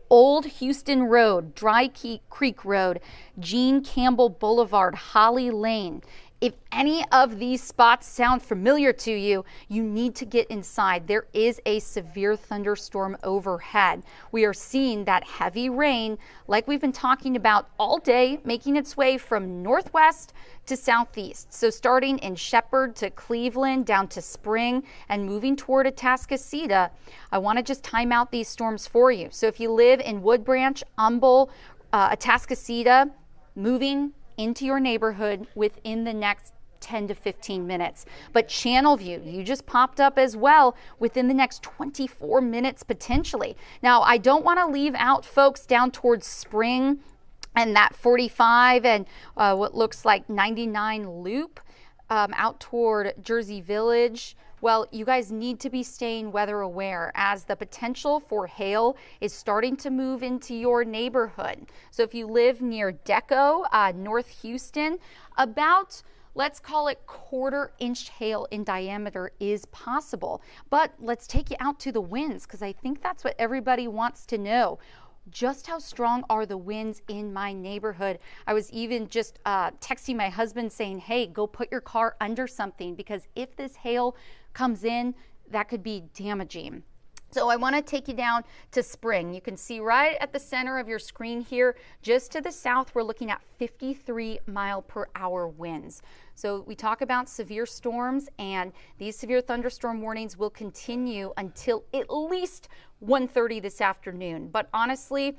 Old Houston Road, Dry Creek Road, Gene Campbell Boulevard, Holly Lane. If any of these spots sound familiar to you, you need to get inside. There is a severe thunderstorm overhead. We are seeing that heavy rain, like we've been talking about all day, making its way from northwest to southeast. So starting in Shepherd to Cleveland, down to Spring, and moving toward Atascocita. I want to just time out these storms for you. So if you live in Wood Branch, Humble, Atascocita, moving into your neighborhood within the next 10 to 15 minutes. But Channelview, you just popped up as well within the next 24 minutes potentially. Now, I don't want to leave out folks down towards Spring and that 45 and what looks like 99 loop out toward Jersey Village. Well, you guys need to be staying weather aware as the potential for hail is starting to move into your neighborhood. So if you live near Deco, North Houston, about, let's call it 1/4 inch hail in diameter is possible. But let's take you out to the winds, because I think that's what everybody wants to know. Just how strong are the winds in my neighborhood? I was even just texting my husband saying, hey, go put your car under something, because if this hail comes in, that could be damaging. So I want to take you down to Spring. You can see right at the center of your screen here, just to the south, we're looking at 53-mile-per-hour winds. So we talk about severe storms, and these severe thunderstorm warnings will continue until at least 1:30 this afternoon. But honestly,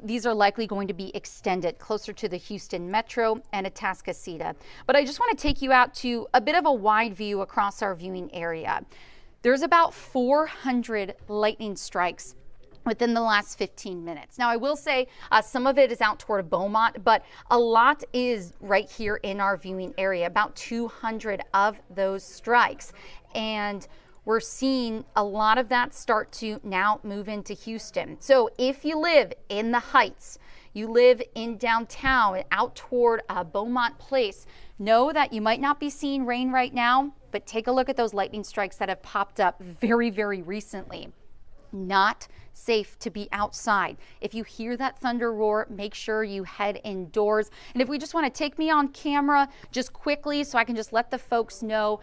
these are likely going to be extended closer to the Houston Metro and Atascocita. But I just want to take you out to a bit of a wide view across our viewing area. There's about 400 lightning strikes within the last 15 minutes. Now, I will say some of it is out toward Beaumont, but a lot is right here in our viewing area, about 200 of those strikes. And we're seeing a lot of that start to now move into Houston. So if you live in the Heights, you live in downtown, out toward Beaumont Place, know that you might not be seeing rain right now, but take a look at those lightning strikes that have popped up very, very recently. Not safe to be outside. If you hear that thunder roar, make sure you head indoors. And if we just want to take me on camera just quickly so I can just let the folks know,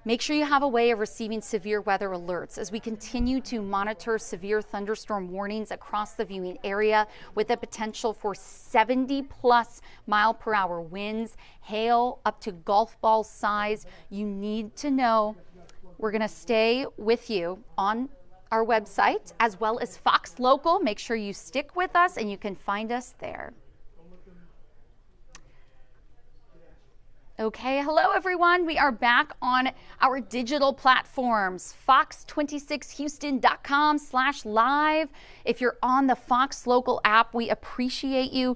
make sure you have a way of receiving severe weather alerts as we continue to monitor severe thunderstorm warnings across the viewing area with the potential for 70+ mile-per-hour winds, hail up to golf ball size. You need to know we're going to stay with you on our website as well as Fox Local. Make sure you stick with us and you can find us there. Okay, hello everyone. We are back on our digital platforms, fox26houston.com/live. If you're on the Fox Local app, we appreciate you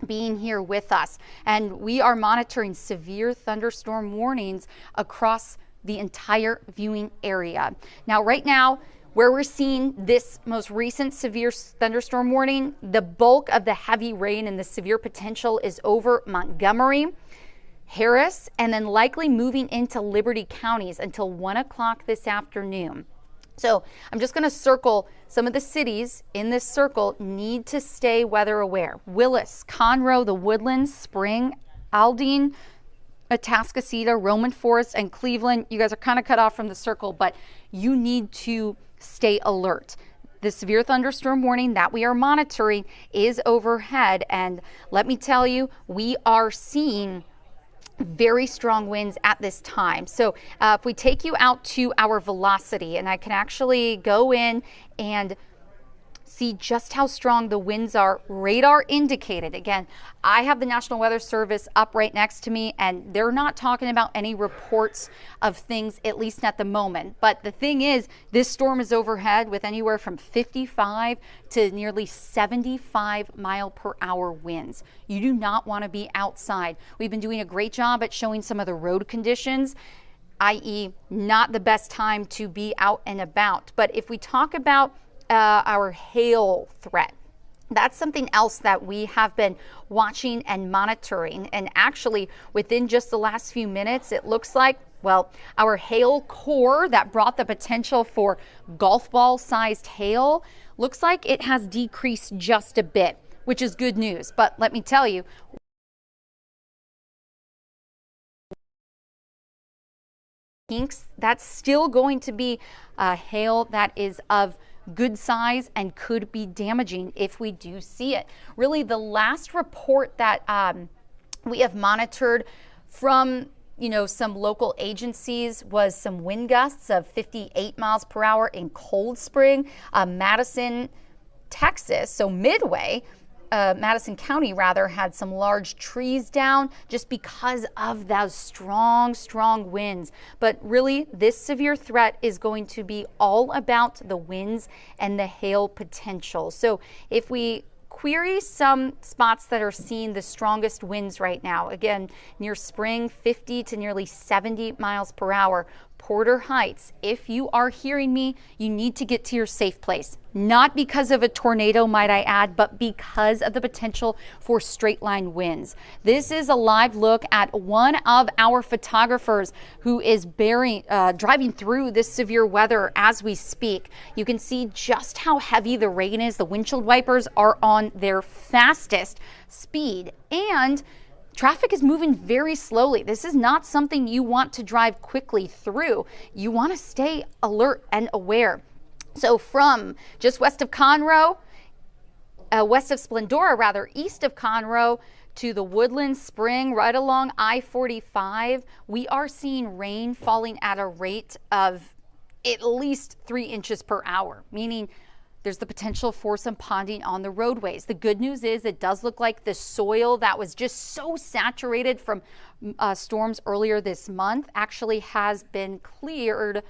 being here with us. And we are monitoring severe thunderstorm warnings across the entire viewing area. Now, right now, where we're seeing this most recent severe thunderstorm warning, the bulk of the heavy rain and the severe potential is over Montgomery, Harris, and then likely moving into Liberty counties until 1 o'clock this afternoon. So I'm just going to circle some of the cities in this circle need to stay weather aware. Willis, Conroe, the Woodlands, Spring, Aldine, Atascocita, Roman Forest, and Cleveland. You guys are kind of cut off from the circle, but you need to stay alert. The severe thunderstorm warning that we are monitoring is overhead, and let me tell you, we are seeing very strong winds at this time. So if we take you out to our velocity, and I can actually go in and see just how strong the winds are, radar indicated. Again, I have the National Weather Service up right next to me, and they're not talking about any reports of things, at least at the moment. But the thing is, this storm is overhead with anywhere from 55 to nearly 75 mile-per-hour winds. You do not want to be outside. We've been doing a great job at showing some of the road conditions, i.e. not the best time to be out and about. But if we talk about our hail threat, that's something else that we have been watching and monitoring. And actually, within just the last few minutes, it looks like, well, our hail core that brought the potential for golf ball sized hail looks like it has decreased just a bit, which is good news. But let me tell you, that's still going to be hail that is of good size and could be damaging if we do see it. Really, the last report that we have monitored from some local agencies was some wind gusts of 58 miles per hour in Cold Spring, Madison, Texas, so Midway. Madison County rather had some large trees down just because of those strong winds. But really, this severe threat is going to be all about the winds and the hail potential. So if we query some spots that are seeing the strongest winds right now, again, near Spring, 50 to nearly 70 miles per hour. Porter Heights, if you are hearing me, you need to get to your safe place. Not because of a tornado, might I add, but because of the potential for straight line winds. This is a live look at one of our photographers who is driving through this severe weather as we speak. You can see just how heavy the rain is. The windshield wipers are on their fastest speed, and traffic is moving very slowly. This is not something you want to drive quickly through. You want to stay alert and aware. So from just west of Conroe, west of Splendora rather, east of Conroe to the Woodland Spring, right along I-45, we are seeing rain falling at a rate of at least 3 inches per hour, meaning there's the potential for some ponding on the roadways. The good news is it does look like the soil that was just so saturated from storms earlier this month actually has been cleared,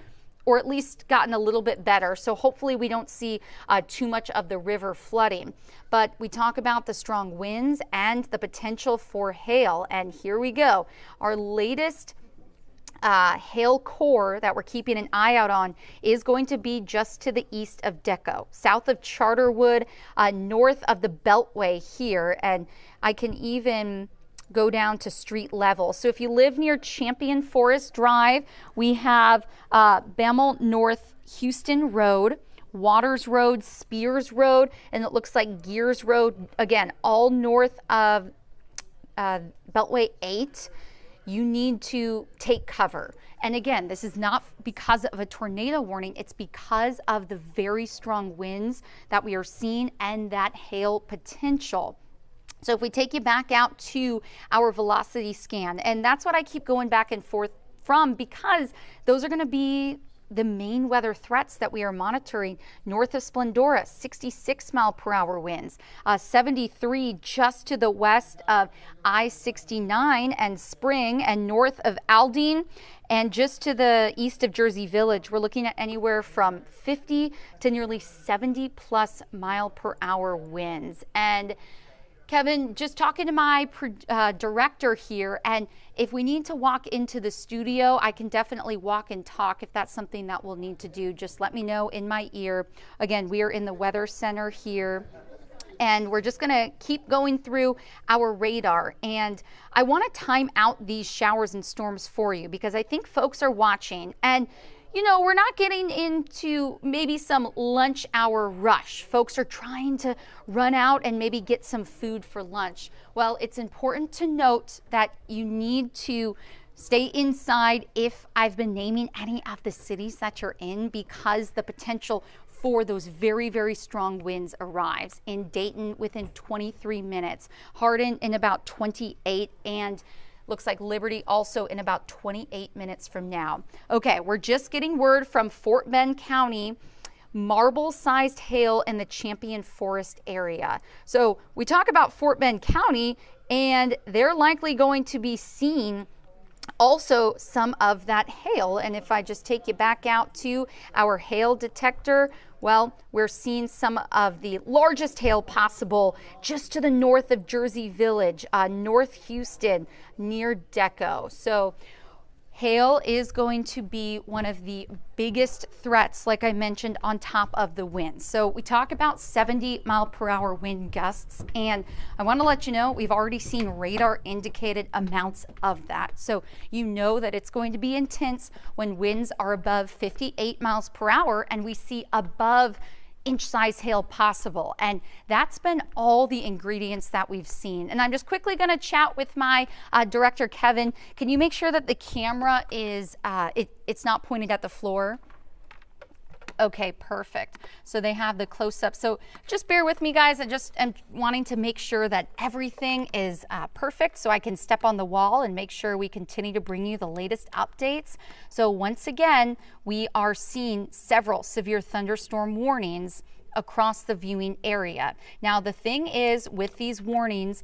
or at least gotten a little bit better. So hopefully we don't see too much of the river flooding. But we talk about the strong winds and the potential for hail. And here we go. Our latest hail core that we're keeping an eye out on is going to be just to the east of Deco, south of Charterwood, north of the Beltway here. And I can even go down to street level. So if you live near Champion Forest Drive, we have Bammel North Houston Road, Waters Road, Spears Road, and it looks like Gears Road, again, all north of Beltway 8. You need to take cover. And again, this is not because of a tornado warning, it's because of the very strong winds that we are seeing and that hail potential. So if we take you back out to our velocity scan, and that's what I keep going back and forth from, because those are going to be the main weather threats that we are monitoring. North of Splendora, 66 mile per hour winds, 73 just to the west of I-69 and Spring, and north of Aldine, and just to the east of Jersey Village, we're looking at anywhere from 50 to nearly 70 plus mile per hour winds. And Kevin, just talking to my director here, and if we need to walk into the studio, I can definitely walk and talk. If that's something that we'll need to do, just let me know in my ear. Again, we are in the Weather Center here, and we're just going to keep going through our radar. And I want to time out these showers and storms for you, because I think folks are watching, and we're not getting into maybe some lunch hour rush. Folks are trying to run out and maybe get some food for lunch. Well, it's important to note that you need to stay inside if I've been naming any of the cities that you're in, because the potential for those very, very strong winds arrives. In Dayton within 23 minutes, Hardin in about 28, and looks like Liberty also in about 28 minutes from now. Okay, we're just getting word from Fort Bend County, marble-sized hail in the Champion Forest area. So we talk about Fort Bend County, and they're likely going to be seeing also some of that hail. And if I just take you back out to our hail detector, well, we're seeing some of the largest hail possible just to the north of Jersey Village, North Houston, near Deco. So hail is going to be one of the biggest threats, like I mentioned, on top of the wind. So we talk about 70 mile per hour wind gusts, and I want to let you know we've already seen radar indicated amounts of that. So you know that it's going to be intense when winds are above 58 miles per hour, and we see above inch-size hail possible. And that's been all the ingredients that we've seen. And I'm just quickly going to chat with my director, Kevin. Can you make sure that the camera is, it's not pointed at the floor? Okay, perfect. So they have the close-up. So just bear with me, guys. I just am wanting to make sure that everything is perfect so I can step on the wall and make sure we continue to bring you the latest updates. So once again, we are seeing several severe thunderstorm warnings across the viewing area. Now, the thing is with these warnings,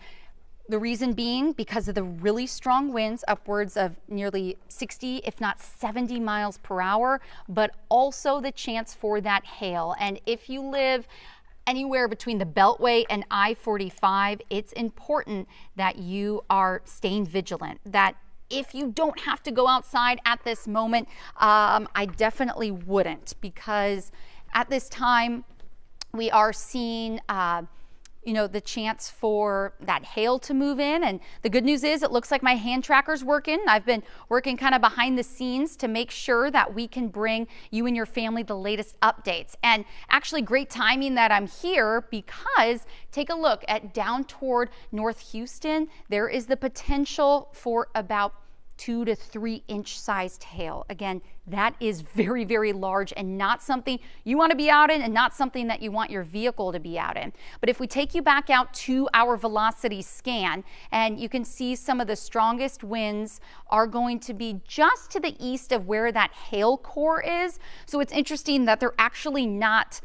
the reason being because of the really strong winds, upwards of nearly 60, if not 70 miles per hour, but also the chance for that hail. And if you live anywhere between the Beltway and I-45, it's important that you are staying vigilant, that if you don't have to go outside at this moment, I definitely wouldn't, because at this time we are seeing you know, the chance for that hail to move in. And the good news is it looks like my hand tracker's working. I've been working kind of behind the scenes to make sure that we can bring you and your family the latest updates. And actually great timing that I'm here, because take a look at down toward North Houston. There is the potential for about 2 to 3 inch sized hail. Again, that is very, very large and not something you want to be out in, and not something that you want your vehicle to be out in. But if we take you back out to our velocity scan, and you can see some of the strongest winds are going to be just to the east of where that hail core is. So it's interesting that they're actually not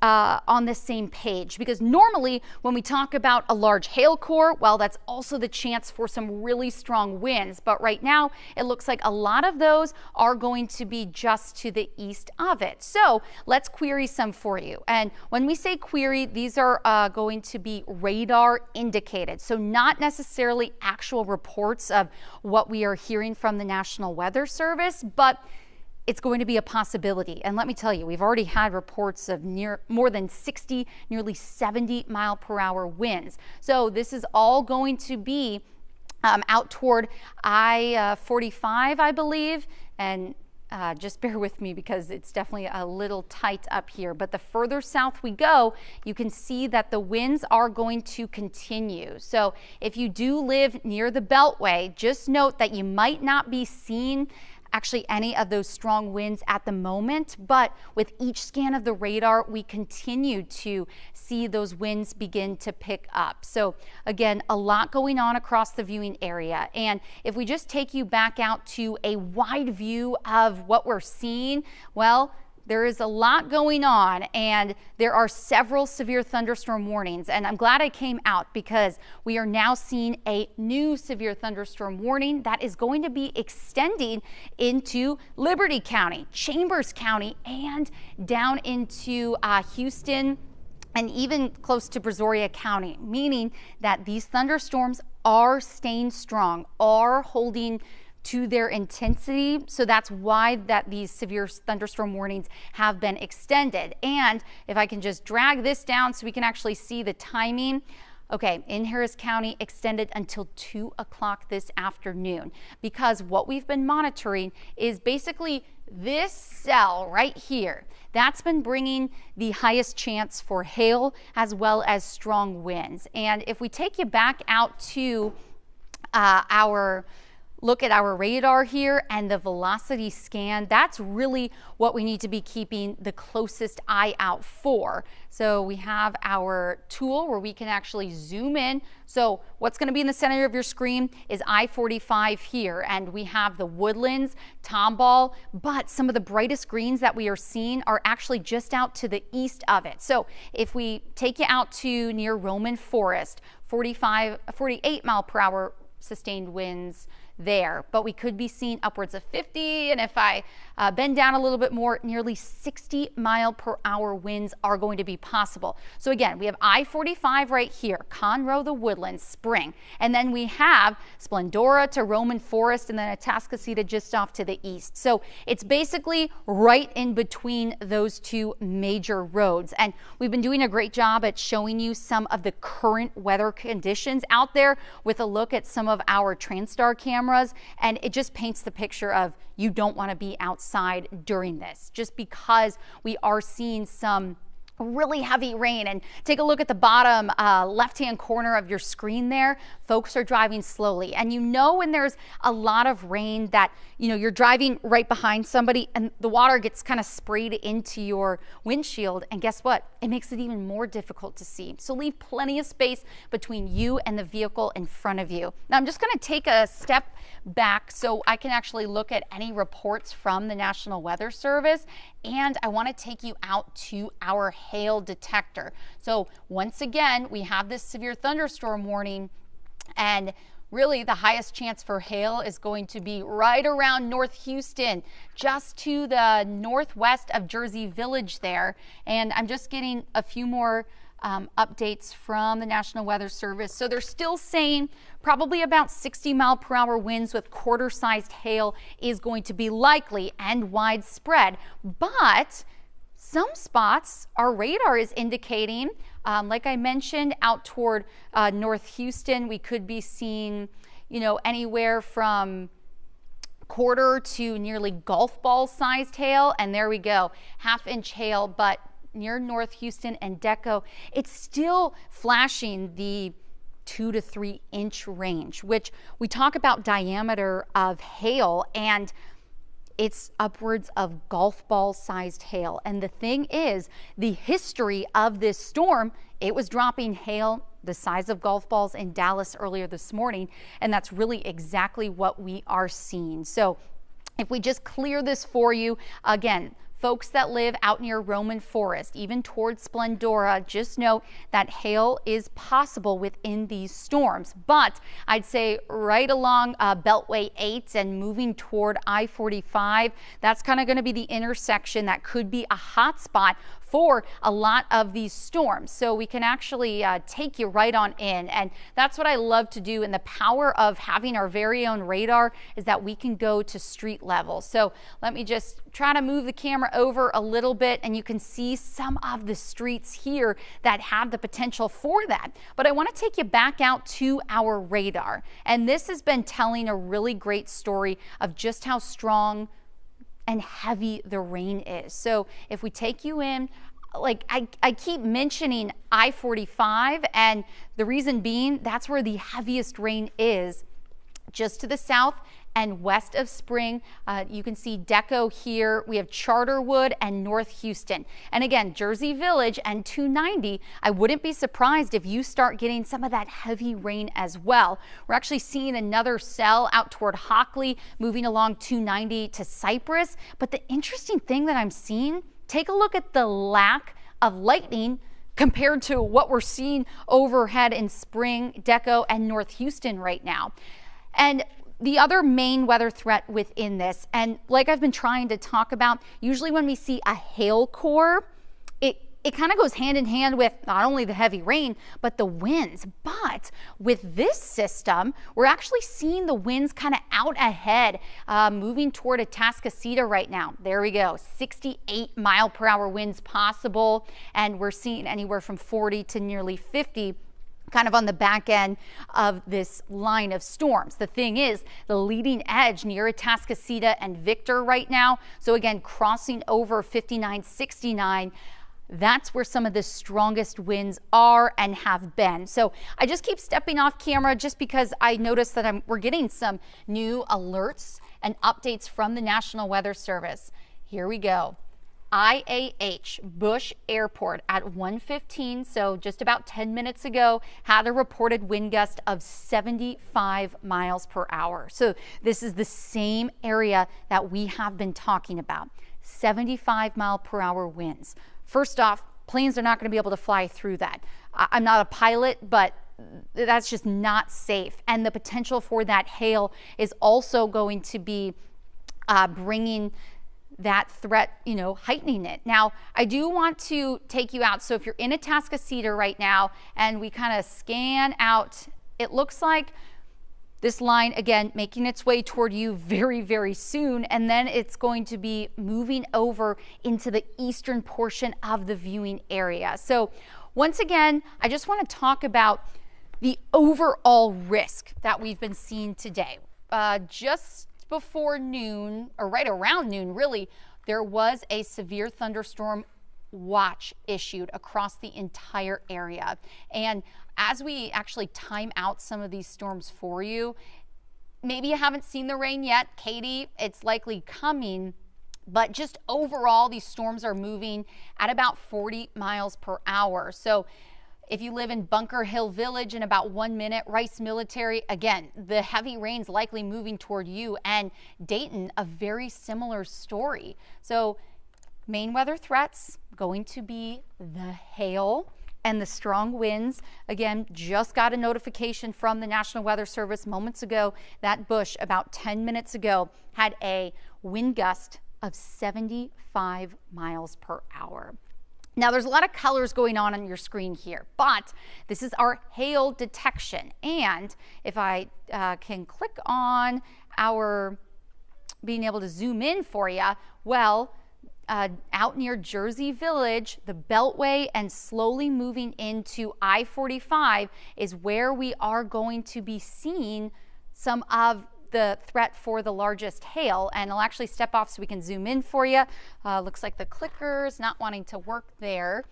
on the same page, because normally when we talk about a large hail core, well, that's also the chance for some really strong winds. But right now it looks like a lot of those are going to be just to the east of it. So let's query some for you. And when we say query, these are going to be radar indicated. So not necessarily actual reports of what we are hearing from the National Weather Service, but it's going to be a possibility. And let me tell you, we've already had reports of more than 60, nearly 70 mile per hour winds. So this is all going to be out toward I-45, I believe. And just bear with me because it's definitely a little tight up here. But the further south we go, you can see that the winds are going to continue. So if you do live near the Beltway, just note that you might not be seeing actually any of those strong winds at the moment, but with each scan of the radar, we continue to see those winds begin to pick up. So again, a lot going on across the viewing area. And if we just take you back out to a wide view of what we're seeing, well, there is a lot going on, and there are several severe thunderstorm warnings. And I'm glad I came out, because we are now seeing a new severe thunderstorm warning that is going to be extending into Liberty County, Chambers County, and down into Houston, and even close to Brazoria County, meaning that these thunderstorms are staying strong, are holding to their intensity. So that's why these severe thunderstorm warnings have been extended. And if I can just drag this down so we can actually see the timing. Okay, in Harris County extended until 2 o'clock this afternoon, because what we've been monitoring is basically this cell right here. That's been bringing the highest chance for hail as well as strong winds. And if we take you back out to look at our radar here and the velocity scan, that's really what we need to be keeping the closest eye out for. So we have our tool where we can actually zoom in. So what's going to be in the center of your screen is I-45 here, and we have the Woodlands, Tomball, but some of the brightest greens that we are seeing are actually just out to the east of it. So if we take you out to near Roman Forest, 48 mile per hour sustained winds there, but we could be seeing upwards of 50, and if I bend down a little bit more, nearly 60 mile per hour winds are going to be possible. So again, we have I-45 right here, Conroe, the Woodlands, Spring, and then we have Splendora to Roman Forest, and then Atascocita just off to the east. So it's basically right in between those two major roads, and we've been doing a great job at showing you some of the current weather conditions out there with a look at some of our TransStar cameras, and it just paints the picture of you don't want to be outside during this, just because we are seeing some really heavy rain. And take a look at the bottom left-hand corner of your screen there. Folks are driving slowly, and you know when there's a lot of rain that, you know, you're driving right behind somebody and the water gets kind of sprayed into your windshield, and guess what? It makes it even more difficult to see. So leave plenty of space between you and the vehicle in front of you. Now I'm just going to take a step back so I can actually look at any reports from the National Weather Service, and I want to take you out to our hail detector. So once again, we have this severe thunderstorm warning, and really the highest chance for hail is going to be right around North Houston, just to the northwest of Jersey Village there. And I'm just getting a few more updates from the National Weather Service. So they're still saying probably about 60-mile-per-hour winds with quarter-sized hail is going to be likely and widespread. But some spots our radar is indicating, like I mentioned, out toward North Houston, we could be seeing, you know, anywhere from quarter to nearly golf ball sized hail. And there we go, half-inch hail, but near North Houston and Deco, it's still flashing the 2 to 3 inch range, which we talk about diameter of hail, and it's upwards of golf ball sized hail. And the thing is, the history of this storm, it was dropping hail the size of golf balls in Dallas earlier this morning, and that's really exactly what we are seeing. So if we just clear this for you, again, folks that live out near Roman Forest, even towards Splendora, just know that hail is possible within these storms. But I'd say right along Beltway 8 and moving toward I-45, that's kind of going to be the intersection that could be a hot spot for a lot of these storms. So we can actually take you right on in. And that's what I love to do. And the power of having our very own radar is that we can go to street level. So let me just try to move the camera over a little bit, and you can see some of the streets here that have the potential for that. But I want to take you back out to our radar. And this has been telling a really great story of just how strong and heavy the rain is. So if we take you in, like I keep mentioning I-45, and the reason being that's where the heaviest rain is, just to the south and west of Spring. You can see Deco here. We have Charterwood and North Houston. And again, Jersey Village and 290, I wouldn't be surprised if you start getting some of that heavy rain as well. We're actually seeing another cell out toward Hockley, moving along 290 to Cypress. But the interesting thing that I'm seeing, take a look at the lack of lightning compared to what we're seeing overhead in Spring, Deco, and North Houston right now. And the other main weather threat within this, and like I've been trying to talk about, usually when we see a hail core, it kind of goes hand in hand with not only the heavy rain, but the winds. But with this system, we're actually seeing the winds kind of out ahead, moving toward Atascocita right now. There we go, 68-mile-per-hour winds possible, and we're seeing anywhere from 40 to nearly 50 kind of on the back end of this line of storms. The thing is, the leading edge near Atascocita and Victor right now, so again, crossing over 59, 69, that's where some of the strongest winds are and have been. So I just keep stepping off camera just because I noticed that we're getting some new alerts and updates from the National Weather Service. Here we go. IAH Bush Airport at 1:15, so just about 10 minutes ago, had a reported wind gust of 75 miles per hour. So this is the same area that we have been talking about, 75-mile-per-hour winds. First off, planes are not going to be able to fly through that. I'm not a pilot, but that's just not safe. And the potential for that hail is also going to be bringing that threat, you know, heightening it. Now, I do want to take you out. So if you're in Atascocita right now and we kind of scan out, it looks like this line, again, making its way toward you very, very soon. And then it's going to be moving over into the eastern portion of the viewing area. So once again, I just want to talk about the overall risk that we've been seeing today. Just before noon, or right around noon really, there was a severe thunderstorm watch issued across the entire area. And as we actually time out some of these storms for you, maybe you haven't seen the rain yet. Katie, it's likely coming. But just overall, these storms are moving at about 40 miles per hour. So if you live in Bunker Hill Village, in about 1 minute, Rice Military, again, the heavy rain's likely moving toward you. And Dayton, a very similar story. So main weather threats going to be the hail and the strong winds. Again, just got a notification from the National Weather Service moments ago. That bush about 10 minutes ago had a wind gust of 75 miles per hour. Now, there's a lot of colors going on your screen here, but this is our hail detection. And if I can click on our being able to zoom in for you, well, out near Jersey Village, the Beltway, and slowly moving into I-45 is where we are going to be seeing some of the threat for the largest hail. And I'll actually step off so we can zoom in for you. Looks like the clicker's not wanting to work there.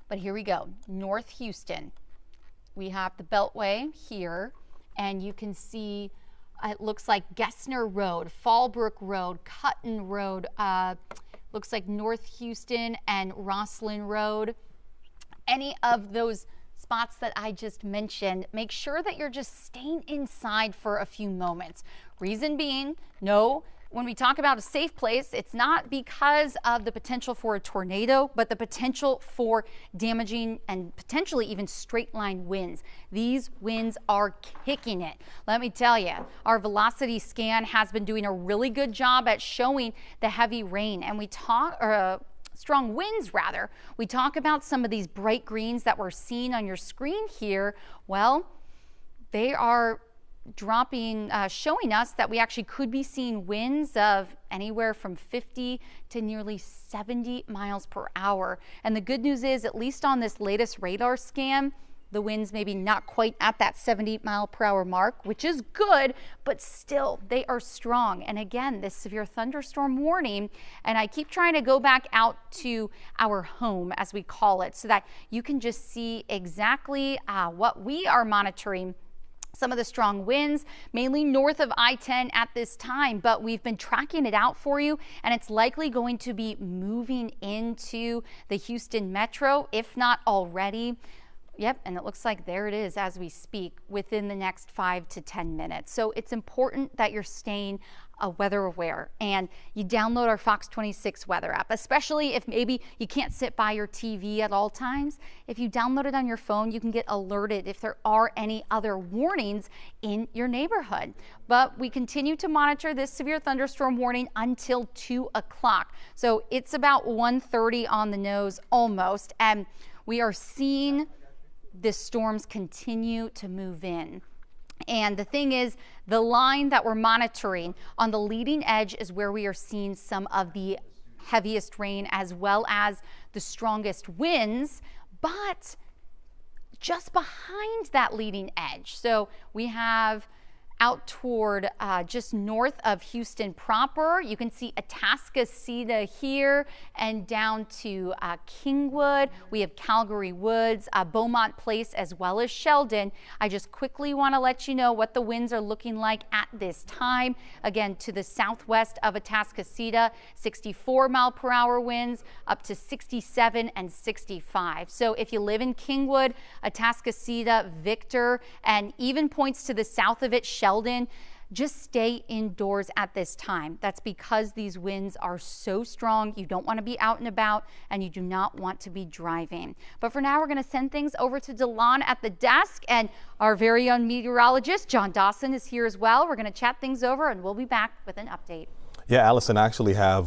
But here we go. North Houston. We have the Beltway here, and you can see it looks like Gessner Road, Fallbrook Road, Cutton Road, looks like North Houston and Rosslyn Road. Any of those spots that I just mentioned, make sure that you're just staying inside for a few moments. Reason being, no, when we talk about a safe place, it's not because of the potential for a tornado, but the potential for damaging and potentially even straight line winds. These winds are kicking it. Let me tell you, our velocity scan has been doing a really good job at showing the heavy rain, and we talk, strong winds rather. We talk about some of these bright greens that we're seeing on your screen here. Well, they are dropping, showing us that we actually could be seeing winds of anywhere from 50 to nearly 70 miles per hour. And the good news is, at least on this latest radar scan, the winds maybe not quite at that 70 mile per hour mark, which is good, but still they are strong. And again, this severe thunderstorm warning, and I keep trying to go back out to our home, as we call it, so that you can just see exactly what we are monitoring. Some of the strong winds, mainly north of I-10 at this time, but we've been tracking it out for you, and it's likely going to be moving into the Houston metro, if not already. Yep, and it looks like there it is as we speak within the next 5 to 10 minutes. So it's important that you're staying weather aware, and you download our Fox 26 weather app, especially if maybe you can't sit by your TV at all times. If you download it on your phone, you can get alerted if there are any other warnings in your neighborhood. But we continue to monitor this severe thunderstorm warning until 2 o'clock. So it's about 1:30 on the nose almost, and we are seeing the storms continue to move in. And the thing is, the line that we're monitoring on the leading edge is where we are seeing some of the heaviest rain as well as the strongest winds, but just behind that leading edge. So we have out toward just north of Houston proper. You can see Atascocita here and down to Kingwood. We have Calgary Woods, Beaumont Place, as well as Sheldon. I just quickly want to let you know what the winds are looking like at this time. Again, to the southwest of Atascocita, 64 mile per hour winds up to 67 and 65. So if you live in Kingwood, Atascocita, Victor, and even points to the south of it, Sheldon, just stay indoors at this time. That's because these winds are so strong. You don't want to be out and about, and you do not want to be driving. But for now, we're going to send things over to DeLon at the desk, and our very own meteorologist, John Dawson, is here as well. We're going to chat things over, and we'll be back with an update. Yeah, Allison, I actually have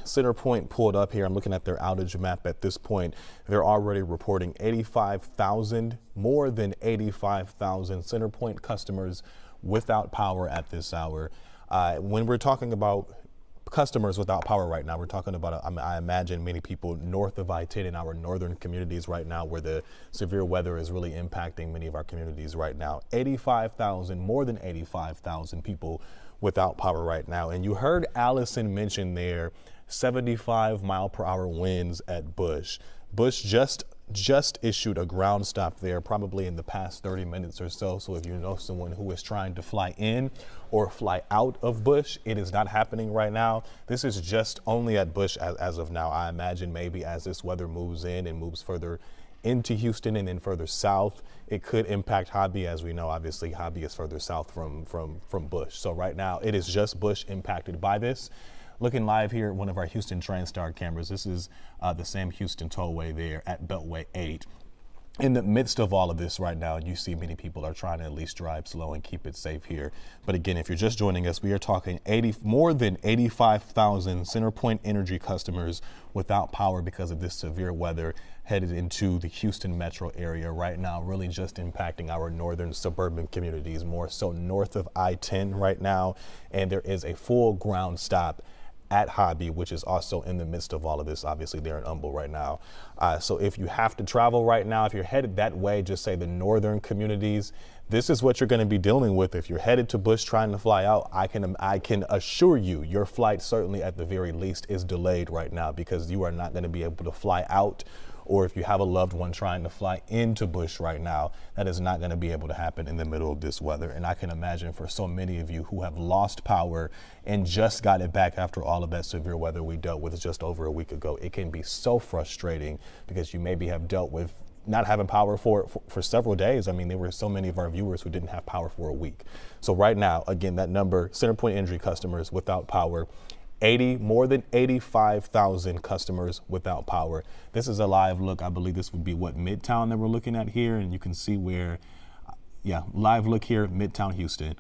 Center Point pulled up here. I'm looking at their outage map at this point. They're already reporting 85,000, more than 85,000 Center Point customers without power at this hour. When we're talking about customers without power right now, we're talking about, I imagine, many people north of I-10 in our northern communities right now, where the severe weather is really impacting many of our communities right now. 85,000, more than 85,000 people without power right now. And you heard Allison mention there 75-mile-per-hour winds at Bush. Bush just issued a ground stop there probably in the past 30 minutes or so. So if you know someone who is trying to fly in or fly out of Bush, it is not happening right now. This is just only at Bush as of now. I imagine maybe as this weather moves in and moves further into Houston and then further south, it could impact Hobby. As we know, obviously Hobby is further south from Bush. So right now it is just Bush impacted by this. Looking live here at one of our Houston TrainStar cameras. This is the Sam Houston tollway there at Beltway 8. In the midst of all of this right now, you see many people are trying to at least drive slow and keep it safe here. But again, if you're just joining us, we are talking more than 85,000 CenterPoint Energy customers without power because of this severe weather headed into the Houston metro area right now, really just impacting our northern suburban communities, more so north of I-10 right now. And there is a full ground stop at Hobby, which is also in the midst of all of this. Obviously, they're in Humble right now. So if you have to travel right now, if you're headed that way, just say the northern communities, this is what you're going to be dealing with. If you're headed to Bush trying to fly out, I can assure you your flight certainly at the very least is delayed right now because you are not going to be able to fly out. Or if you have a loved one trying to fly into Bush right now, that is not going to be able to happen in the middle of this weather. And I can imagine for so many of you who have lost power and just got it back after all of that severe weather we dealt with just over a week ago, it can be so frustrating because you maybe have dealt with not having power for several days. I mean, there were so many of our viewers who didn't have power for a week. So right now, again, that number, CenterPoint Energy customers without power, more than 85,000 customers without power. This is a live look. I believe this would be what, Midtown that we're looking at here. And you can see where, live look here, Midtown Houston.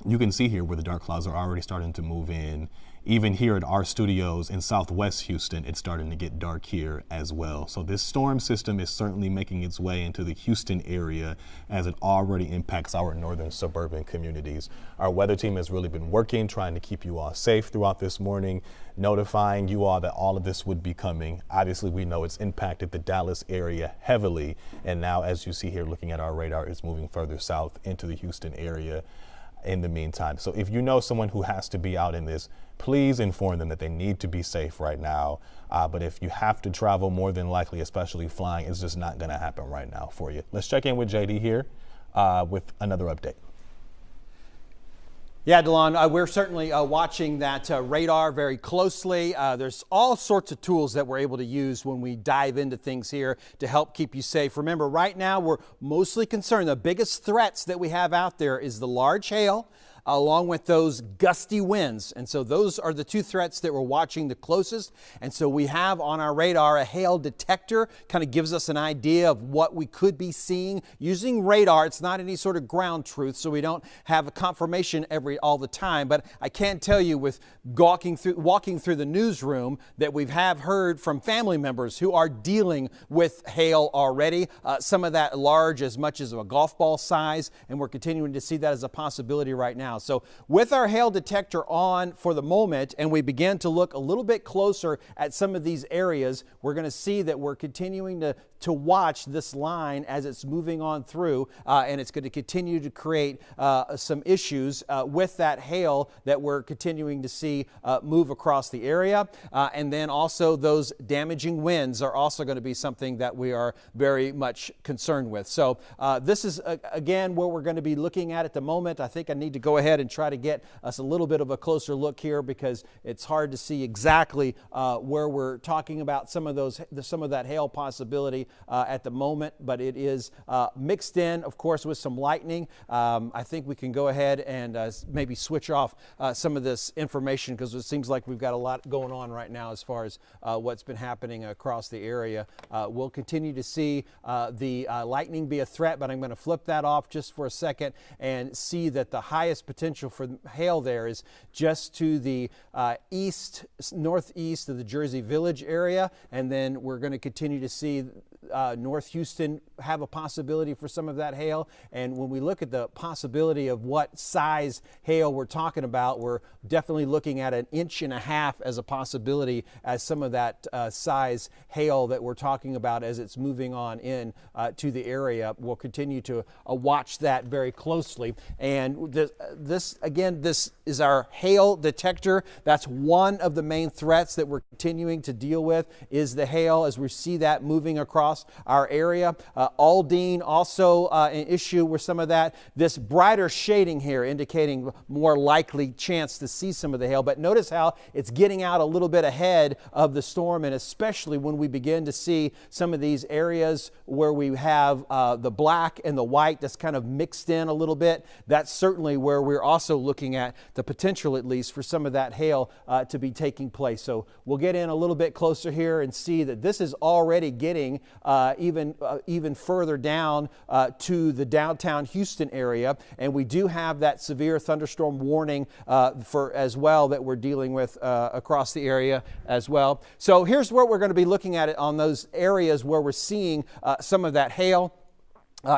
You can see here where the dark clouds are already starting to move in. Even here at our studios in Southwest Houston, it's starting to get dark here as well. So this storm system is certainly making its way into the Houston area as it already impacts our northern suburban communities. Our weather team has really been working, trying to keep you all safe throughout this morning, notifying you all that all of this would be coming. Obviously, we know it's impacted the Dallas area heavily. And now, as you see here, looking at our radar, it's moving further south into the Houston area in the meantime. So if you know someone who has to be out in this, please inform them that they need to be safe right now. But if you have to travel, more than likely, especially flying, it's just not going to happen right now for you. Let's check in with JD here with another update. Yeah, DeLon, we're certainly watching that radar very closely. There's all sorts of tools that we're able to use when we dive into things here to help keep you safe. Remember, right now we're mostly concerned. The biggest threats that we have out there is the large hail, along with those gusty winds. And so those are the two threats that we're watching the closest. And so we have on our radar a hail detector, kind of gives us an idea of what we could be seeing. Using radar, it's not any sort of ground truth, so we don't have a confirmation all the time. But I can tell you with walking through the newsroom that we have heard from family members who are dealing with hail already. Some of that large, as much as a golf ball size, and we're continuing to see that as a possibility right now. So with our hail detector on for the moment, and we begin to look a little bit closer at some of these areas, we're going to see that we're continuing to watch this line as it's moving on through, and it's going to continue to create some issues with that hail that we're continuing to see move across the area. And then also those damaging winds are also going to be something that we are very much concerned with. So this is, again, where we're going to be looking at the moment. I think I need to go ahead and try to get us a little bit of a closer look here because it's hard to see exactly where we're talking about some of that hail possibility at the moment, but it is mixed in, of course, with some lightning. I think we can go ahead and maybe switch off some of this information because it seems like we've got a lot going on right now as far as what's been happening across the area. We'll continue to see the lightning be a threat, but I'm going to flip that off just for a second and see that the highest potential for hail there is just to the northeast of the Jersey Village area, and then we're going to continue to see North Houston have a possibility for some of that hail. And when we look at the possibility of what size hail we're talking about, we're definitely looking at 1.5 inches as a possibility as some of that size hail that we're talking about as it's moving on in to the area. We'll continue to watch that very closely. And this is our hail detector. That's one of the main threats that we're continuing to deal with, is the hail as we see that moving across our area. Aldine also an issue with some of that. This brighter shading here indicating more likely chance to see some of the hail. But notice how it's getting out a little bit ahead of the storm, and especially when we begin to see some of these areas where we have the black and the white that's kind of mixed in a little bit. That's certainly where we're also looking at the potential, at least, for some of that hail to be taking place. So we'll get in a little bit closer here and see that this is already getting even further down to the downtown Houston area, and we do have that severe thunderstorm warning for as well that we're dealing with across the area as well. So here's what we're going to be looking at it on those areas where we're seeing some of that hail.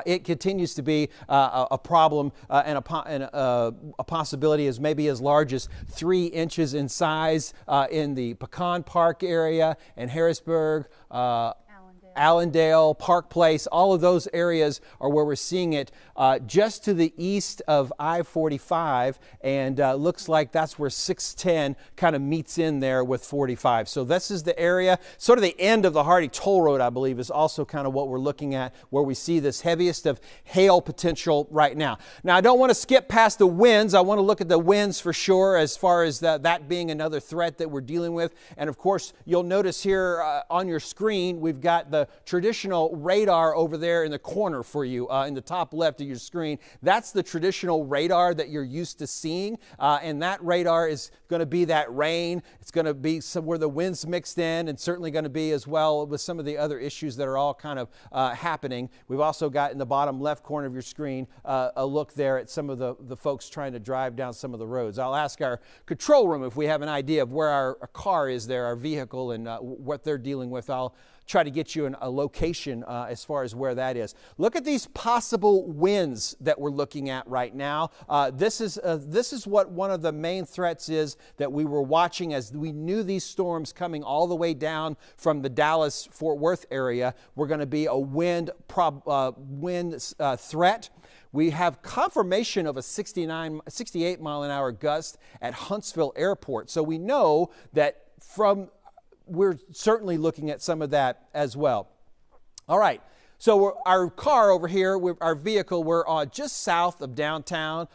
It continues to be a problem and a possibility as maybe as large as 3 inches in size in the Pecan Park area and Harrisburg, Allendale, Park Place. All of those areas are where we're seeing it just to the east of I-45, and looks like that's where 610 kind of meets in there with 45. So this is the area, sort of the end of the Hardy Toll Road, I believe, is also kind of what we're looking at, where we see this heaviest of hail potential right now. Now, I don't want to skip past the winds. I want to look at the winds for sure, as far as that being another threat that we're dealing with. And of course, you'll notice here on your screen, we've got the traditional radar over there in the corner for you in the top left of your screen. That's the traditional radar that you're used to seeing, and that radar is going to be that rain. It's going to be somewhere the winds mixed in, and certainly going to be as well with some of the other issues that are all kind of happening. We've also got in the bottom left corner of your screen a look there at some of the folks trying to drive down some of the roads. I'll ask our control room if we have an idea of where our car is there, our vehicle, and what they're dealing with. I'll try to get you a location as far as where that is. Look at these possible winds that we're looking at right now. This is what one of the main threats is that we were watching as we knew these storms coming all the way down from the Dallas-Fort Worth area were going to be a wind threat. We have confirmation of a 68 mile an hour gust at Huntsville Airport. So we know that we're certainly looking at some of that as well. All right. So our car over here, our vehicle, we're just south of downtown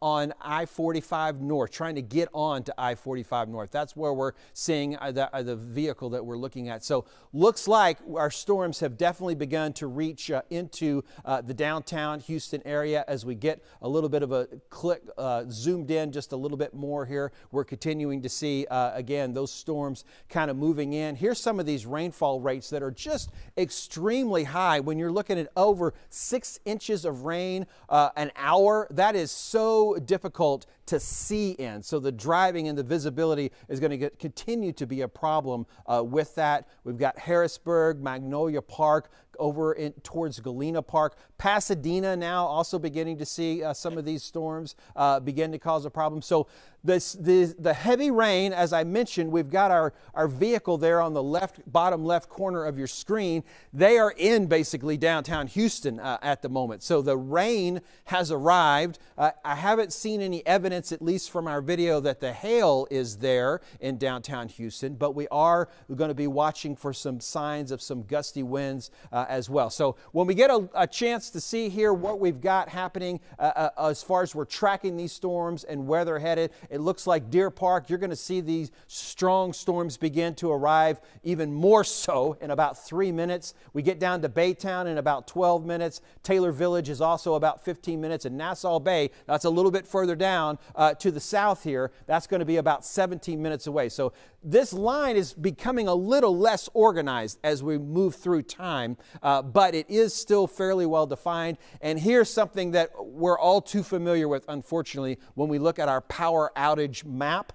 on I-45 North, trying to get on to I-45 North. That's where we're seeing the vehicle that we're looking at. So looks like our storms have definitely begun to reach into the downtown Houston area. As we get a little bit of a click zoomed in just a little bit more here, we're continuing to see, again, those storms kind of moving in. Here's some of these rainfall rates that are just extremely high. When you're looking at over 6 inches of rain an hour, that is so difficult to see in. So the driving and the visibility is going to continue to be a problem with that. We've got Harrisburg, Magnolia Park, over towards Galena Park. Pasadena now also beginning to see some of these storms begin to cause a problem. So the heavy rain, as I mentioned, we've got our vehicle there on the bottom left corner of your screen. They are in basically downtown Houston at the moment. So the rain has arrived. I haven't seen any evidence, at least from our video, that the hail is there in downtown Houston, but we are going to be watching for some signs of some gusty winds as well. So when we get a chance to see here what we've got happening as far as we're tracking these storms and where they're headed, it looks like Deer Park, you're going to see these strong storms begin to arrive even more so in about 3 minutes. We get down to Baytown in about 12 minutes. Taylor Village is also about 15 minutes. And Nassau Bay, that's a little bit further down to the south here. That's going to be about 17 minutes away. So this line is becoming a little less organized as we move through time. but it is still fairly well defined. And here's something that we're all too familiar with, unfortunately, when we look at our power outage map.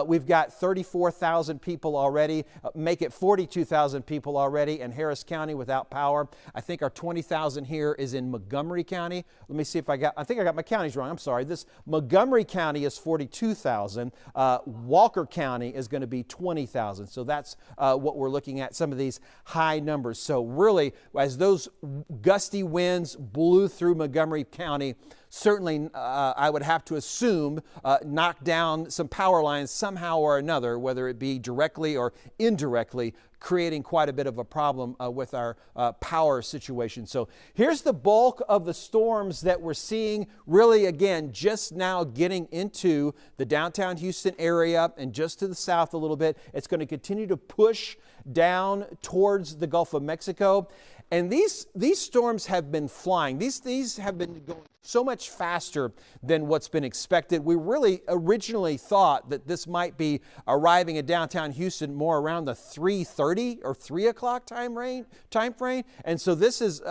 We've got 34,000 people already, make it 42,000 people already in Harris County without power. I think our 20,000 here is in Montgomery County. Let me see if I think I got my counties wrong. I'm sorry. This Montgomery County is 42,000. Walker County is going to be 20,000. So that's what we're looking at, some of these high numbers. So really, as those gusty winds blew through Montgomery County, certainly I would have to assume knock down some power lines somehow or another, whether it be directly or indirectly, creating quite a bit of a problem with our power situation. So here's the bulk of the storms that we're seeing, really, again, just now getting into the downtown Houston area and just to the south a little bit. It's going to continue to push down towards the Gulf of Mexico. And these storms have been flying. These have been going so much faster than what's been expected. We really originally thought that this might be arriving at downtown Houston more around the 3:30 or 3 o'clock time frame. And so this is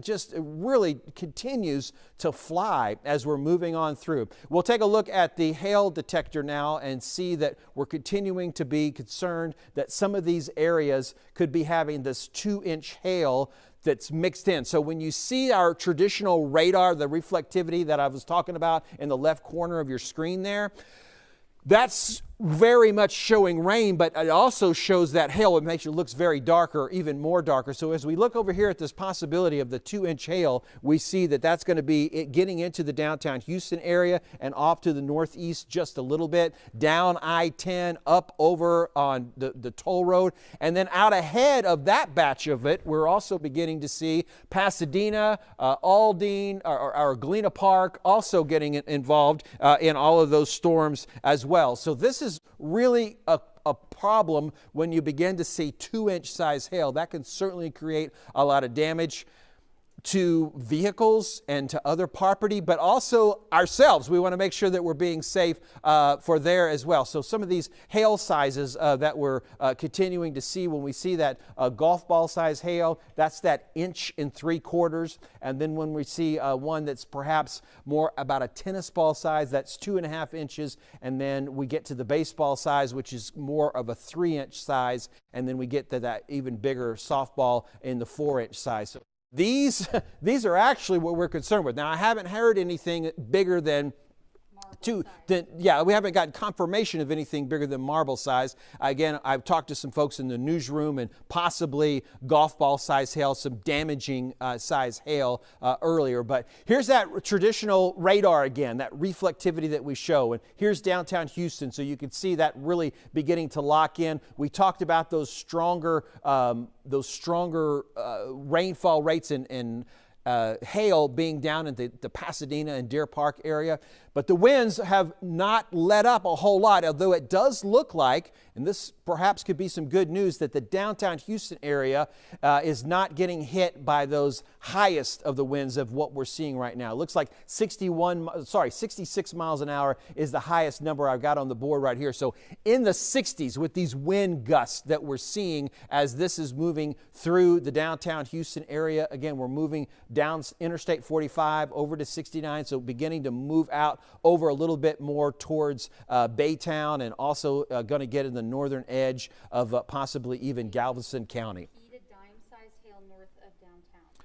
just really continues to fly as we're moving on through. We'll take a look at the hail detector now and see that we're continuing to be concerned that some of these areas could be having this 2-inch hail that's mixed in. So when you see our traditional radar, the reflectivity that I was talking about in the left corner of your screen there, that's very much showing rain, but it also shows that hail. It makes it looks very darker, even more darker. So as we look over here at this possibility of the 2-inch hail, we see that that's going to be getting into the downtown Houston area and off to the northeast just a little bit, down I-10, up over on the toll road, and then out ahead of that batch of it, we're also beginning to see Pasadena, Aldine, or Galena Park also getting involved in all of those storms as well. So this is really a problem when you begin to see 2-inch size hail. That can certainly create a lot of damage to vehicles and to other property, but also ourselves. We want to make sure that we're being safe for there as well. So some of these hail sizes that we're continuing to see, when we see that golf ball size hail, that's that 1.75 inches. And then when we see one that's perhaps more about a tennis ball size, that's 2.5 inches. And then we get to the baseball size, which is more of a 3-inch size. And then we get to that even bigger softball in the 4-inch size. So these are actually what we're concerned with. Now, I haven't heard anything bigger than we haven't gotten confirmation of anything bigger than marble size. Again, I've talked to some folks in the newsroom and possibly golf ball size hail, some damaging size hail earlier. But here's that traditional radar again, that reflectivity that we show. And here's downtown Houston, so you can see that really beginning to lock in. We talked about those stronger rainfall rates in hail being down in the Pasadena and Deer Park area. But the winds have not let up a whole lot, although it does look like, and this perhaps could be some good news, that the downtown Houston area is not getting hit by those highest of the winds of what we're seeing right now. It looks like 66 miles an hour is the highest number I've got on the board right here. So in the 60s with these wind gusts that we're seeing as this is moving through the downtown Houston area. Again, we're moving down Interstate 45 over to 69, so beginning to move out over a little bit more towards Baytown, and also going to get in the northern edge of possibly even Galveston County.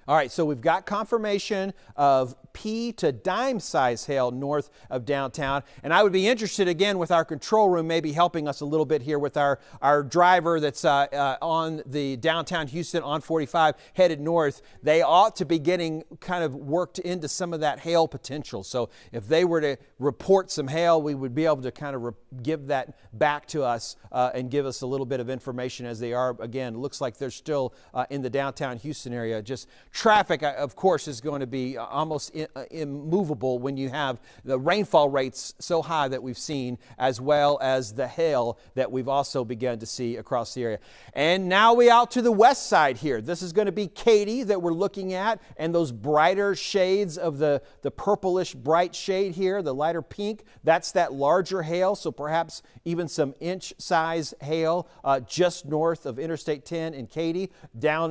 All right, so we've got confirmation of P to dime size hail north of downtown. And I would be interested, again, with our control room maybe helping us a little bit here with our driver that's on the downtown Houston on 45 headed north. They ought to be getting kind of worked into some of that hail potential. So if they were to report some hail, we would be able to kind of give that back to us and give us a little bit of information as they are. Again, looks like they're still in the downtown Houston area, just traffic, of course, is going to be almost immovable when you have the rainfall rates so high that we've seen, as well as the hail that we've also begun to see across the area. And now we out to the west side here. This is going to be Katy that we're looking at, and those brighter shades of the purplish bright shade here, the lighter pink, that's that larger hail, so perhaps even some inch-size hail just north of Interstate 10 in Katy. Down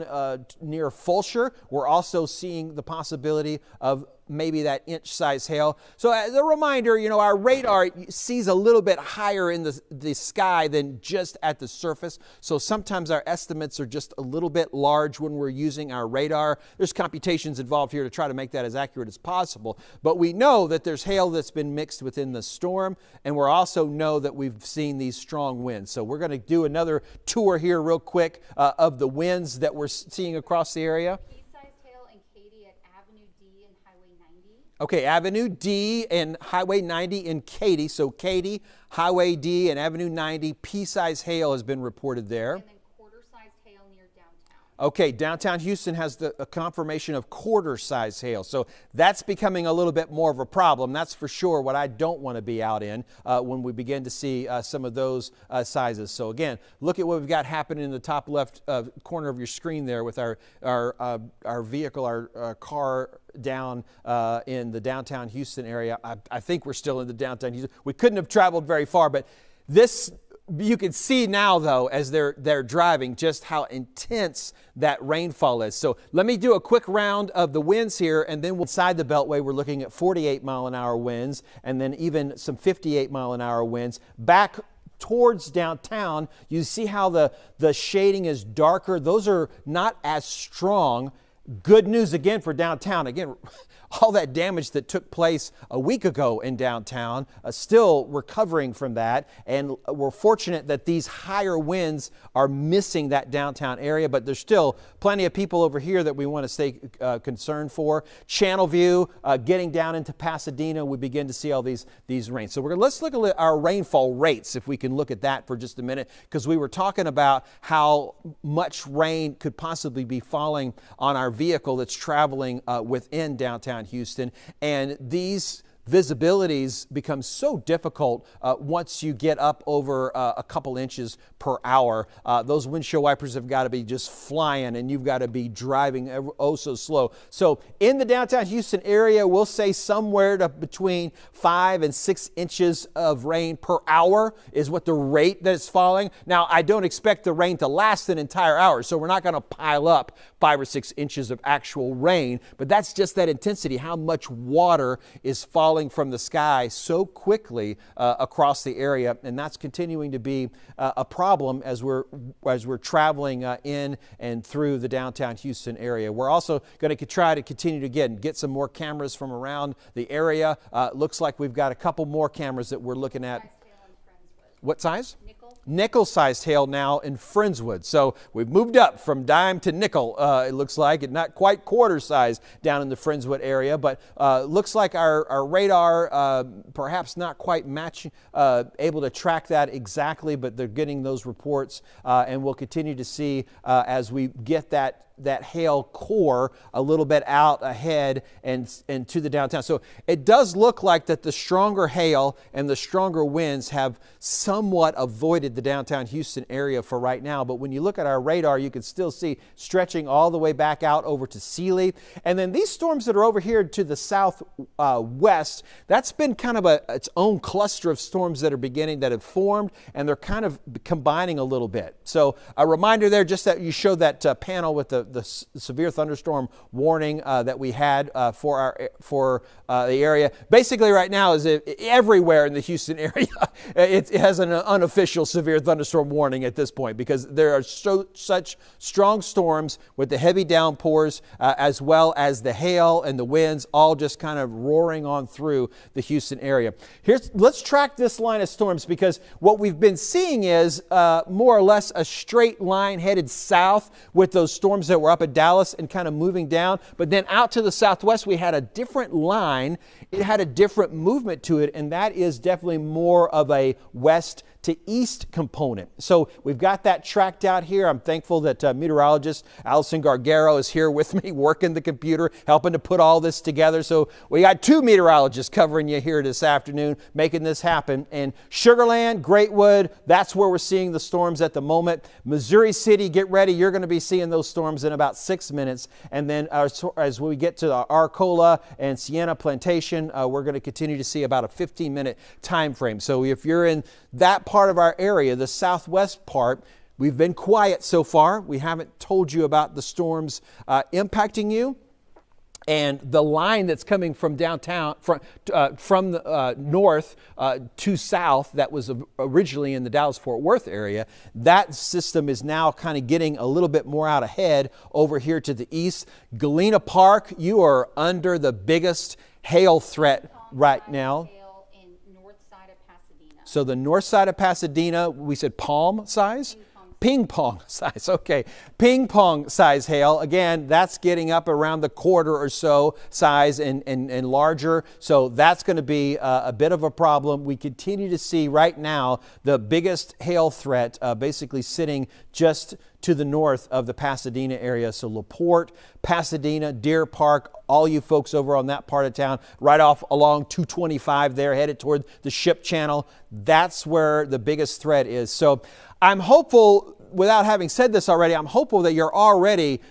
near Fulshear, we're also seeing the possibility of maybe that inch-size hail. So as a reminder, you know, our radar sees a little bit higher in the sky than just at the surface. So sometimes our estimates are just a little bit large when we're using our radar. There's computations involved here to try to make that as accurate as possible. But we know that there's hail that's been mixed within the storm, and we also know that we've seen these strong winds. So we're going to do another tour here real quick of the winds that we're seeing across the area. Okay, Avenue D and Highway 90 in Katy. So Katy, Highway D, and Avenue 90, pea-sized hail has been reported there. And then quarter-sized hail near downtown. Okay, downtown Houston has a confirmation of quarter-sized hail. So that's becoming a little bit more of a problem. That's for sure what I don't want to be out in when we begin to see some of those sizes. So again, look at what we've got happening in the top left corner of your screen there with our vehicle, our car down in the downtown Houston area. I think we're still in the downtown Houston. We couldn't have traveled very far, but this, you can see now though, as they're driving, just how intense that rainfall is. So let me do a quick round of the winds here, and then inside the Beltway, we're looking at 48-mile-an-hour winds, and then even some 58-mile-an-hour winds. Back towards downtown, you see how the shading is darker. Those are not as strong. Good news again for downtown. Again, all that damage that took place a week ago in downtown, still recovering from that. And we're fortunate that these higher winds are missing that downtown area, but there's still plenty of people over here that we want to stay concerned for. Channelview, getting down into Pasadena, we begin to see all these rains. So let's look at our rainfall rates, if we can look at that for just a minute, because we were talking about how much rain could possibly be falling on our vehicle that's traveling within downtown Houston, and these visibilities become so difficult once you get up over a couple inches per hour. Those windshield wipers have got to be just flying, and you've got to be driving oh so slow. So in the downtown Houston area, we'll say somewhere to between 5 and 6 inches of rain per hour is what the rate that it's falling. Now, I don't expect the rain to last an entire hour, so we're not going to pile up 5 or 6 inches of actual rain, but that's just that intensity, how much water is falling from the sky so quickly across the area, and that's continuing to be a problem as we're traveling in and through the downtown Houston area. We're also going to try to continue to get some more cameras from around the area. Looks like we've got a couple more cameras that we're looking at. What size? Nickel-sized hail now in Friendswood. So we've moved up from dime to nickel, it looks like, and not quite quarter size down in the Friendswood area, but looks like our radar perhaps not quite able to track that exactly, but they're getting those reports, and we'll continue to see as we get that hail core a little bit out ahead and to the downtown. So it does look like that the stronger hail and the stronger winds have somewhat avoided the downtown Houston area for right now. But when you look at our radar, you can still see stretching all the way back out over to Sealy. And then these storms that are over here to the southwest, that's been kind of its own cluster of storms that have formed, and they're kind of combining a little bit. So a reminder there, just that you showed that panel with the severe thunderstorm warning that we had for the area. Basically right now is everywhere in the Houston area it has an unofficial severe thunderstorm warning at this point, because there are such strong storms with the heavy downpours as well as the hail and the winds all just kind of roaring on through the Houston area. Let's track this line of storms, because what we've been seeing is more or less a straight line headed south with those storms that were up at Dallas and kind of moving down. But then out to the southwest, we had a different line. It had a different movement to it, and that is definitely more of a west to east component. So we've got that tracked out here. I'm thankful that meteorologist Allison Gargaro is here with me, working the computer, helping to put all this together. So we got two meteorologists covering you here this afternoon, making this happen. And Sugar Land, Greatwood, that's where we're seeing the storms at the moment. Missouri City, get ready. You're going to be seeing those storms in about 6 minutes. And then as we get to Arcola and Sienna Plantation, we're going to continue to see about a 15-minute time frame. So if you're in that part of our area, the southwest part, we've been quiet so far. We haven't told you about the storms impacting you. And the line that's coming from downtown, from the north to south, that was originally in the Dallas-Fort Worth area, that system is now kind of getting a little bit more out ahead over here to the east. Galena Park, you are under the biggest hail threat right now. So the north side of Pasadena, we said palm size? Ping pong size, okay. Ping pong size hail. Again, that's getting up around the quarter or so size and larger. So that's going to be a bit of a problem. We continue to see right now the biggest hail threat basically sitting just to the north of the Pasadena area. So LaPorte, Pasadena, Deer Park, all you folks over on that part of town, right off along 225 there, headed toward the Ship Channel. That's where the biggest threat is. So I'm hopeful, without having said this already, I'm hopeful that you're already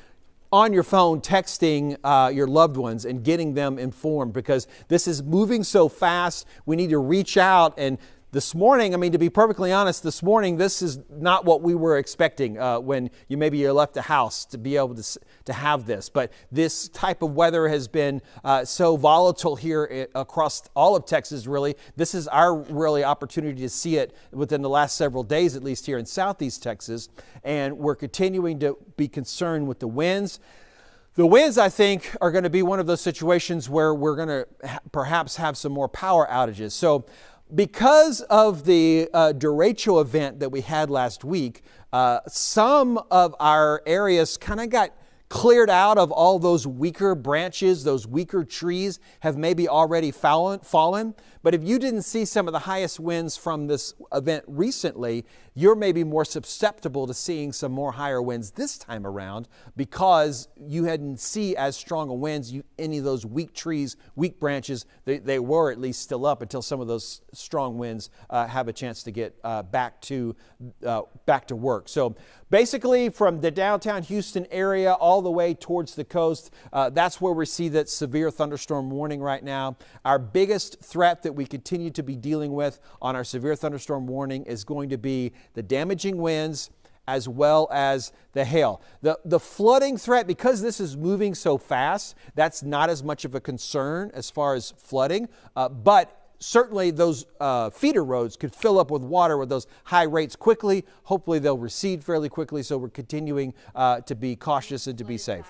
on your phone texting your loved ones and getting them informed, because this is moving so fast. We need to reach out. And this morning, I mean, to be perfectly honest, this morning, this is not what we were expecting when you left the house to be able to have this. But this type of weather has been so volatile here across all of Texas, really. This is our really opportunity to see it within the last several days, at least here in Southeast Texas. And we're continuing to be concerned with the winds. The winds, I think, are going to be one of those situations where we're going to perhaps have some more power outages. So because of the derecho event that we had last week, some of our areas kind of got cleared out of all those weaker branches. Those weaker trees have maybe already fallen. But if you didn't see some of the highest winds from this event recently, you're maybe more susceptible to seeing some more higher winds this time around, because you hadn't see as strong a winds. Any of those weak trees, weak branches, they were at least still up until some of those strong winds have a chance to get back to work. So basically, from the downtown Houston area all the way towards the coast, that's where we see that severe thunderstorm warning right now. Our biggest threat that we continue to be dealing with on our severe thunderstorm warning is going to be the damaging winds as well as the hail. The flooding threat, because this is moving so fast, that's not as much of a concern as far as flooding, but certainly those feeder roads could fill up with water with those high rates quickly. Hopefully they'll recede fairly quickly, so we're continuing to be cautious and to be safe.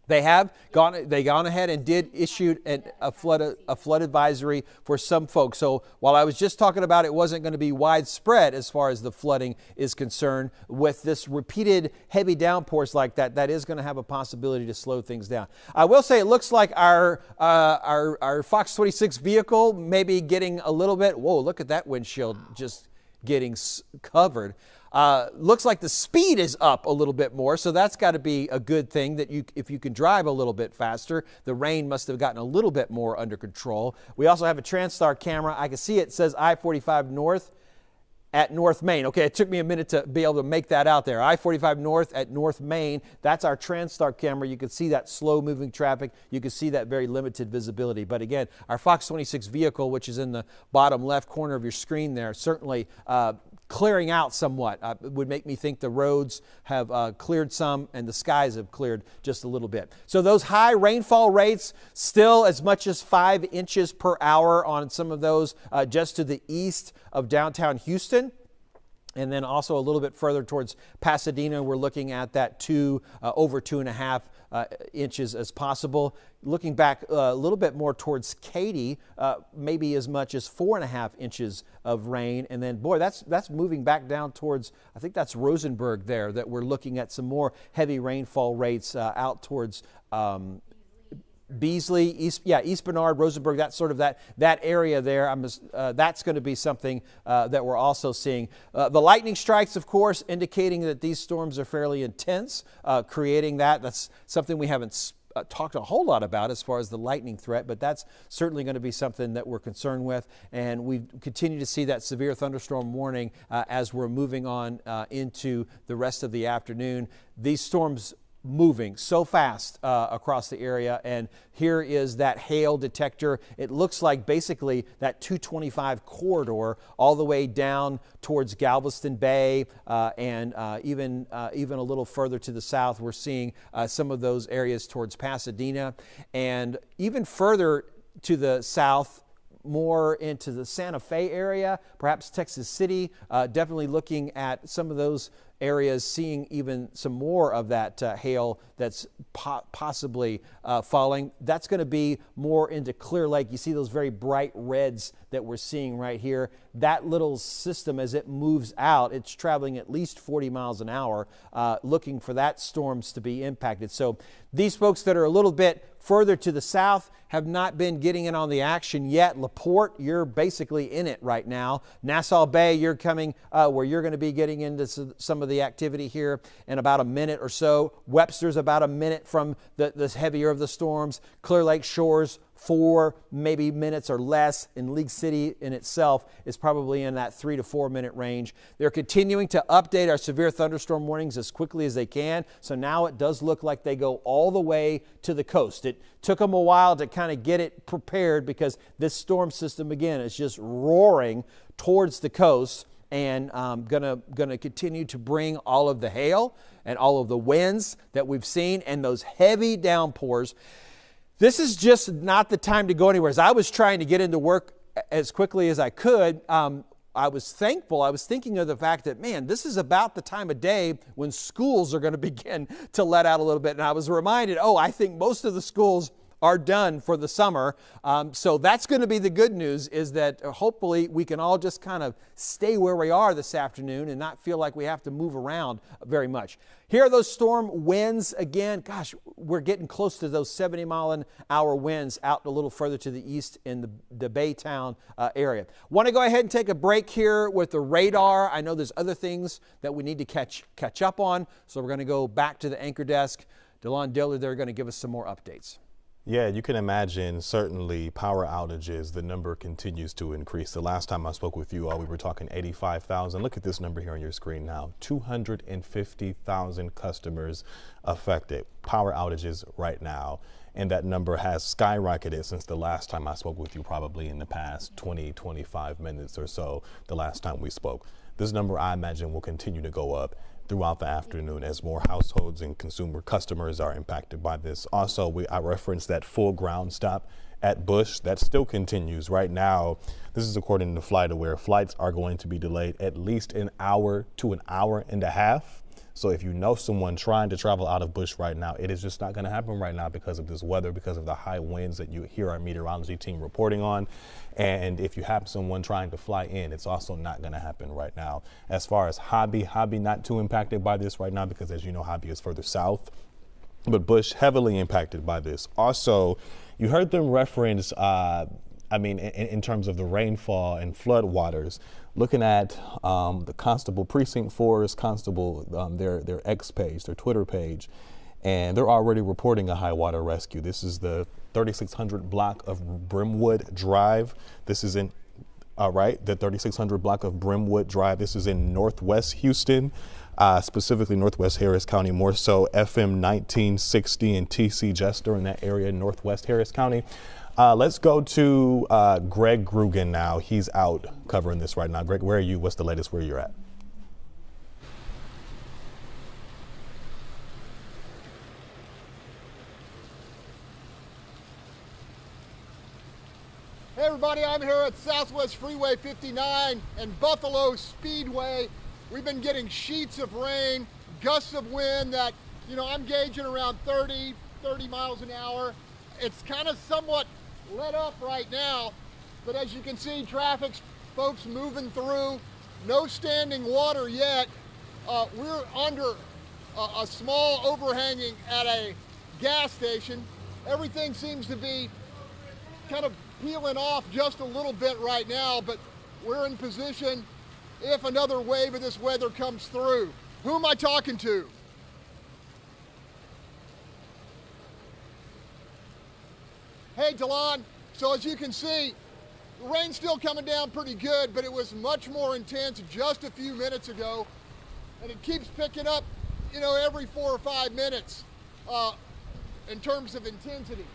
They have gone ahead and did issue a flood advisory for some folks. So while I was just talking about it wasn't going to be widespread as far as the flooding is concerned, with this repeated heavy downpours like that, that is going to have a possibility to slow things down. I will say it looks like our Fox 26 vehicle may be getting a little bit, whoa, look at that windshield just getting covered. Looks like the speed is up a little bit more, so that's got to be a good thing, that if you can drive a little bit faster. The rain must have gotten a little bit more under control. We also have a TranStar camera. I can see it says I-45 North at North Main. Okay, it took me a minute to be able to make that out there. I-45 North at North Main. That's our TranStar camera. You can see that slow-moving traffic. You can see that very limited visibility. But again, our Fox 26 vehicle, which is in the bottom left corner of your screen there, certainly clearing out somewhat. Would make me think the roads have cleared some and the skies have cleared just a little bit. So those high rainfall rates, still as much as 5 inches per hour on some of those just to the east of downtown Houston. And then also a little bit further towards Pasadena, we're looking at that over 2.5 inches as possible. Looking back a little bit more towards Katy, maybe as much as 4.5 inches of rain. And then, boy, that's moving back down towards, I think that's Rosenberg there, that we're looking at some more heavy rainfall rates out towards Beasley, East Bernard, Rosenberg, that area there. That's going to be something that we're also seeing. The lightning strikes, of course, indicating that these storms are fairly intense, creating that. That's something we haven't talked a whole lot about as far as the lightning threat, but that's certainly going to be something that we're concerned with. And we continue to see that severe thunderstorm warning as we're moving on into the rest of the afternoon. These storms moving so fast across the area, and here is that hail detector. It looks like basically that 225 corridor all the way down towards Galveston Bay and even a little further to the south. We're seeing some of those areas towards Pasadena, and even further to the south, more into the Santa Fe area, perhaps Texas City. Definitely looking at some of those areas, seeing even some more of that hail that's possibly falling. That's going to be more into Clear Lake. You see those very bright reds that we're seeing right here. That little system, as it moves out, it's traveling at least 40 miles an hour, looking for that storms to be impacted. So these folks that are a little bit further to the south have not been getting in on the action yet. LaPorte, you're basically in it right now. Nassau Bay, you're coming where you're going to be getting into some of the activity here in about a minute or so. Webster's about a minute from the heavier of the storms. Clear Lake Shores, 4 maybe minutes or less. In League City in itself is probably in that 3 to 4 minute range. They're continuing to update our severe thunderstorm warnings as quickly as they can. So now it does look like they go all the way to the coast. It took them a while to kind of get it prepared because this storm system, again, is just roaring towards the coast and gonna continue to bring all of the hail and all of the winds that we've seen and those heavy downpours. This is just not the time to go anywhere. As I was trying to get into work as quickly as I could, I was thankful. I was thinking of the fact that, man, this is about the time of day when schools are going to begin to let out a little bit. And I was reminded, I think most of the schools are done for the summer. So that's going to be the good news, is that hopefully we can all just kind of stay where we are this afternoon and not feel like we have to move around very much. Here are those storm winds again. Gosh, we're getting close to those 70-mile-an-hour winds out a little further to the east in the Baytown area. Want to go ahead and take a break here with the radar. I know there's other things that we need to catch up on, so we're going to go back to the anchor desk. DeLon Dillard, they're going to give us some more updates. Yeah, you can imagine certainly power outages. The number continues to increase. The last time I spoke with you all, we were talking 85,000. Look at this number here on your screen now. 250,000 customers affected. Power outages right now. And that number has skyrocketed since the last time I spoke with you, probably in the past 20, 25 minutes or so, the last time we spoke. This number, I imagine, will continue to go up throughout the afternoon as more households and consumer customers are impacted by this. Also, I referenced that full ground stop at Bush. That still continues right now. This is according to FlightAware. Flights are going to be delayed at least an hour to an hour and a half. So if you know someone trying to travel out of Bush right now, it is just not going to happen right now because of this weather, because of the high winds that you hear our meteorology team reporting on. And if you have someone trying to fly in, it's also not going to happen right now. As far as Hobby not too impacted by this right now because, as you know, Hobby is further south. But Bush heavily impacted by this. Also, you heard them reference, in terms of the rainfall and flood waters, looking at the Constable Precinct 4's Constable, their X page, their Twitter page, and they're already reporting a high water rescue. This is the 3600 block of Brimwood Drive. This is in, the 3600 block of Brimwood Drive. This is in Northwest Houston, specifically Northwest Harris County, more so FM 1960 and TC Jester in that area, Northwest Harris County. Let's go to Greg Grugan now. He's out covering this right now. Greg, where are you? What's the latest where you're at? Hey everybody, I'm here at Southwest Freeway 59 and Buffalo Speedway. We've been getting sheets of rain, gusts of wind that, I'm gauging around 30 miles an hour. It's kind of somewhat let up right now, but as you can see, traffic's folks moving through. No standing water yet. We're under a small overhanging at a gas station. Everything seems to be kind of peeling off just a little bit right now, but we're in position if another wave of this weather comes through. Who am I talking to? Hey, Delon. So as you can see, the rain's still coming down pretty good, but it was much more intense just a few minutes ago, and it keeps picking up, you know, every 4 or 5 minutes in terms of intensity.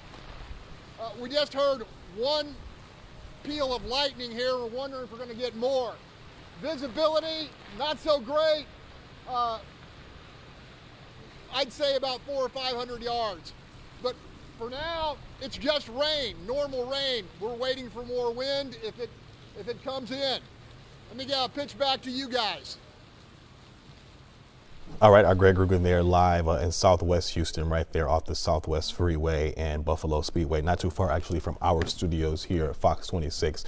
We just heard one peal of lightning here. We're wondering if we're going to get more. Visibility, not so great. I'd say about 400 or 500 yards. But for now, it's just rain, normal rain. We're waiting for more wind if it comes in. Let me get a pitch back to you guys. All right, our Greg Rugen there live in Southwest Houston, right there off the Southwest Freeway and Buffalo Speedway, not too far actually from our studios here at Fox 26.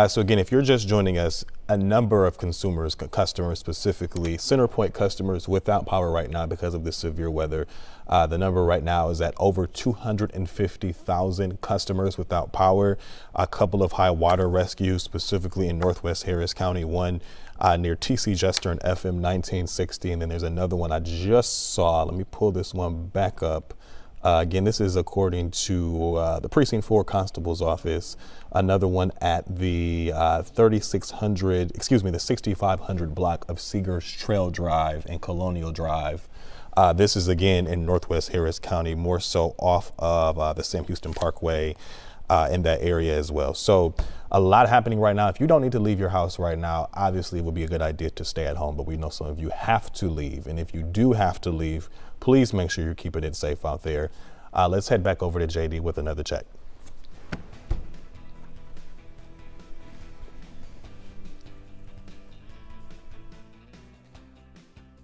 So again, if you're just joining us, a number of customers specifically, CenterPoint customers without power right now because of the severe weather. The number right now is at over 250,000 customers without power. A couple of high water rescues, specifically in Northwest Harris County, one near TC Jester and FM 1960, and then there's another one I just saw. Let me pull this one back up. Again, this is according to the Precinct 4 Constable's Office. Another one at the the 6500 block of Seegers Trail Drive and Colonial Drive. This is again in Northwest Harris County, more so off of the Sam Houston Parkway in that area as well. So a lot happening right now. If you don't need to leave your house right now, obviously it would be a good idea to stay at home, but we know some of you have to leave. And if you do have to leave, please make sure you're keeping it safe out there. Let's head back over to JD with another check.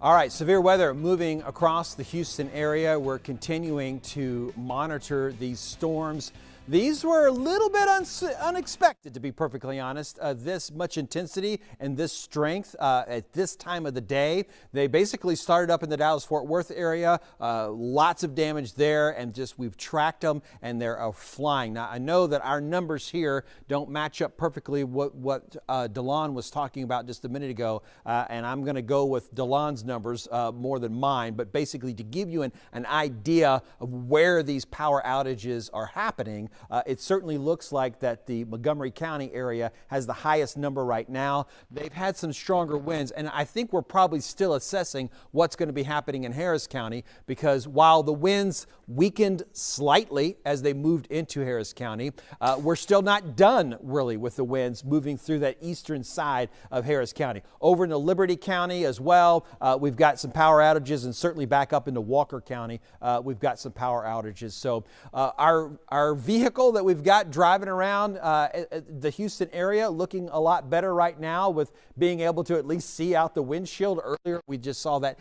All right, severe weather moving across the Houston area. We're continuing to monitor these storms. These were a little bit unexpected, to be perfectly honest. This much intensity and this strength at this time of the day. They basically started up in the Dallas-Fort Worth area. Lots of damage there, and just we've tracked them, and they're flying. Now, I know that our numbers here don't match up perfectly what Delon was talking about just a minute ago, and I'm going to go with Delon's numbers more than mine, but basically to give you an idea of where these power outages are happening. It certainly looks like that the Montgomery County area has the highest number right now. They've had some stronger winds, and I think we're probably still assessing what's going to be happening in Harris County, because while the winds weakened slightly as they moved into Harris County, we're still not done really with the winds moving through that eastern side of Harris County. Over into Liberty County as well, we've got some power outages, and certainly back up into Walker County, we've got some power outages. So our vehicle that we've got driving around the Houston area looking a lot better right now, with being able to at least see out the windshield. Earlier we just saw that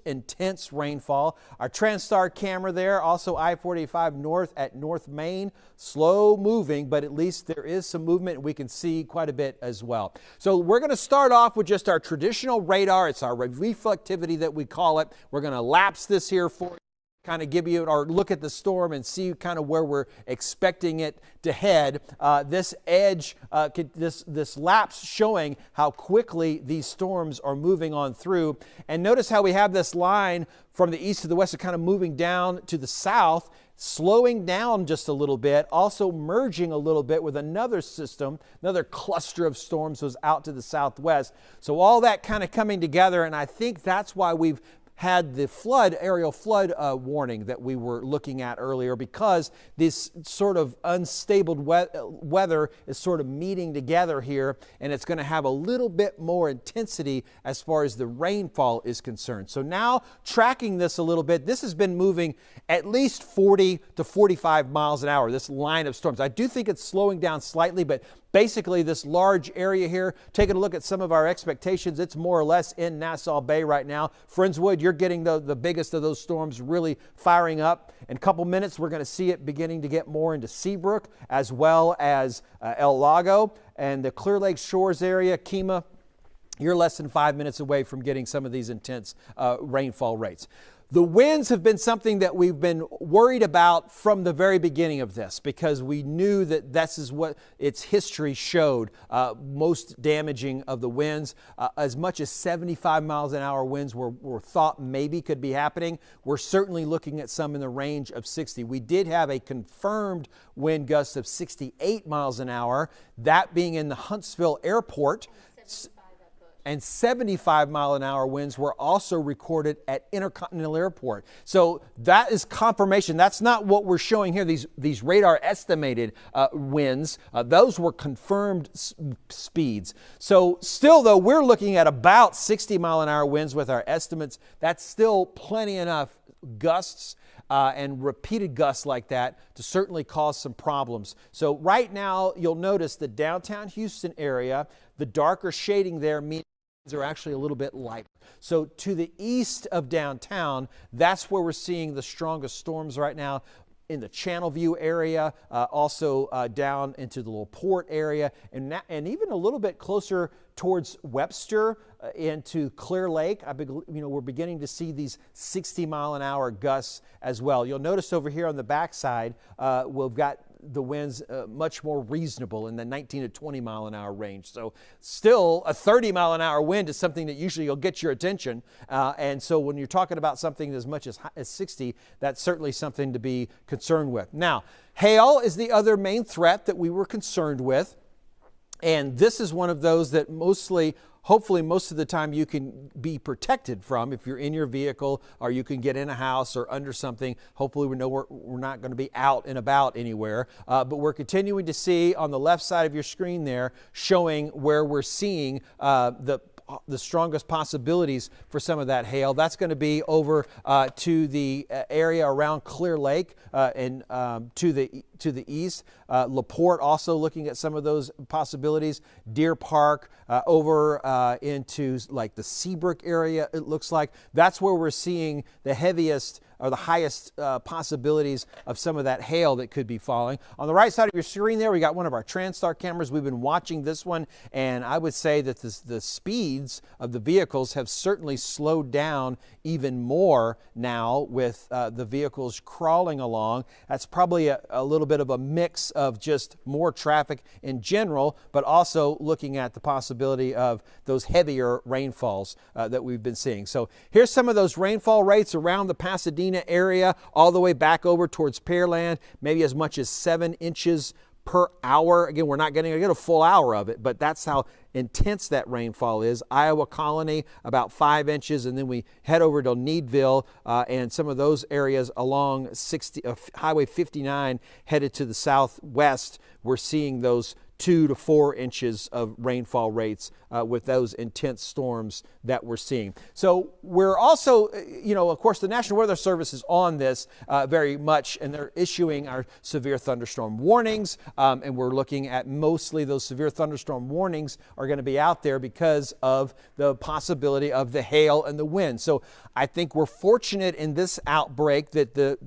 intense rainfall. Our TransStar camera there, also I-45 north at North Main, slow moving, but at least there is some movement, and we can see quite a bit as well. So we're going to start off with just our traditional radar. It's our reflectivity that we call it. We're going to lapse this here for you, kind of give you or look at the storm and see kind of where we're expecting it to head. This edge, this lapse showing how quickly these storms are moving on through. And notice how we have this line from the east to the west, kind of moving down to the south, slowing down just a little bit, also merging a little bit with another system, another cluster of storms was out to the southwest. So all that kind of coming together, and I think that's why we've had the aerial flood warning that we were looking at earlier, because this sort of unstable weather is sort of meeting together here, and it's going to have a little bit more intensity as far as the rainfall is concerned. So now tracking this a little bit, this has been moving at least 40 to 45 miles an hour, this line of storms. I do think it's slowing down slightly, but basically this large area here, taking a look at some of our expectations, it's more or less in Nassau Bay right now. Friendswood, you're getting the biggest of those storms really firing up. In a couple minutes, we're going to see it beginning to get more into Seabrook, as well as El Lago and the Clear Lake Shores area, Kemah. You're less than 5 minutes away from getting some of these intense rainfall rates. The winds have been something that we've been worried about from the very beginning of this, because we knew that this is what its history showed. Most damaging of the winds, as much as 75 miles an hour winds were thought maybe could be happening. We're certainly looking at some in the range of 60. We did have a confirmed wind gust of 68 miles an hour, that being in the Huntsville airport. And 75 mile an hour winds were also recorded at Intercontinental Airport. So that is confirmation. That's not what we're showing here, these radar estimated winds. Those were confirmed speeds. So still though, we're looking at about 60 mile an hour winds with our estimates. That's still plenty enough gusts and repeated gusts like that to certainly cause some problems. So right now, you'll notice the downtown Houston area, the darker shading there means are actually a little bit lighter. So to the east of downtown, that's where we're seeing the strongest storms right now, in the Channelview area, also down into the little port area, and even a little bit closer towards Webster into Clear Lake. We're beginning to see these 60 mile an hour gusts as well. You'll notice over here on the backside, we've got the winds much more reasonable in the 19 to 20 mile an hour range. So still a 30 mile an hour wind is something that usually will get your attention. And so when you're talking about something as much as 60, that's certainly something to be concerned with. Now, hail is the other main threat that we were concerned with. And this is one of those that hopefully most of the time you can be protected from if you're in your vehicle, or you can get in a house or under something. Hopefully we know we're not going to be out and about anywhere. But we're continuing to see on the left side of your screen there, showing where we're seeing the strongest possibilities for some of that hail. That's going to be over to the area around Clear Lake and to the east. LaPorte also looking at some of those possibilities. Deer Park over into like the Seabrook area, it looks like. That's where we're seeing the heaviest or the highest possibilities of some of that hail that could be falling. On the right side of your screen there, we got one of our TransStar cameras. We've been watching this one, and I would say that the speeds of the vehicles have certainly slowed down even more now with the vehicles crawling along. That's probably a little bit of a mix of just more traffic in general, but also looking at the possibility of those heavier rainfalls that we've been seeing. So here's some of those rainfall rates around the Pasadena area, all the way back over towards Pearland, maybe as much as 7 inches per hour. Again, we're not going to get a full hour of it, but that's how intense that rainfall is. Iowa Colony, about 5 inches, and then we head over to Needville and some of those areas along Highway 59 headed to the southwest. We're seeing those 2 to 4 inches of rainfall rates with those intense storms that we're seeing. So we're also, of course, the National Weather Service is on this very much, and they're issuing our severe thunderstorm warnings, and we're looking at mostly those severe thunderstorm warnings are going to be out there because of the possibility of the hail and the wind. So I think we're fortunate in this outbreak that the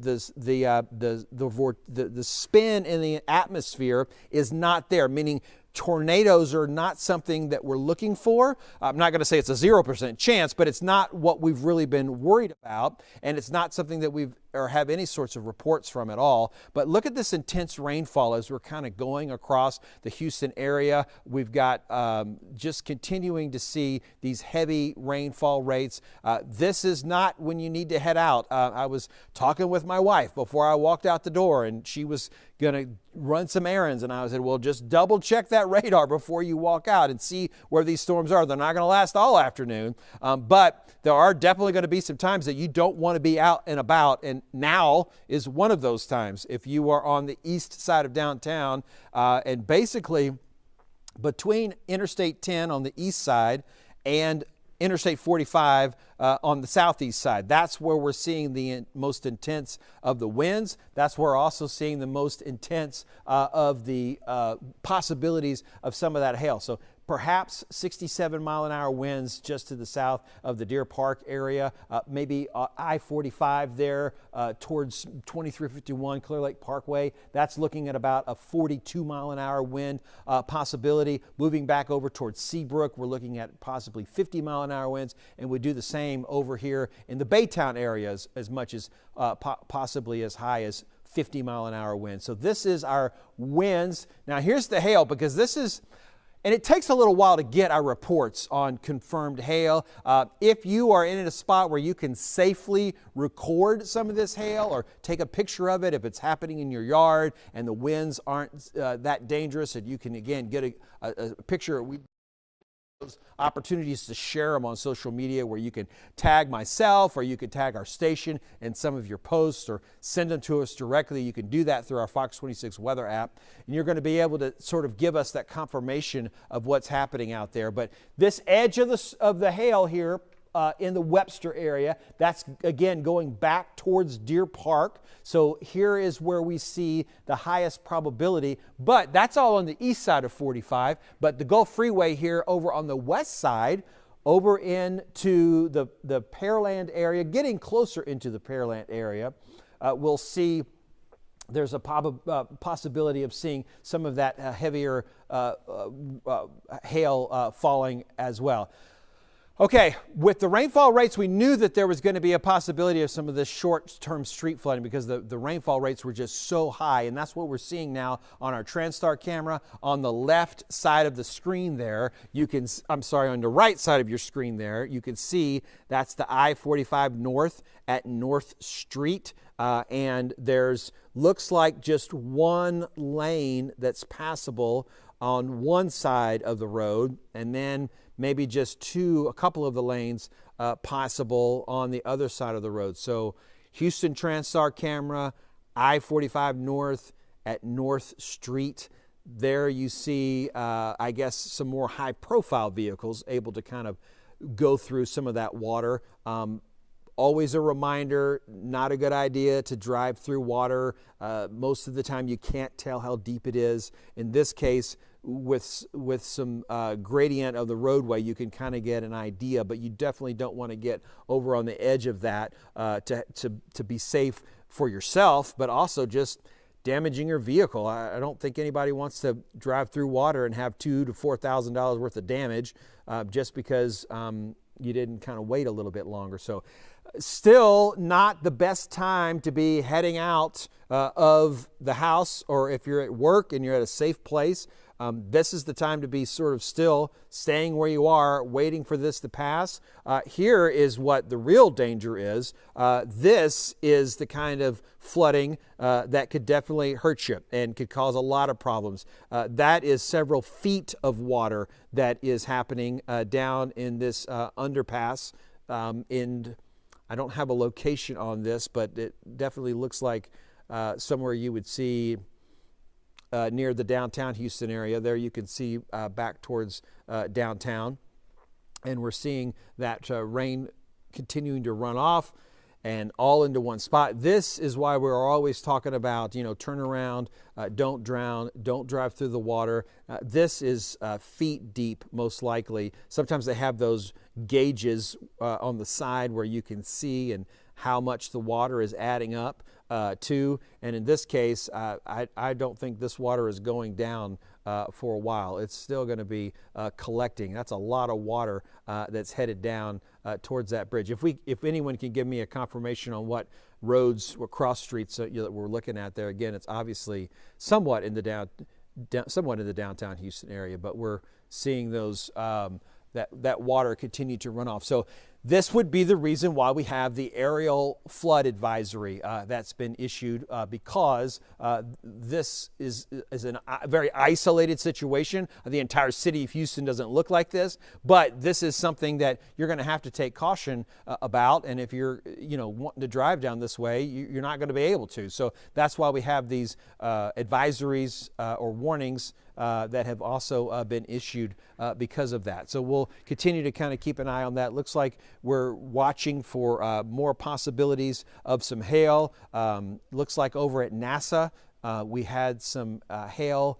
spin in the atmosphere is not there, meaning tornadoes are not something that we're looking for. I'm not going to say it's a 0% chance, but it's not what we've really been worried about, and it's not something that we've or have any sorts of reports from at all. But look at this intense rainfall as we're kind of going across the Houston area. We've got just continuing to see these heavy rainfall rates. This is not when you need to head out. I was talking with my wife before I walked out the door, and she was going to run some errands, and I said, well, just double check that radar before you walk out and see where these storms are. They're not going to last all afternoon, but there are definitely going to be some times that you don't want to be out and about, and now is one of those times. If you are on the east side of downtown, and basically between Interstate 10 on the east side and Interstate 45 on the southeast side. That's where we're seeing the most intense of the winds. That's where we're also seeing the most intense of the possibilities of some of that hail. So perhaps 67-mile-an-hour winds just to the south of the Deer Park area, maybe I-45 there towards 2351 Clear Lake Parkway. That's looking at about a 42-mile-an-hour wind possibility. Moving back over towards Seabrook, we're looking at possibly 50-mile-an-hour winds, and we do the same over here in the Baytown areas as much as possibly as high as 50-mile-an-hour winds. So this is our winds. Now here's the hail, because this is, and it takes a little while to get our reports on confirmed hail. If you are in a spot where you can safely record some of this hail or take a picture of it if it's happening in your yard and the winds aren't that dangerous, and you can again get a picture. Those opportunities to share them on social media where you can tag myself or you can tag our station in some of your posts or send them to us directly. You can do that through our Fox 26 weather app, and you're going to be able to sort of give us that confirmation of what's happening out there. But this edge of the hail here in the Webster area, that's again going back towards Deer Park. So here is where we see the highest probability, but that's all on the east side of 45. But the Gulf Freeway here over on the west side, over into the Pearland area, getting closer into the Pearland area, we'll see there's a possibility of seeing some of that heavier hail falling as well. Okay, with the rainfall rates, we knew that there was going to be a possibility of some of this short-term street flooding because the rainfall rates were just so high, and that's what we're seeing now on our TransStar camera. On the left side of the screen there, you can, I'm sorry, on the right side of your screen there, you can see that's the I-45 north at North Street, and there's, looks like just one lane that's passable on one side of the road, and then maybe just a couple of the lanes possible on the other side of the road. So Houston TransStar camera, I-45 north at North Street. There you see, I guess, some more high-profile vehicles able to kind of go through some of that water. Always a reminder, not a good idea to drive through water. Most of the time you can't tell how deep it is. In this case, with some gradient of the roadway, you can kind of get an idea, but you definitely don't want to get over on the edge of that to be safe for yourself, but also just damaging your vehicle. I don't think anybody wants to drive through water and have $2,000 to $4,000 worth of damage just because you didn't kind of wait a little bit longer. So still not the best time to be heading out of the house, or if you're at work and you're at a safe place, this is the time to be sort of still staying where you are, waiting for this to pass. Here is what the real danger is. This is the kind of flooding that could definitely hurt you and could cause a lot of problems. That is several feet of water that is happening down in this underpass. I don't have a location on this, but it definitely looks like somewhere you would see near the downtown Houston area. There you can see back towards downtown. And we're seeing that rain continuing to run off and all into one spot. This is why we're always talking about, you know, turn around, don't drown, don't drive through the water. This is feet deep, most likely. Sometimes they have those gauges on the side where you can see and how much the water is adding up to. And in this case, I don't think this water is going down for a while. It's still going to be collecting. That's a lot of water that's headed down towards that bridge. If anyone can give me a confirmation on what roads, what cross streets that we're looking at there, again, it's obviously somewhat in the downtown Houston area, but we're seeing those that water continue to run off. So this would be the reason why we have the aerial flood advisory that's been issued because this is a very isolated situation. The entire city of Houston doesn't look like this, but this is something that you're going to have to take caution about. And if you're wanting to drive down this way, you're not going to be able to. So that's why we have these advisories or warnings that have also been issued because of that. So we'll continue to kind of keep an eye on that. Looks like we're watching for more possibilities of some hail. Looks like over at NASA we had some hail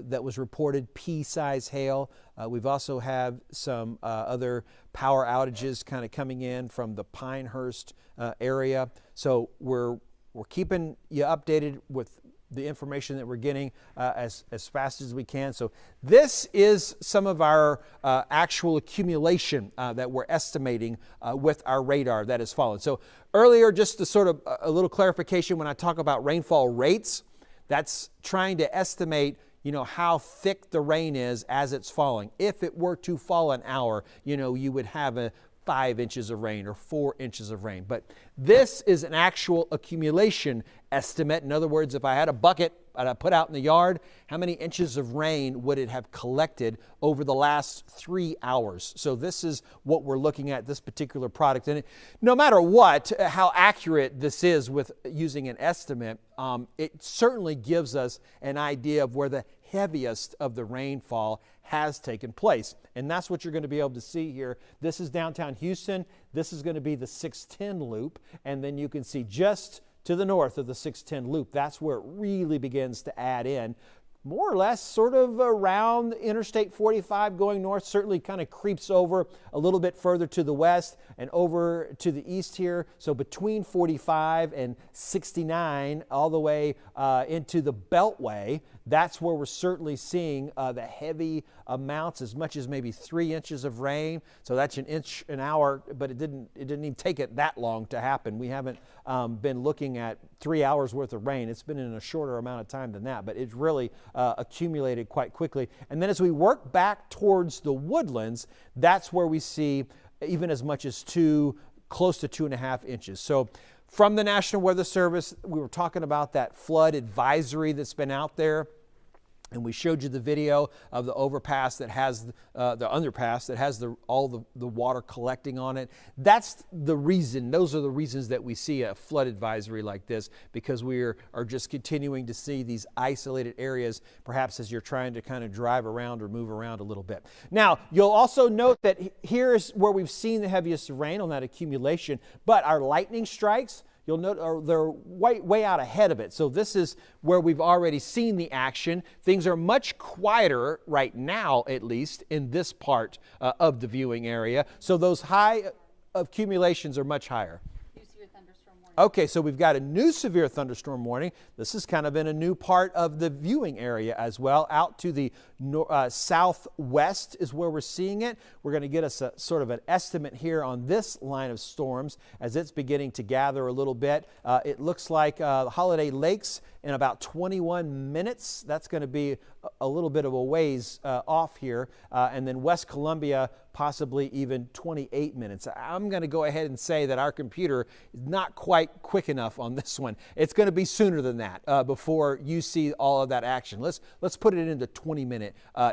that was reported, pea-size hail. We've also have some other power outages kind of coming in from the Pinehurst area. So we're keeping you updated with the information that we're getting as fast as we can. So this is some of our actual accumulation that we're estimating with our radar that has fallen. So earlier, just to sort of a little clarification, when I talk about rainfall rates, that's trying to estimate, you know, how thick the rain is as it's falling. If it were to fall an hour, you know, you would have a 5 inches of rain or 4 inches of rain. But this is an actual accumulation estimate. In other words, if I had a bucket that I put out in the yard, how many inches of rain would it have collected over the last 3 hours? So this is what we're looking at, this particular product. And no matter what, how accurate this is with using an estimate, it certainly gives us an idea of where the heaviest of the rainfall has taken place. And that's what you're going to be able to see here. This is downtown Houston. This is going to be the 610 loop. And then you can see just to the north of the 610 loop, that's where it really begins to add in. More or less sort of around Interstate 45 going north, certainly kind of creeps over a little bit further to the west and over to the east here. So between 45 and 69 all the way into the Beltway, that's where we're certainly seeing the heavy amounts, as much as maybe 3 inches of rain. So that's an inch an hour, but it didn't even take it that long to happen. We haven't been looking at 3 hours worth of rain. It's been in a shorter amount of time than that, but it's really accumulated quite quickly. And then as we work back towards the woodlands, that's where we see even as much as close to 2.5 inches. So from the National Weather Service, we were talking about that flood advisory that's been out there. And we showed you the video of the overpass that has the underpass that has all the water collecting on it. That's the reason, those are the reasons that we see a flood advisory like this, because we are just continuing to see these isolated areas, perhaps as you're trying to kind of drive around or move around a little bit. Now, you'll also note that here's where we've seen the heaviest rain on that accumulation, but our lightning strikes, you'll note they're way out ahead of it. So this is where we've already seen the action. Things are much quieter right now, at least in this part of the viewing area. So those high accumulations are much higher. Okay, so we've got a new severe thunderstorm warning. This is kind of in a new part of the viewing area as well. Out to the southwest is where we're seeing it. We're going to get us a sort of an estimate here on this line of storms as it's beginning to gather a little bit. It looks like Holiday Lakes in about 21 minutes. That's going to be a little bit of a ways off here. And then West Columbia, possibly even 28 minutes. I'm going to go ahead and say that our computer is not quite quick enough on this one. It's going to be sooner than that before you see all of that action. Let's put it into 20-minute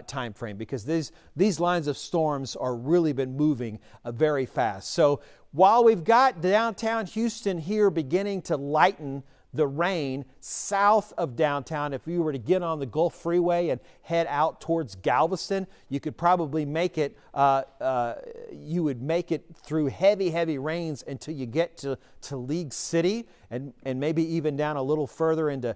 time frame, because these lines of storms are really been moving very fast. So while we've got downtown Houston here beginning to lighten the rain south of downtown, if you were to get on the Gulf Freeway and head out towards Galveston, you could probably make it, you would make it through heavy rains until you get to League City and maybe even down a little further into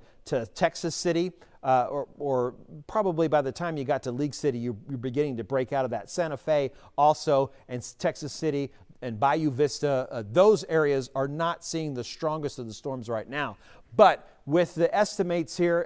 Texas City. Or probably by the time you got to League City, you're beginning to break out of that. Santa Fe also, and Texas City and Bayou Vista, those areas are not seeing the strongest of the storms right now. But with the estimates here,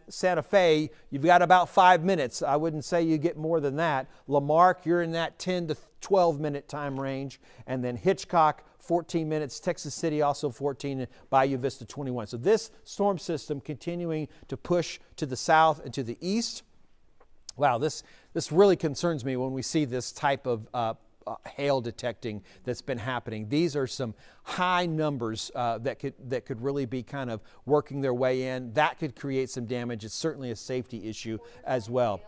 Santa Fe, you've got about 5 minutes. I wouldn't say you get more than that. Lamarck, you're in that 10 to 12 minute time range. And then Hitchcock, 14 minutes. Texas City also 14, and Bayou Vista 21. So this storm system continuing to push to the south and to the east. Wow, this really concerns me when we see this type of hail detecting that's been happening. These are some high numbers that could really be kind of working their way in. That could create some damage. It's certainly a safety issue as well.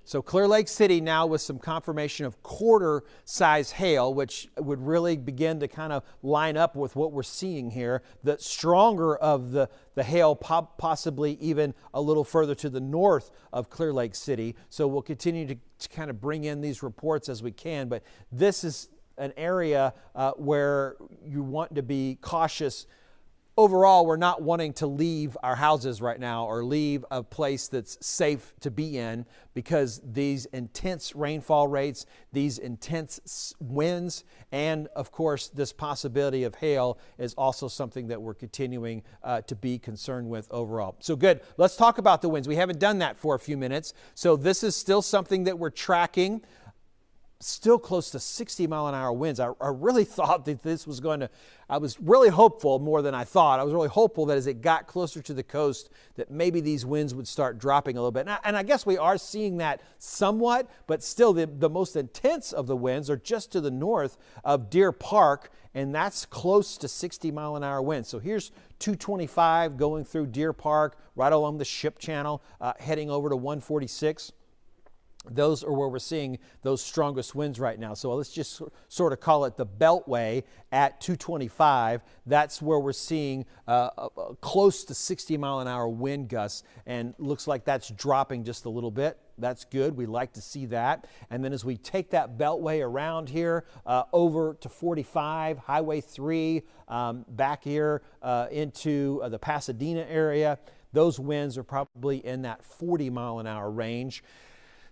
So Clear Lake City now with some confirmation of quarter size hail, which would really begin to kind of line up with what we're seeing here. The stronger of the hail possibly even a little further to the north of Clear Lake City. So we'll continue to kind of bring in these reports as we can. But this is an area where you want to be cautious overall, we're not wanting to leave our houses right now or leave a place that's safe to be in, because these intense rainfall rates, these intense winds, and of course this possibility of hail is also something that we're continuing to be concerned with overall. So good, let's talk about the winds. We haven't done that for a few minutes. So this is still something that we're tracking. Still close to 60-mile-an-hour winds. I really thought that this was going to, I was really hopeful, more than I thought. I was really hopeful that as it got closer to the coast that maybe these winds would start dropping a little bit. And I guess we are seeing that somewhat, but still the most intense of the winds are just to the north of Deer Park, and that's close to 60-mile-an-hour winds. So here's 225 going through Deer Park, right along the Ship Channel, heading over to 146. Those are where we're seeing those strongest winds right now. So let's just sort of call it the Beltway at 225. That's where we're seeing close to 60-mile-an-hour wind gusts, and looks like that's dropping just a little bit. That's good. We like to see that. And then as we take that Beltway around here over to 45, Highway 3, back here into the Pasadena area, those winds are probably in that 40-mile-an-hour range.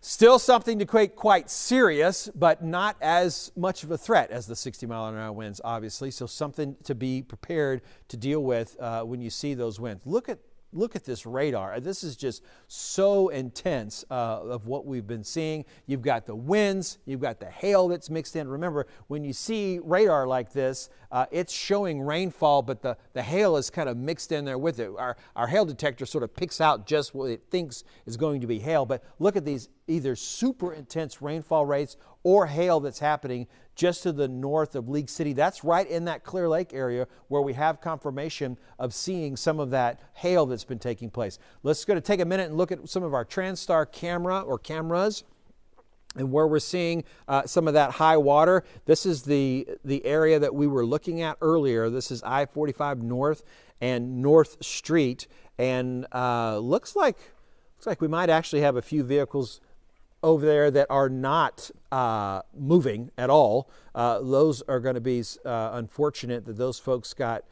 Still something to quite serious, but not as much of a threat as the 60-mile-an-hour winds, obviously. So something to be prepared to deal with when you see those winds. Look at this radar. This is just so intense of what we've been seeing. You've got the winds, you've got the hail that's mixed in. Remember, when you see radar like this, it's showing rainfall, but the hail is kind of mixed in there with it. Our hail detector sort of picks out just what it thinks is going to be hail. But look at these either super intense rainfall rates or hail that's happening just to the north of League City. That's right in that Clear Lake area where we have confirmation of seeing some of that hail that's been taking place. Let's go to take a minute and look at some of our TranStar camera or cameras, and where we're seeing some of that high water. This is the area that we were looking at earlier. This is I-45 North and North Street, and looks like we might actually have a few vehicles over there that are not moving at all. Those are going to be unfortunate that those folks got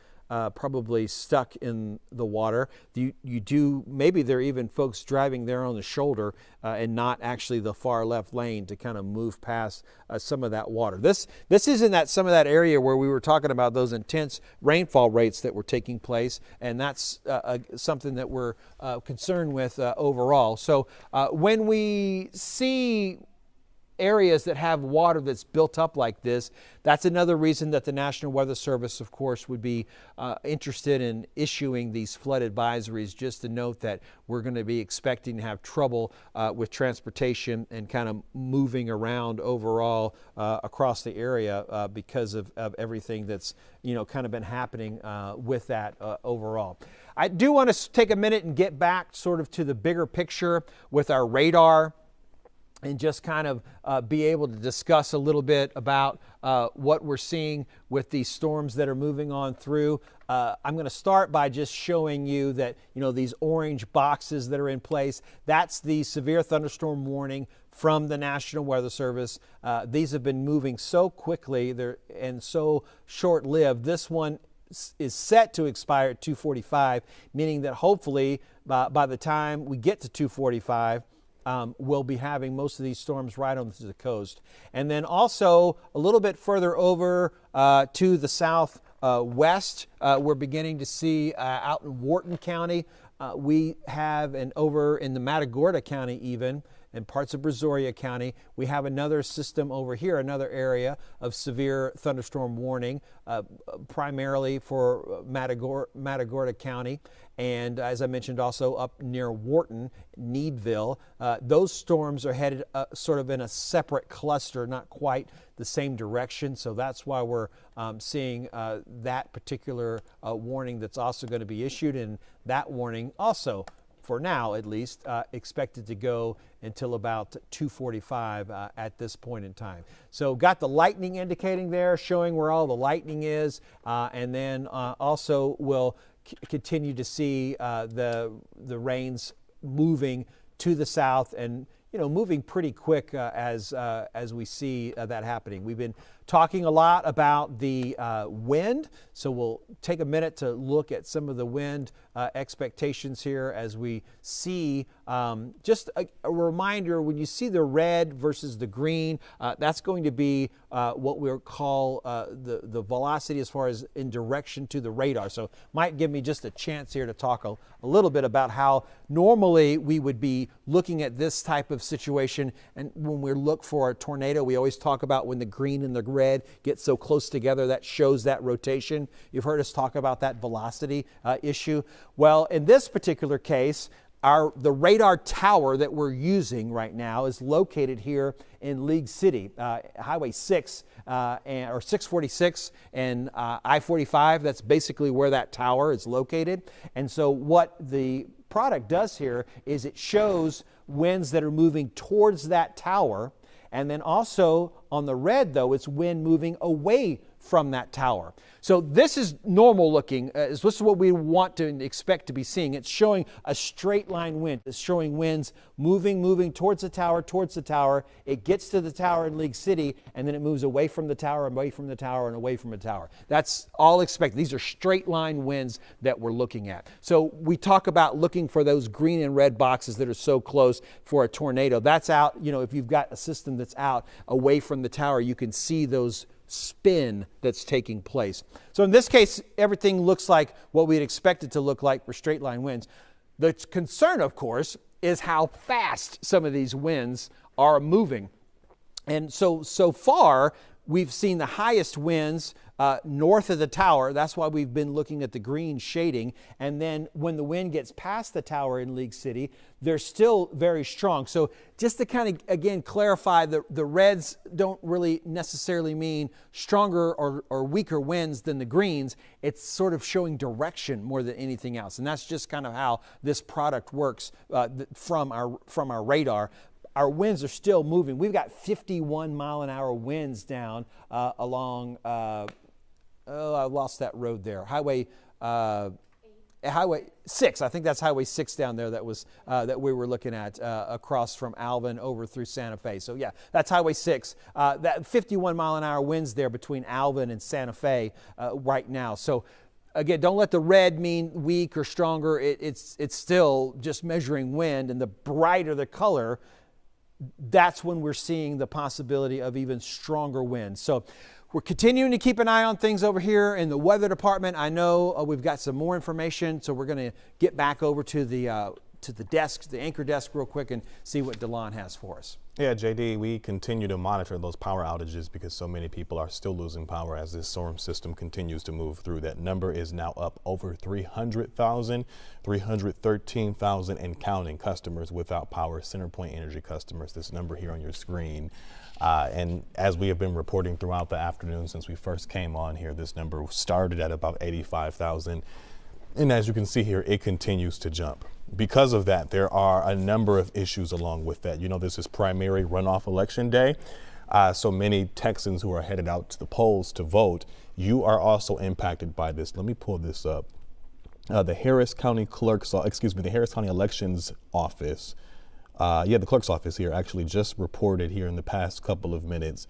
probably stuck in the water. Maybe there are even folks driving there on the shoulder and not actually the far left lane to kind of move past some of that water. This isn't some of that area where we were talking about those intense rainfall rates that were taking place, and that's something that we're concerned with overall. So when we see areas that have water that's built up like this, that's another reason that the National Weather Service, of course, would be interested in issuing these flood advisories, just to note that we're going to be expecting to have trouble with transportation and kind of moving around overall across the area because of everything that's kind of been happening with that overall. I do want to take a minute and get back sort of to the bigger picture with our radar, and just kind of be able to discuss a little bit about what we're seeing with these storms that are moving on through. I'm going to start by just showing you that, these orange boxes that are in place, that's the severe thunderstorm warning from the National Weather Service. These have been moving so quickly and so short-lived. This one is set to expire at 2:45, meaning that hopefully by the time we get to 2:45, we'll be having most of these storms right on the coast. And then also a little bit further over to the south west, we're beginning to see out in Wharton County, we have, and over in the Matagorda County even, and parts of Brazoria County, we have another system over here, another area of severe thunderstorm warning, primarily for Matagorda County. And as I mentioned, also up near Wharton, Needville. Those storms are headed sort of in a separate cluster, not quite the same direction. So that's why we're seeing that particular warning that's also going to be issued. And that warning also, for now at least, expected to go until about 2:45 at this point in time. So got the lightning indicating there, showing where all the lightning is, and then also we'll continue to see the rains moving to the south and moving pretty quick as we see that happening. We've been talking a lot about the wind. So we'll take a minute to look at some of the wind expectations here as we see. Just a reminder, when you see the red versus the green, that's going to be what we'll call the velocity as far as in direction to the radar. So might give me just a chance here to talk a little bit about how normally we would be looking at this type of situation. And when we look for a tornado, we always talk about when the green and the red get so close together, that shows that rotation. You've heard us talk about that velocity issue. Well, in this particular case, the radar tower that we're using right now is located here in League City, Highway 6 or 646 and I-45. That's basically where that tower is located. And so what the product does here is it shows winds that are moving towards that tower. And then also on the red, though, it's wind moving away from that tower. So this is normal looking. This is what we want to expect to be seeing. It's showing a straight line wind. It's showing winds moving towards the tower. It gets to the tower in League City, and then it moves away from the tower, away from the tower, and away from the tower. That's all expected. These are straight line winds that we're looking at. So we talk about looking for those green and red boxes that are so close for a tornado. That's out, if you've got a system that's out away from the tower, you can see those spin that's taking place. So in this case, everything looks like what we'd expect it to look like for straight line winds. The concern, of course, is how fast some of these winds are moving. And so far, we've seen the highest winds north of the tower. That's why we've been looking at the green shading. And then when the wind gets past the tower in League City, they're still very strong. So just to kind of, again, clarify, the reds don't really necessarily mean stronger or weaker winds than the greens. It's sort of showing direction more than anything else. And that's just kind of how this product works from our radar. Our winds are still moving. We've got 51 mile an hour winds down along, I lost that road there. Highway 6, I think that's Highway 6 down there that we were looking at across from Alvin over through Santa Fe. So yeah, that's Highway 6. That 51 mile an hour winds there between Alvin and Santa Fe right now. So again, don't let the red mean weak or stronger. It's still just measuring wind, and the brighter the color, that's when we're seeing the possibility of even stronger winds. So we're continuing to keep an eye on things over here in the weather department. I know we've got some more information, so we're going to get back over to the desk, the anchor desk real quick, and see what DeLon has for us. Yeah, JD, we continue to monitor those power outages because so many people are still losing power as this storm system continues to move through. That number is now up over 300,000, 313,000 and counting customers without power, CenterPoint Energy customers. This number here on your screen. And as we have been reporting throughout the afternoon since we first came on here, this number started at about 85,000. And as you can see here, it continues to jump. Because of that, there are a number of issues along with that. This is primary runoff election day. So many Texans who are headed out to the polls to vote, you are also impacted by this. Let me pull this up. The Harris County the Harris County Elections Office, the clerk's office here actually just reported here in the past couple of minutes,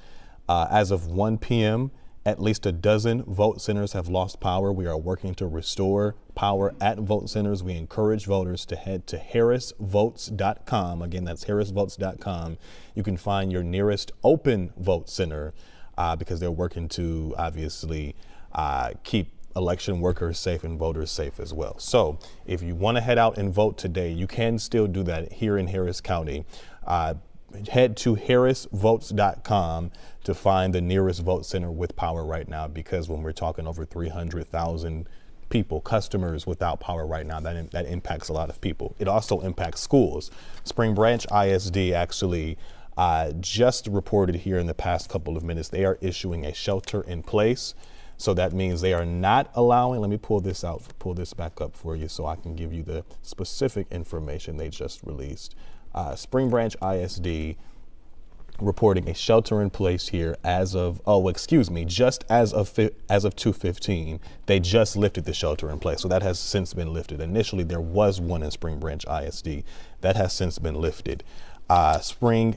as of 1 p.m., at least a dozen vote centers have lost power. We are working to restore power at vote centers. We encourage voters to head to harrisvotes.com. Again, that's harrisvotes.com. You can find your nearest open vote center because they're working to obviously keep election workers safe and voters safe as well. So if you want to head out and vote today, you can still do that here in Harris County. Head to harrisvotes.com to find the nearest vote center with power right now, because when we're talking over 300,000 people, customers without power right now, that impacts a lot of people. It also impacts schools. Spring Branch ISD actually just reported here in the past couple of minutes, they are issuing a shelter in place. So that means they are not allowing, let me pull this back up for you so I can give you the specific information they just released. Spring Branch ISD reporting a shelter in place here as of, just as of 2:15, they just lifted the shelter in place. So that has since been lifted. Initially, there was one in Spring Branch ISD that has since been lifted. Spring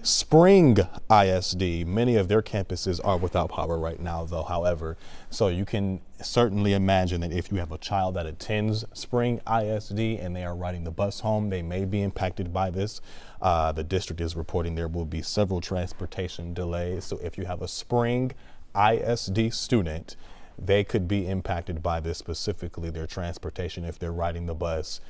ISD, many of their campuses are without power right now, though, however. So you can certainly imagine that if you have a child that attends Spring ISD and they are riding the bus home, they may be impacted by this. The district is reporting there will be several transportation delays. So if you have a Spring ISD student, they could be impacted by this, specifically their transportation. If they're riding the bus,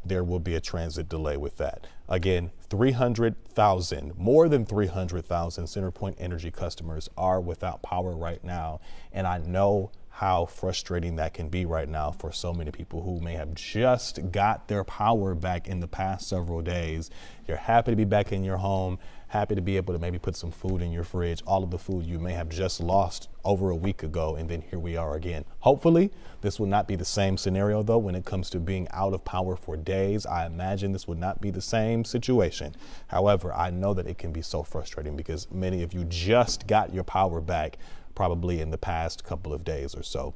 there will be a transit delay with that. Again, 300,000, more than 300,000 CenterPoint Energy customers are without power right now. And I know how frustrating that can be right now for so many people who may have just got their power back in the past several days. You're happy to be back in your home, happy to be able to maybe put some food in your fridge, all of the food you may have just lost over a week ago, and then here we are again. Hopefully, this will not be the same scenario, though, when it comes to being out of power for days. I imagine this would not be the same situation. However, I know that it can be so frustrating because many of you just got your power back probably in the past couple of days or so.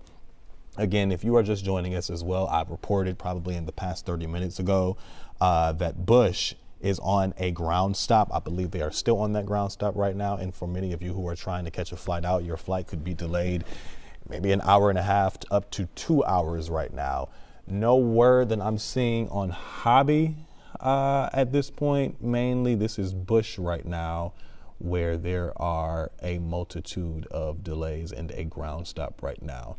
Again, if you are just joining us as well, I've reported probably in the past 30 minutes ago that Bush is on a ground stop. I believe they are still on that ground stop right now. And for many of you who are trying to catch a flight out, your flight could be delayed maybe an hour and a half to up to 2 hours right now. No word that I'm seeing on Hobby at this point. Mainly this is Bush right now, where there are a multitude of delays and a ground stop right now.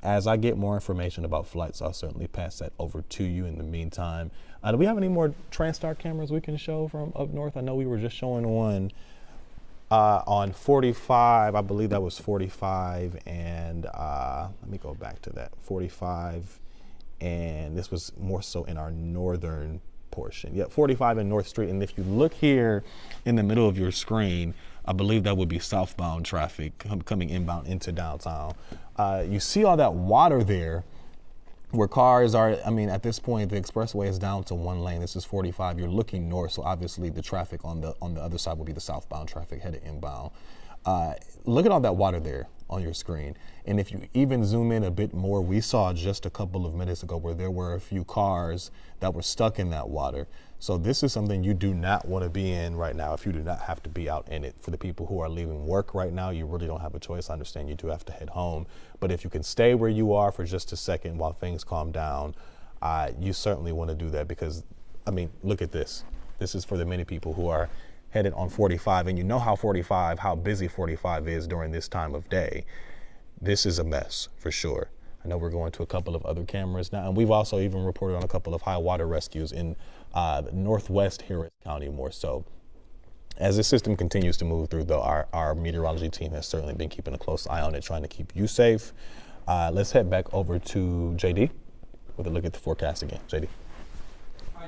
As I get more information about flights, I'll certainly pass that over to you. In the meantime, do we have any more TransStar cameras we can show from up north? I know we were just showing one on 45. I believe that was 45, and let me go back to that. 45, and this was more so in our northern portion. Yeah, 45 and North Street. And if you look here in the middle of your screen, I believe that would be southbound traffic coming inbound into downtown. You see all that water there where cars are, I mean, at this point, the expressway is down to one lane. This is 45. You're looking north, so obviously the traffic on the other side will be the southbound traffic headed inbound. Look at all that water there on your screen. And if you even zoom in a bit more, we saw just a couple of minutes ago where there were a few cars that were stuck in that water. So this is something you do not want to be in right now if you do not have to be out in it. For the people who are leaving work right now, you really don't have a choice. I understand you do have to head home. But if you can stay where you are for just a second while things calm down, you certainly want to do that because, I mean, look at this. This is for the many people who are headed on 45, and you know how busy 45 is during this time of day. This is a mess for sure. I know we're going to a couple of other cameras now, and we've also even reported on a couple of high water rescues in northwest Harris County more so. As the system continues to move through, though, our meteorology team has certainly been keeping a close eye on it, trying to keep you safe. Let's head back over to JD with a look at the forecast again. JD.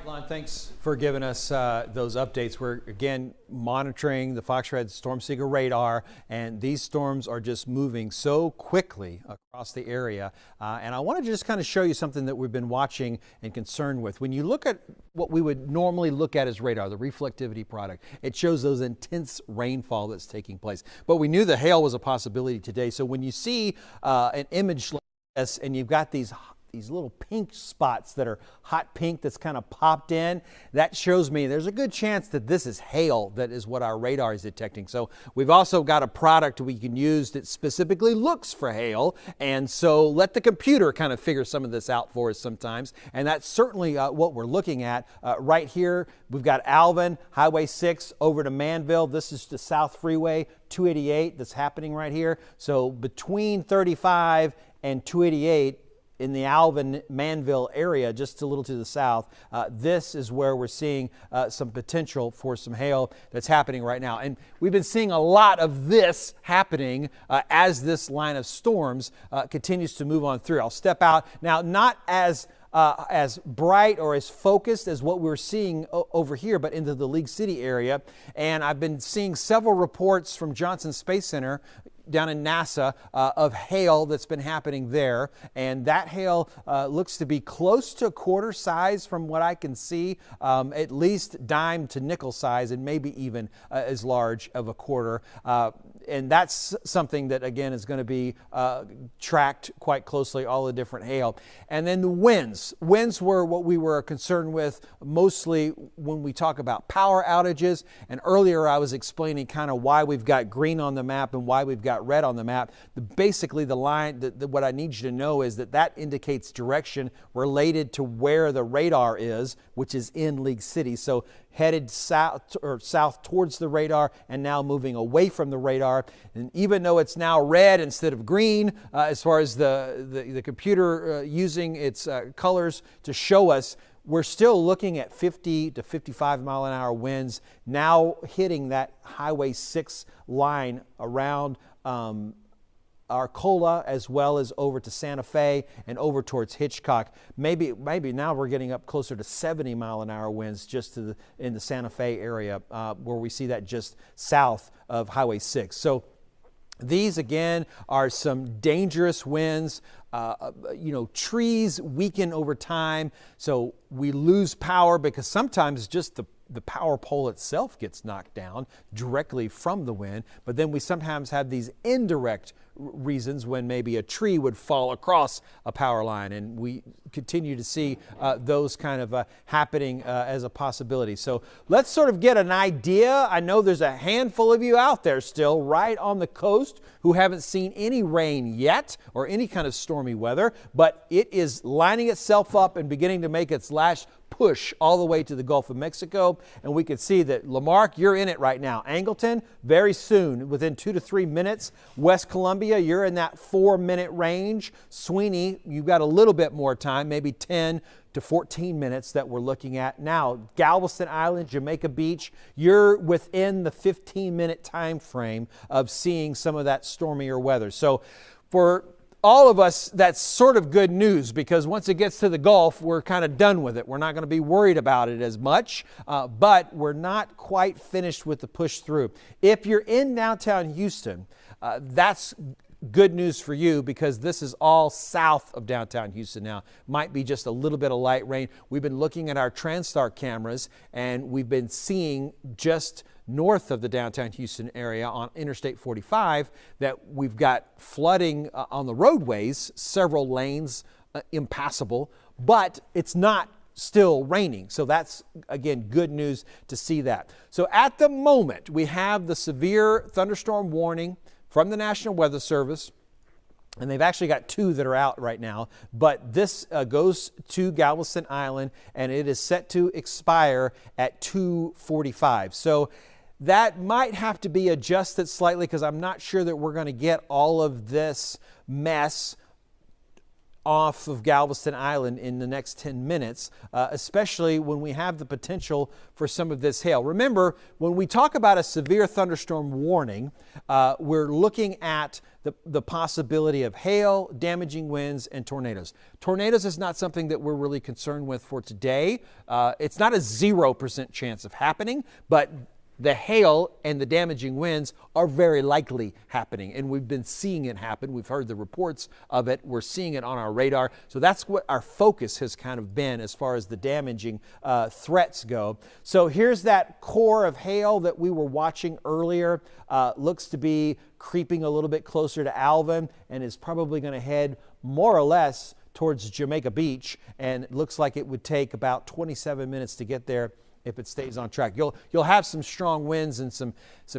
Lon, thanks for giving us those updates. We're, again, monitoring the Fox Red Storm Seeker radar, and these storms are just moving so quickly across the area. And I want to just kind of show you something that we've been watching and concerned with. When you look at what we would normally look at as radar, the reflectivity product, it shows those intense rainfall that's taking place. But we knew the hail was a possibility today. So when you see an image like this and you've got these little pink spots that are hot pink that's kind of popped in, that shows me there's a good chance that this is hail. That is what our radar is detecting. So we've also got a product we can use that specifically looks for hail, and so let the computer kind of figure some of this out for us sometimes, and that's certainly what we're looking at right here. We've got Alvin, Highway 6 over to Manville. This is the South Freeway 288 that's happening right here. So between 35 and 288 in the Alvin Manville area, just a little to the south, this is where we're seeing some potential for some hail that's happening right now. And we've been seeing a lot of this happening as this line of storms continues to move on through. I'll step out now, not as bright or as focused as what we're seeing over here, but into the League City area. And I've been seeing several reports from Johnson Space Center down in NASA of hail that's been happening there. And that hail looks to be close to a quarter size from what I can see, at least dime to nickel size, and maybe even as large of a quarter. And that's something that, again, is going to be tracked quite closely, all the different hail. And then the winds. Winds were what we were concerned with mostly when we talk about power outages. And earlier I was explaining kind of why we've got green on the map and why we've got red on the map. Basically, the line, what I need you to know is that indicates direction related to where the radar is, which is in League City. So headed south towards the radar and now moving away from the radar. And even though it's now red instead of green, as far as the computer using its colors to show us, we're still looking at 50 to 55 mile an hour winds now hitting that Highway 6 line around Arcola, as well as over to Santa Fe and over towards Hitchcock. Maybe now we're getting up closer to 70 mile an hour winds just in the Santa Fe area, where we see that just south of Highway 6. So these, again, are some dangerous winds. Trees weaken over time, so we lose power because sometimes just the power pole itself gets knocked down directly from the wind, but then we sometimes have these indirect reasons when maybe a tree would fall across a power line, and we continue to see those kind of happening as a possibility. So let's sort of get an idea. I know there's a handful of you out there still right on the coast who haven't seen any rain yet or any kind of stormy weather, but it is lining itself up and beginning to make its last push all the way to the Gulf of Mexico. And we can see that, Lamarck, you're in it right now. Angleton, very soon, within 2 to 3 minutes. West Columbia, you're in that 4-minute range. Sweeney, you've got a little bit more time, maybe 10 to 14 minutes that we're looking at now. Galveston Island, Jamaica Beach, you're within the 15-minute time frame of seeing some of that stormier weather. So for all of us, that's sort of good news, because once it gets to the Gulf, we're kind of done with it. We're not going to be worried about it as much, but we're not quite finished with the push through. If you're in downtown Houston, that's good news for you, because this is all south of downtown Houston now. Might be just a little bit of light rain. We've been looking at our TransStar cameras, and we've been seeing just north of the downtown Houston area on Interstate 45 that we've got flooding on the roadways, several lanes impassable, but it's not still raining. So that's, again, good news to see that. So at the moment, we have the severe thunderstorm warning from the National Weather Service, and they've actually got 2 that are out right now, but this goes to Galveston Island, and it is set to expire at 2:45. So that might have to be adjusted slightly, because I'm not sure that we're going to get all of this mess off of Galveston Island in the next 10 minutes, especially when we have the potential for some of this hail. Remember, when we talk about a severe thunderstorm warning, we're looking at the possibility of hail, damaging winds, and tornadoes. Tornadoes is not something that we're really concerned with for today. It's not a 0% chance of happening, but the hail and the damaging winds are very likely happening, and we've been seeing it happen. We've heard the reports of it. We're seeing it on our radar. So that's what our focus has kind of been as far as the damaging threats go. So here's that core of hail that we were watching earlier. Looks to be creeping a little bit closer to Alvin, and is probably going to head more or less towards Jamaica Beach, and it looks like it would take about 27 minutes to get there if it stays on track. You'll have some strong winds and some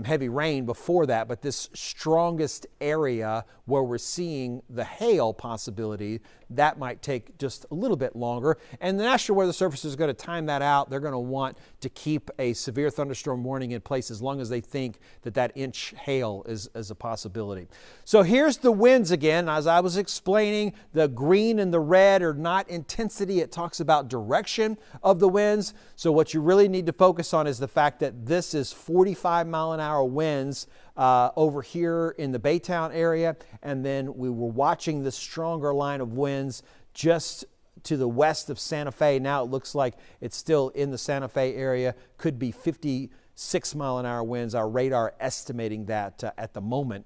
heavy rain before that, but this strongest area where we're seeing the hail possibility, that might take just a little bit longer. And the National Weather Service is going to time that out. They're going to want to keep a severe thunderstorm warning in place as long as they think that inch hail is a possibility. So here's the winds again. As I was explaining, the green and the red are not intensity. It talks about direction of the winds. So what you really need to focus on is the fact that this is 45-mile-an-hour winds over here in the Baytown area, and then we were watching the stronger line of winds just to the west of Santa Fe. Now it looks like it's still in the Santa Fe area. Could be 56-mile-an-hour winds. Our radar estimating that at the moment.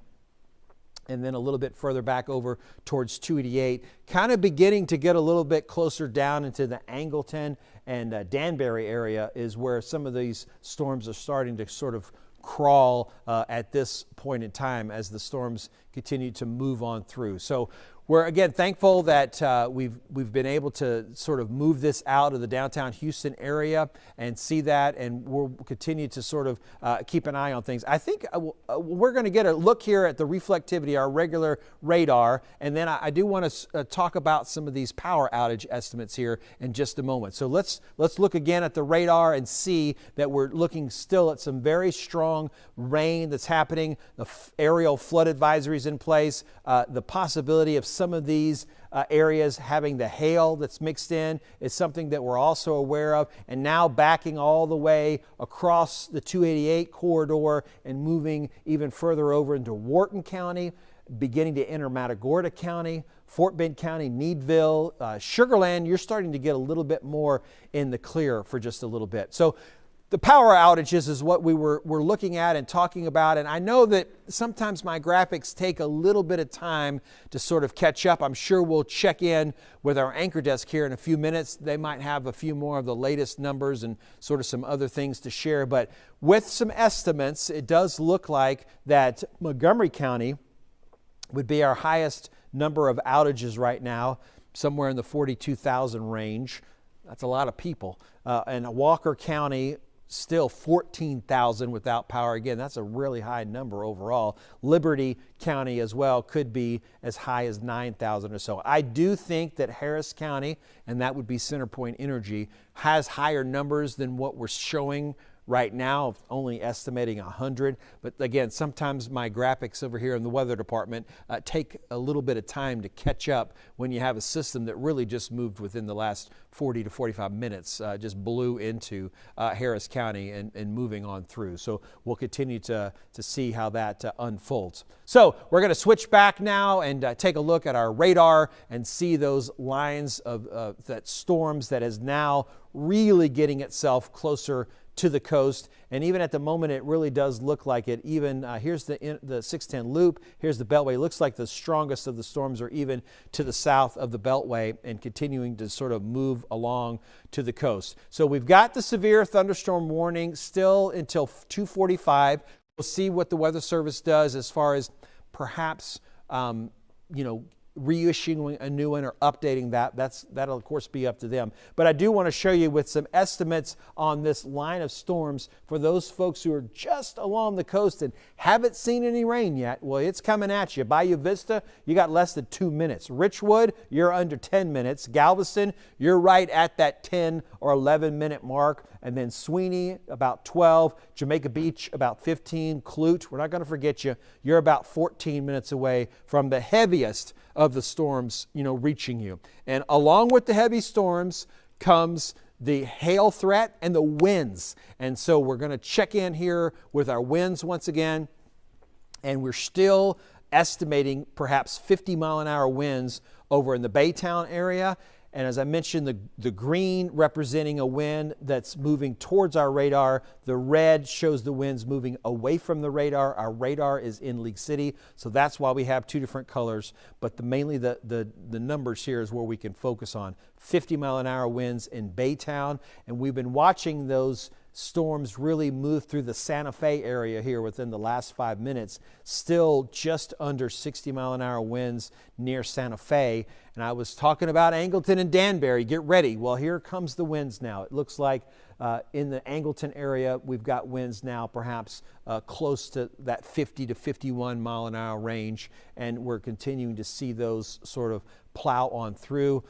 and then a little bit further back over towards 288, kind of beginning to get a little bit closer down into the Angleton and Danbury area is where some of these storms are starting to sort of crawl at this point in time as the storms continue to move on through. So we're again thankful that we've been able to sort of move this out of the downtown Houston area and see that, and we'll continue to sort of keep an eye on things. I think we're going to get a look here at the reflectivity, our regular radar, and then I do want to talk about some of these power outage estimates here in just a moment. So let's look again at the radar and see that we're looking still at some very strong rain that's happening, the aerial flood advisories in place, the possibility of some of these areas having the hail that's mixed in is something that we're also aware of, and now backing all the way across the 288 corridor and moving even further over into Wharton County, beginning to enter Matagorda County, Fort Bend County, Meadville, Sugar Land. You're starting to get a little bit more in the clear for just a little bit. So the power outages is what we're looking at and talking about, and I know that sometimes my graphics take a little bit of time to sort of catch up. I'm sure we'll check in with our anchor desk here in a few minutes. They might have a few more of the latest numbers and sort of some other things to share, but with some estimates, it does look like that Montgomery County would be our highest number of outages right now, somewhere in the 42,000 range. That's a lot of people. And Walker County, still 14,000 without power. Again, that's a really high number overall. Liberty County as well could be as high as 9,000 or so. I do think that Harris County, and that would be CenterPoint Energy, has higher numbers than what we're showing right now, only estimating 100. But again, sometimes my graphics over here in the weather department take a little bit of time to catch up when you have a system that really just moved within the last 40 to 45 minutes, just blew into Harris County and moving on through. So we'll continue to see how that unfolds. So we're going to switch back now and take a look at our radar and see those lines of that storms that is now really getting itself closer to the coast, and even at the moment it really does look like it. Even here's the 610 loop, here's the Beltway. It looks like the strongest of the storms are even to the south of the Beltway and continuing to sort of move along to the coast. So we've got the severe thunderstorm warning still until 2:45. We'll see what the Weather Service does as far as perhaps reissuing a new one or updating that. That'll of course be up to them. But I do want to show you with some estimates on this line of storms for those folks who are just along the coast and haven't seen any rain yet. Well, it's coming at you. Bayou Vista, you got less than 2 minutes. Richwood, you're under 10 minutes. Galveston, you're right at that 10 or 11 minute mark. And then Sweeney, about 12. Jamaica Beach, about 15. Clute, we're not going to forget you. You're about 14 minutes away from the heaviest of the storms, reaching you. And along with the heavy storms comes the hail threat and the winds. And so we're going to check in here with our winds once again. And we're still estimating perhaps 50-mile-an-hour winds over in the Baytown area. And as I mentioned, the green representing a wind that's moving towards our radar. The red shows the winds moving away from the radar. Our radar is in League City, so that's why we have two different colors. But mainly the numbers here is where we can focus on. 50-mile-an-hour winds in Baytown, and we've been watching those storms really move through the Santa Fe area here within the last 5 minutes, still just under 60-mile-an-hour winds near Santa Fe. And I was talking about Angleton and Danbury. Get ready. Well, here comes the winds now. It looks like in the Angleton area, we've got winds now perhaps close to that 50 to 51 mile an hour range, and we're continuing to see those sort of plow on through.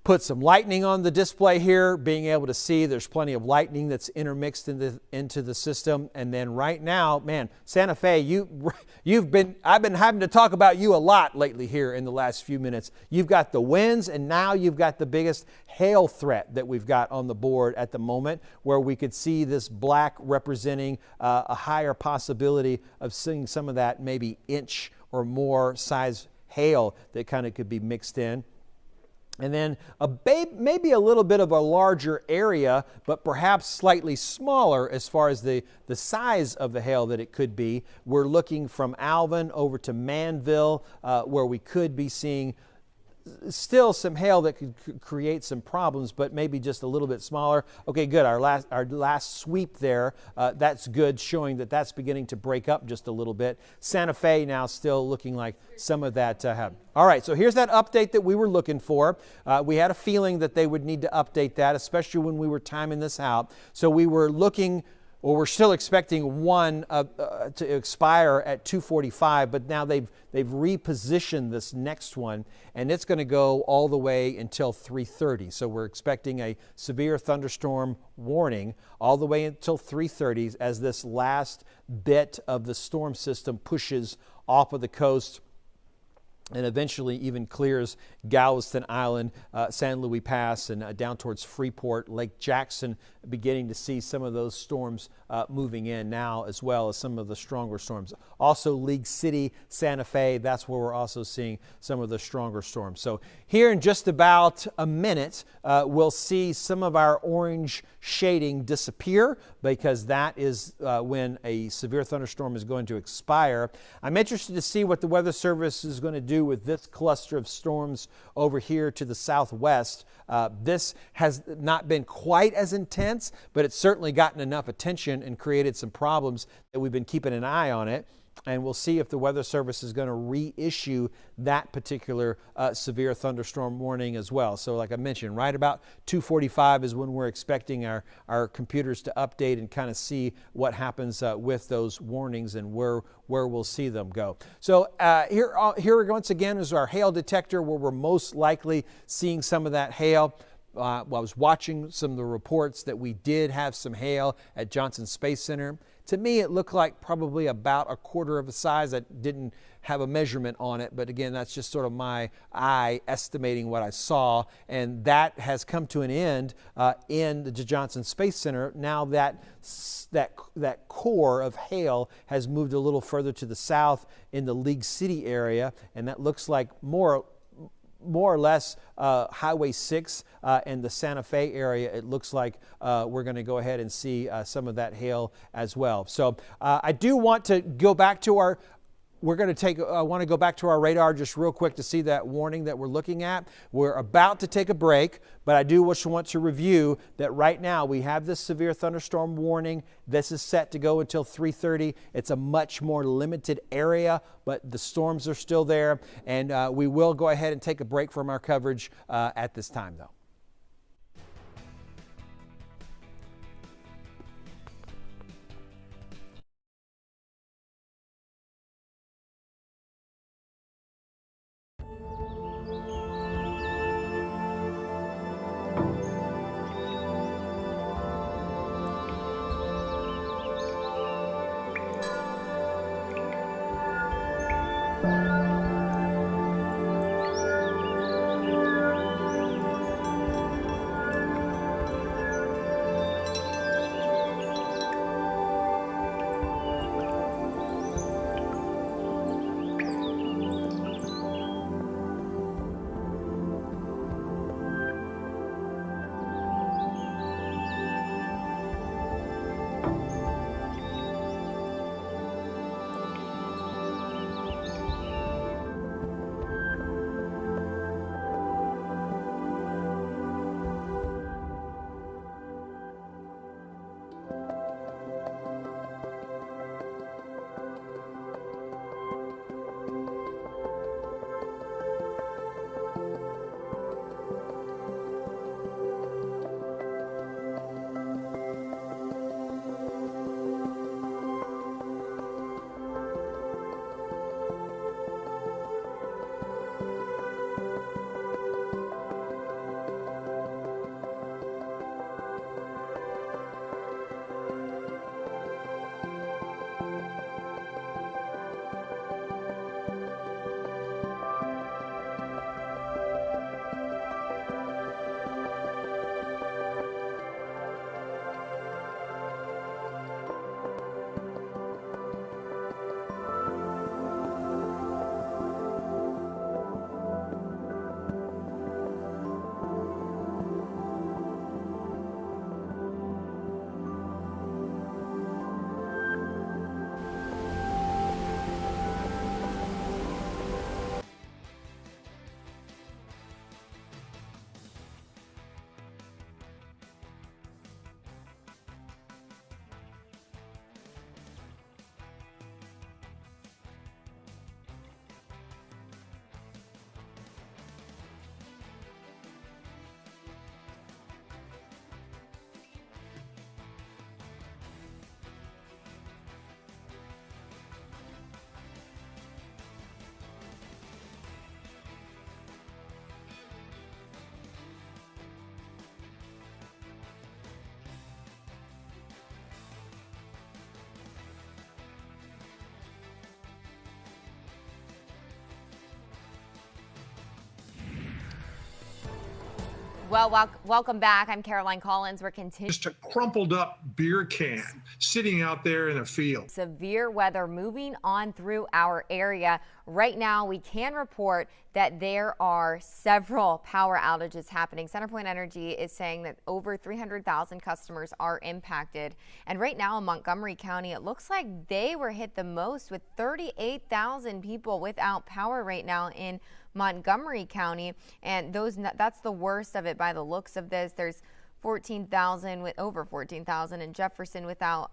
Put some lightning on the display here, being able to see there's plenty of lightning that's intermixed into the system. And then right now, man, Santa Fe, I've been having to talk about you a lot lately here in the last few minutes. You've got the winds, and now you've got the biggest hail threat that we've got on the board at the moment, where we could see this black representing a higher possibility of seeing some of that maybe inch or more size hail that kind of could be mixed in. And then maybe a little bit of a larger area, but perhaps slightly smaller as far as the size of the hail that it could be. We're looking from Alvin over to Manville, where we could be seeing still some hail that could create some problems, but maybe just a little bit smaller. Okay, good. Our last sweep there, that's good, showing that that's beginning to break up just a little bit. Santa Fe now still looking like some of that happened. All right, so here's that update that we were looking for. We had a feeling that they would need to update that, especially when we were timing this out. So we were looking, or we're still expecting one to expire at 2:45, but now they've repositioned this next one, and it's going to go all the way until 3:30. So we're expecting a severe thunderstorm warning all the way until 3:30 as this last bit of the storm system pushes off of the coast and eventually even clears Galveston Island, San Luis Pass, and down towards Freeport, Lake Jackson, beginning to see some of those storms moving in now, as well as some of the stronger storms. Also League City, Santa Fe, that's where we're also seeing some of the stronger storms. So here in just about a minute, we'll see some of our orange shading disappear, because that is when a severe thunderstorm is going to expire. I'm interested to see what the Weather Service is going to do with this cluster of storms over here to the southwest. This has not been quite as intense, but it's certainly gotten enough attention and created some problems that we've been keeping an eye on it. And we'll see if the Weather Service is going to reissue that particular severe thunderstorm warning as well. So like I mentioned, right about 2:45 is when we're expecting our computers to update and kind of see what happens with those warnings and where we'll see them go. So here once again is our hail detector, where we're most likely seeing some of that hail. I was watching some of the reports that we did have some hail at Johnson Space Center. To me, it looked like probably about a quarter of a size. I didn't have a measurement on it, but again, that's just sort of my eye estimating what I saw, and that has come to an end in the Johnson Space Center. Now that core of hail has moved a little further to the south in the League City area, and that looks like more or less Highway 6 and the Santa Fe area. It looks like we're going to go ahead and see some of that hail as well. So I do want to go back to our I want to go back to our radar just real quick to see that warning that we're looking at. We're about to take a break, but I do just want to review that right now we have this severe thunderstorm warning. This is set to go until 3:30. It's a much more limited area, but the storms are still there, and we will go ahead and take a break from our coverage at this time, though. Well, welcome back. I'm Caroline Collins. We're continuing. Just a crumpled up beer can sitting out there in a field. Severe weather moving on through our area. Right now, we can report that there are several power outages happening. CenterPoint Energy is saying that over 300,000 customers are impacted. And right now in Montgomery County, it looks like they were hit the most, with 38,000 people without power right now in Montgomery County, and that's the worst of it by the looks of this. There's 14,000, with over 14,000 in Jefferson without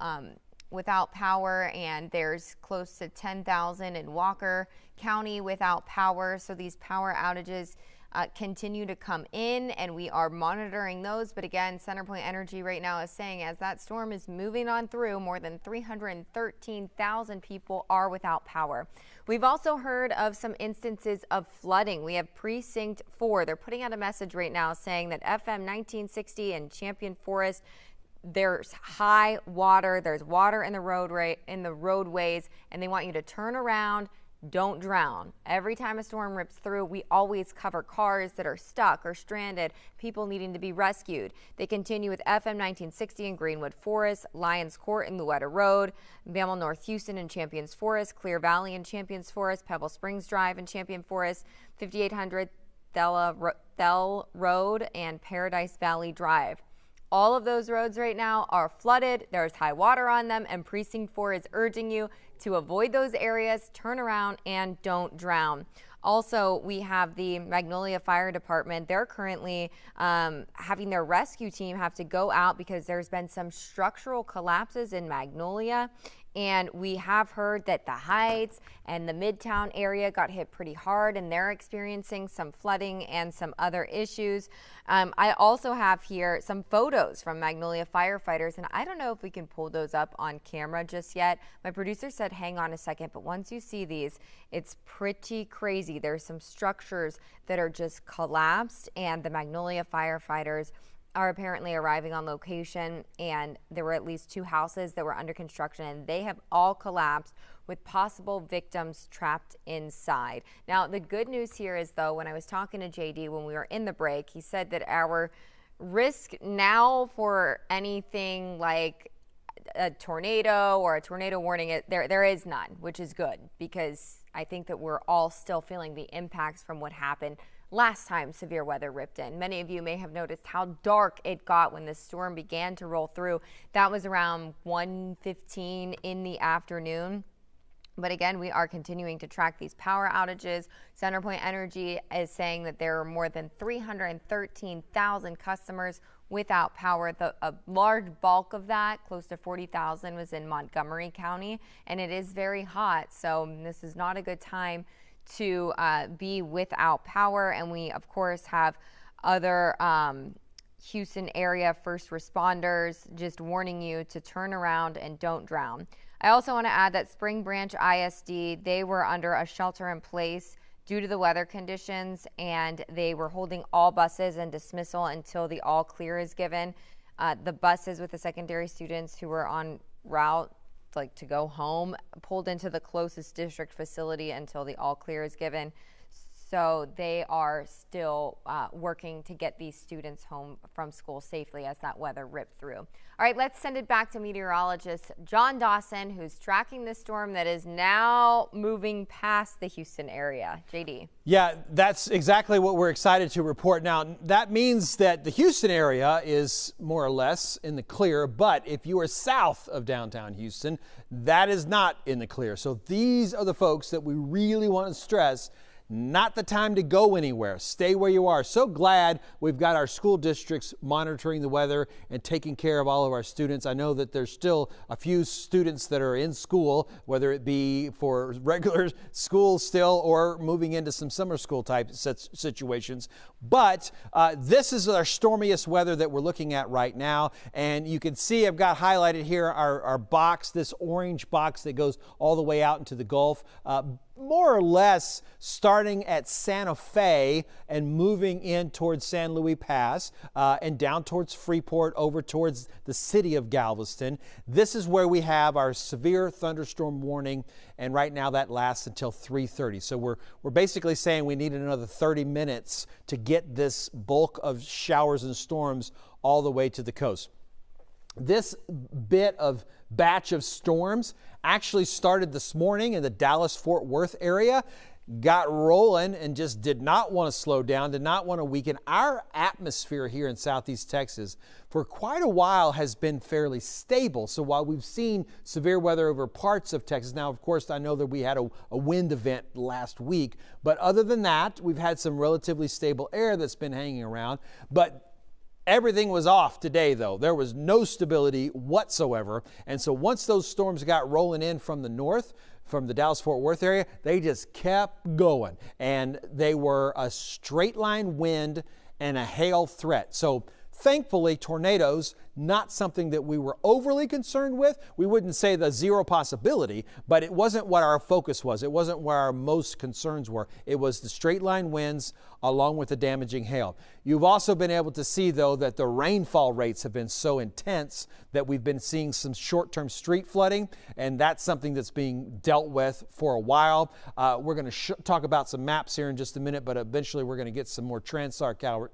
power, and there's close to 10,000 in Walker County without power. So these power outages continue to come in, and we are monitoring those. But again, CenterPoint Energy right now is saying as that storm is moving on through, more than 313,000 people are without power. We've also heard of some instances of flooding. We have Precinct 4. They're putting out a message right now saying that FM 1960 and Champion Forest, there's high water. There's water in the roadways, and they want you to turn around. Don't drown. Every time a storm rips through, we always cover cars that are stuck or stranded, people needing to be rescued. They continue with FM 1960 in Greenwood Forest, Lions Court in Louetta Road, Bammel North Houston in Champions Forest, Clear Valley in Champions Forest, Pebble Springs Drive in Champion Forest, 5800 Thel Road, and Paradise Valley Drive. All of those roads right now are flooded. There's high water on them, and Precinct 4 is urging you to avoid those areas, turn around, and don't drown. Also, we have the Magnolia Fire Department. They're currently having their rescue team have to go out because there's been some structural collapses in Magnolia. And we have heard that the Heights and the Midtown area got hit pretty hard, and they're experiencing some flooding and some other issues. I also have here some photos from Magnolia firefighters, and I don't know if we can pull those up on camera just yet. My producer said hang on a second, but once you see these, it's pretty crazy. There's some structures that are just collapsed, and the Magnolia firefighters are apparently arriving on location, and there were at least 2 houses that were under construction, and they have all collapsed with possible victims trapped inside. Now, the good news here is, though, when I was talking to JD when we were in the break, he said that our risk now for anything like a tornado or a tornado warning, there is none, which is good, because I think that we're all still feeling the impacts from what happened last time severe weather ripped in. Many of you may have noticed how dark it got when the storm began to roll through. That was around 1:15 in the afternoon. But again, we are continuing to track these power outages. CenterPoint Energy is saying that there are more than 313,000 customers without power. A large bulk of that, close to 40,000, was in Montgomery County, and it is very hot. So this is not a good time to be without power. And we, of course, have other Houston area first responders just warning you to turn around and don't drown. I also want to add that Spring Branch ISD, they were under a shelter in place due to the weather conditions, and they were holding all buses in dismissal until the all clear is given. The buses with the secondary students who were on route to go home pulled into the closest district facility until the all clear is given. So they are still working to get these students home from school safely as that weather ripped through. All right, let's send it back to meteorologist John Dawson, who's tracking the storm that is now moving past the Houston area. JD. Yeah, that's exactly what we're excited to report. Now, that means that the Houston area is more or less in the clear, but if you are south of downtown Houston, that is not in the clear. So these are the folks that we really want to stress. Not the time to go anywhere. Stay where you are. So glad we've got our school districts monitoring the weather and taking care of all of our students. I know that there's still a few students that are in school, whether it be for regular school still or moving into some summer school type situations. But this is our stormiest weather that we're looking at right now. And you can see I've got highlighted here our box, this orange box that goes all the way out into the Gulf. more or less starting at Santa Fe and moving in towards San Luis Pass and down towards Freeport over towards the city of Galveston. This is where we have our severe thunderstorm warning, and right now that lasts until 3:30. So we're basically saying we need another 30 minutes to get this bulk of showers and storms all the way to the coast. This batch of storms actually started this morning in the Dallas-Fort Worth area, got rolling and just did not want to slow down, did not want to weaken. Our atmosphere here in Southeast Texas for quite a while has been fairly stable. So while we've seen severe weather over parts of Texas, now of course I know that we had a wind event last week, but other than that, we've had some relatively stable air that's been hanging around. But everything was off today, though. There was no stability whatsoever. And so once those storms got rolling in from the north, from the Dallas-Fort Worth area, they just kept going. And they were a straight line wind and a hail threat. So thankfully, tornadoes, not something that we were overly concerned with. We wouldn't say the zero possibility, but it wasn't what our focus was. It wasn't where our most concerns were. It was the straight line winds along with the damaging hail. You've also been able to see, though, that the rainfall rates have been so intense that we've been seeing some short-term street flooding, and that's something that's being dealt with for a while. We're going to talk about some maps here in just a minute, but eventually we're going to get some more Transtar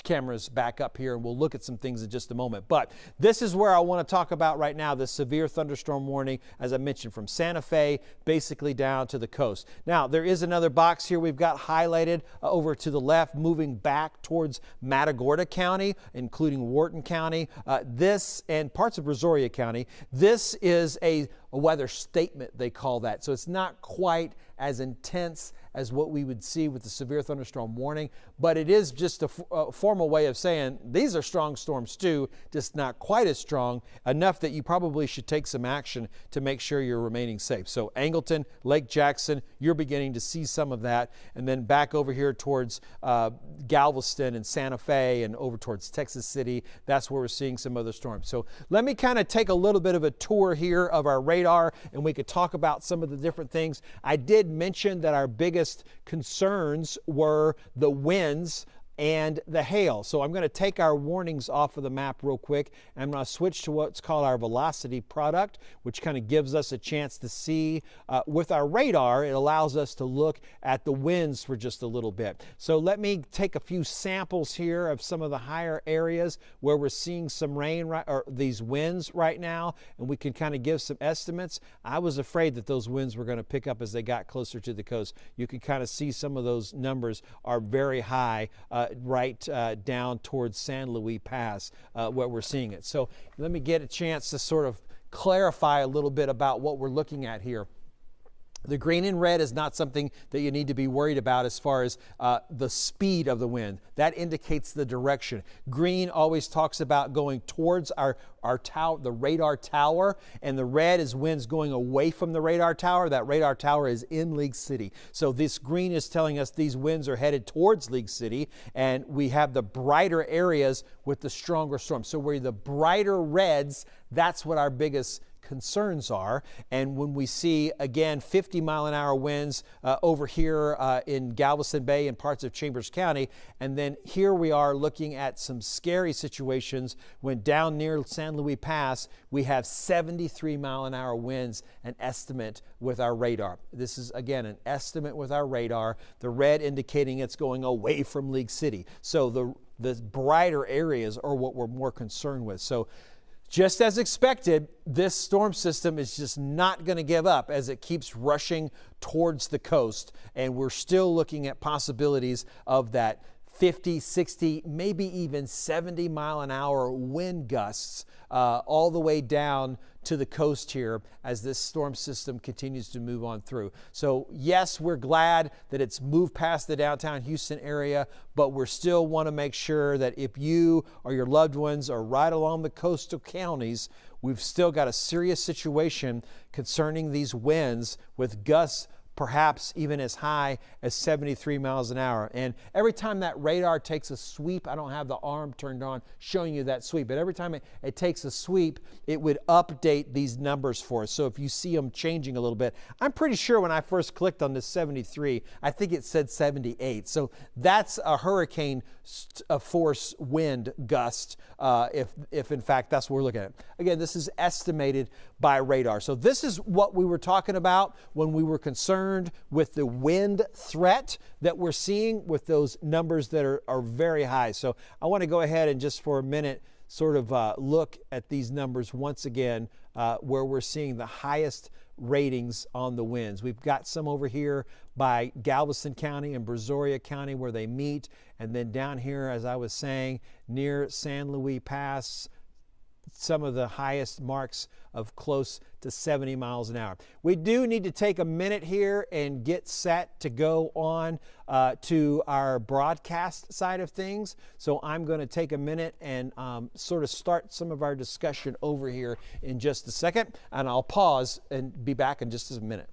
cameras back up here, and we'll look at some things in just a moment. But this is where I want to talk about right now, the severe thunderstorm warning, as I mentioned, from Santa Fe basically down to the coast. Now, there is another box here we've got highlighted over to the left, moving back towards Matagorda County, including Wharton County, this and parts of Brazoria County. This is a weather statement, they call that. So it's not quite as intense as what we would see with the severe thunderstorm warning, but it is just a formal way of saying these are strong storms too, just not quite as strong, enough that you probably should take some action to make sure you're remaining safe. So Angleton, Lake Jackson, you're beginning to see some of that, and then back over here towards Galveston and Santa Fe and over towards Texas City, that's where we're seeing some other storms. So let me kind of take a little bit of a tour here of our radar, and we could talk about some of the different things. I did mention that our biggest concerns were the winds and the hail. So I'm going to take our warnings off of the map real quick, and I'm going to switch to what's called our velocity product, which kind of gives us a chance to see with our radar. It allows us to look at the winds for just a little bit. So let me take a few samples here of some of the higher areas where we're seeing some rain or these winds right now, and we can kind of give some estimates. I was afraid that those winds were going to pick up as they got closer to the coast. You can kind of see some of those numbers are very high right down towards San Luis Pass where we're seeing it. So let me get a chance to sort of clarify a little bit about what we're looking at here. The green and red is not something that you need to be worried about as far as the speed of the wind. That indicates the direction. Green always talks about going towards our tower, the radar tower, and the red is winds going away from the radar tower. That radar tower is in League City. So this green is telling us these winds are headed towards League City, and we have the brighter areas with the stronger storms. So where the brighter reds, that's what our biggest concerns are. And when we see, again, 50-mile-an-hour winds over here in Galveston Bay and parts of Chambers County, and then here we are looking at some scary situations when down near San Luis Pass, we have 73-mile-an-hour winds, an estimate with our radar. This is, again, an estimate with our radar, the red indicating it's going away from League City. So the brighter areas are what we're more concerned with. So just as expected, this storm system is just not going to give up as it keeps rushing towards the coast, and we're still looking at possibilities of that 50, 60, maybe even 70-mile-an-hour wind gusts all the way down to the coast here as this storm system continues to move on through. So yes, we're glad that it's moved past the downtown Houston area, but we still want to make sure that if you or your loved ones are right along the coastal counties, we've still got a serious situation concerning these winds with gusts perhaps even as high as 73 miles an hour. And every time that radar takes a sweep, I don't have the arm turned on showing you that sweep, but every time it takes a sweep, it would update these numbers for us. So if you see them changing a little bit, I'm pretty sure when I first clicked on this 73, I think it said 78. So that's a hurricane force wind gust, if in fact that's what we're looking at. Again, this is estimated by radar. So this is what we were talking about when we were concerned with the wind threat that we're seeing with those numbers that are very high. So I want to go ahead and just for a minute sort of look at these numbers once again, where we're seeing the highest ratings on the winds. We've got some over here by Galveston County and Brazoria County where they meet, and then down here, as I was saying, near San Luis Pass, some of the highest marks of close to 70 miles an hour. We do need to take a minute here and get set to go on to our broadcast side of things. So I'm going to take a minute and sort of start some of our discussion over here in just a second, and I'll pause and be back in just a minute.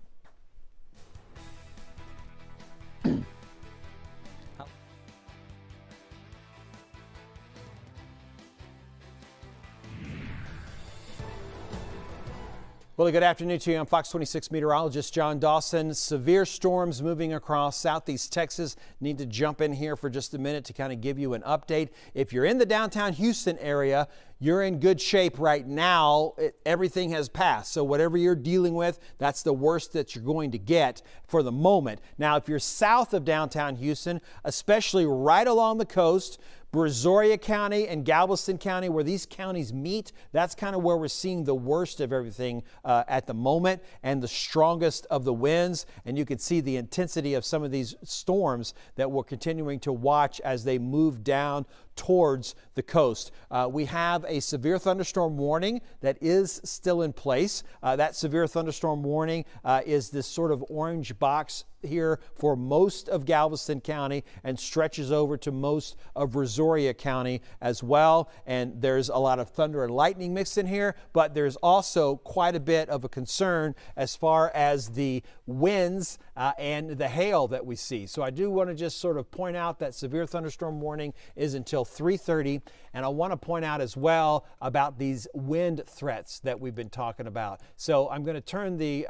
Well, good afternoon to you. I'm Fox 26 meteorologist John Dawson. Severe storms moving across southeast Texas. Need to jump in here for just a minute to kind of give you an update. If you're in the downtown Houston area, you're in good shape right now. Everything has passed. So whatever you're dealing with, that's the worst that you're going to get for the moment. Now, if you're south of downtown Houston, especially right along the coast, Brazoria County and Galveston County, where these counties meet, that's kind of where we're seeing the worst of everything at the moment and the strongest of the winds. And you can see the intensity of some of these storms that we're continuing to watch as they move down towards the coast. We have a severe thunderstorm warning that is still in place. That severe thunderstorm warning is this sort of orange box here for most of Galveston County and stretches over to most of Brazoria County as well. And there's a lot of thunder and lightning mixed in here, but there's also quite a bit of a concern as far as the winds and the hail that we see. So I do want to just sort of point out that severe thunderstorm warning is until 3:30, and I want to point out as well about these wind threats that we've been talking about. So I'm going to turn the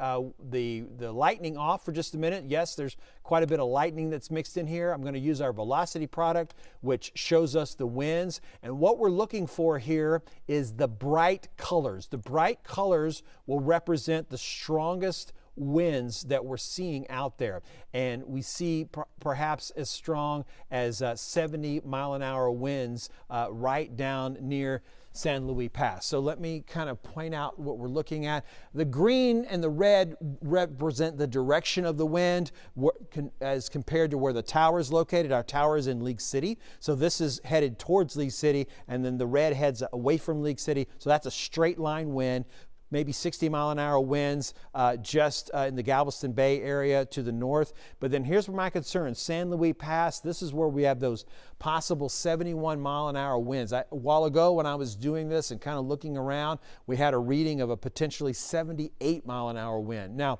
lightning off for just a minute. Yes, there's quite a bit of lightning that's mixed in here. I'm going to use our velocity product, which shows us the winds, and what we're looking for here is the bright colors. The bright colors will represent the strongest winds that we're seeing out there, and we see perhaps as strong as 70 mile an hour winds right down near San Luis Pass. So let me kind of point out what we're looking at. The green and the red represent the direction of the wind as compared to where the tower is located. Our tower is in League City, so this is headed towards League City, and then the red heads away from League City, so that's a straight line wind. Maybe 60 mile an hour winds just in the Galveston Bay area to the north. But then here's my concern. San Luis Pass, this is where we have those possible 71 mile an hour winds. A while ago when I was doing this and kind of looking around, we had a reading of a potentially 78 mile an hour wind. Now,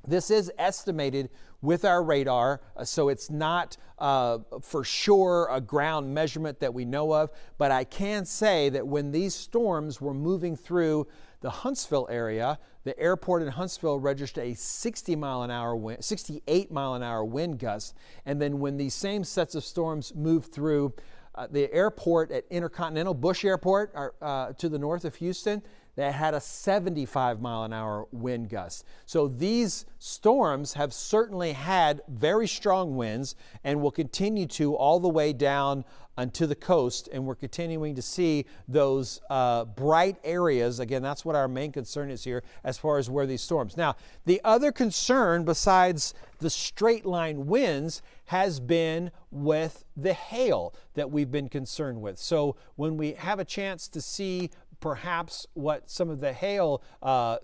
this is estimated with our radar, so it's not for sure a ground measurement that we know of, but I can say that when these storms were moving through the Huntsville area, the airport in Huntsville registered a 68 mile an hour wind gust, and then when these same sets of storms moved through the airport at Intercontinental Bush Airport to the north of Houston, that had a 75 mile an hour wind gust. So these storms have certainly had very strong winds and will continue to all the way down onto the coast, and we're continuing to see those bright areas. Again, that's what our main concern is here as far as where these storms. Now, the other concern besides the straight line winds has been with the hail that we've been concerned with. So when we have a chance to see perhaps what some of the hail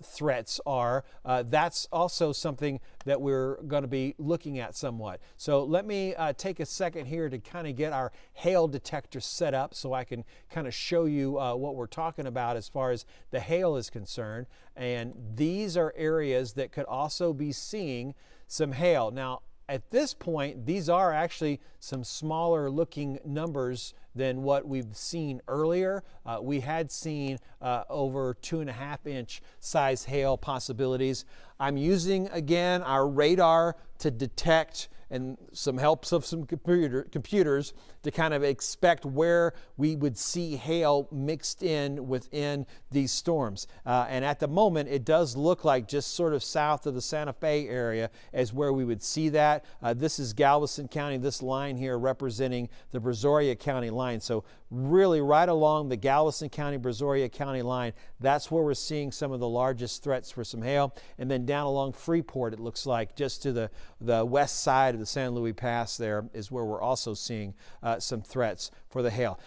threats are, that's also something that we're going to be looking at somewhat. So let me take a second here to kind of get our hail detector set up so I can kind of show you what we're talking about as far as the hail is concerned. And these are areas that could also be seeing some hail. Now, at this point, these are actually some smaller looking numbers than what we've seen earlier. We had seen over 2.5-inch size hail possibilities. I'm using again our radar to detect and some helps of some computers to kind of expect where we would see hail mixed in within these storms. And at the moment, it does look like just sort of south of the Santa Fe area is where we would see that. This is Galveston County, this line here representing the Brazoria County line. So really right along the Galveston County, Brazoria County line, that's where we're seeing some of the largest threats for some hail. And then down along Freeport, it looks like just to the west side of the San Luis Pass there is where we're also seeing some threats for the hail.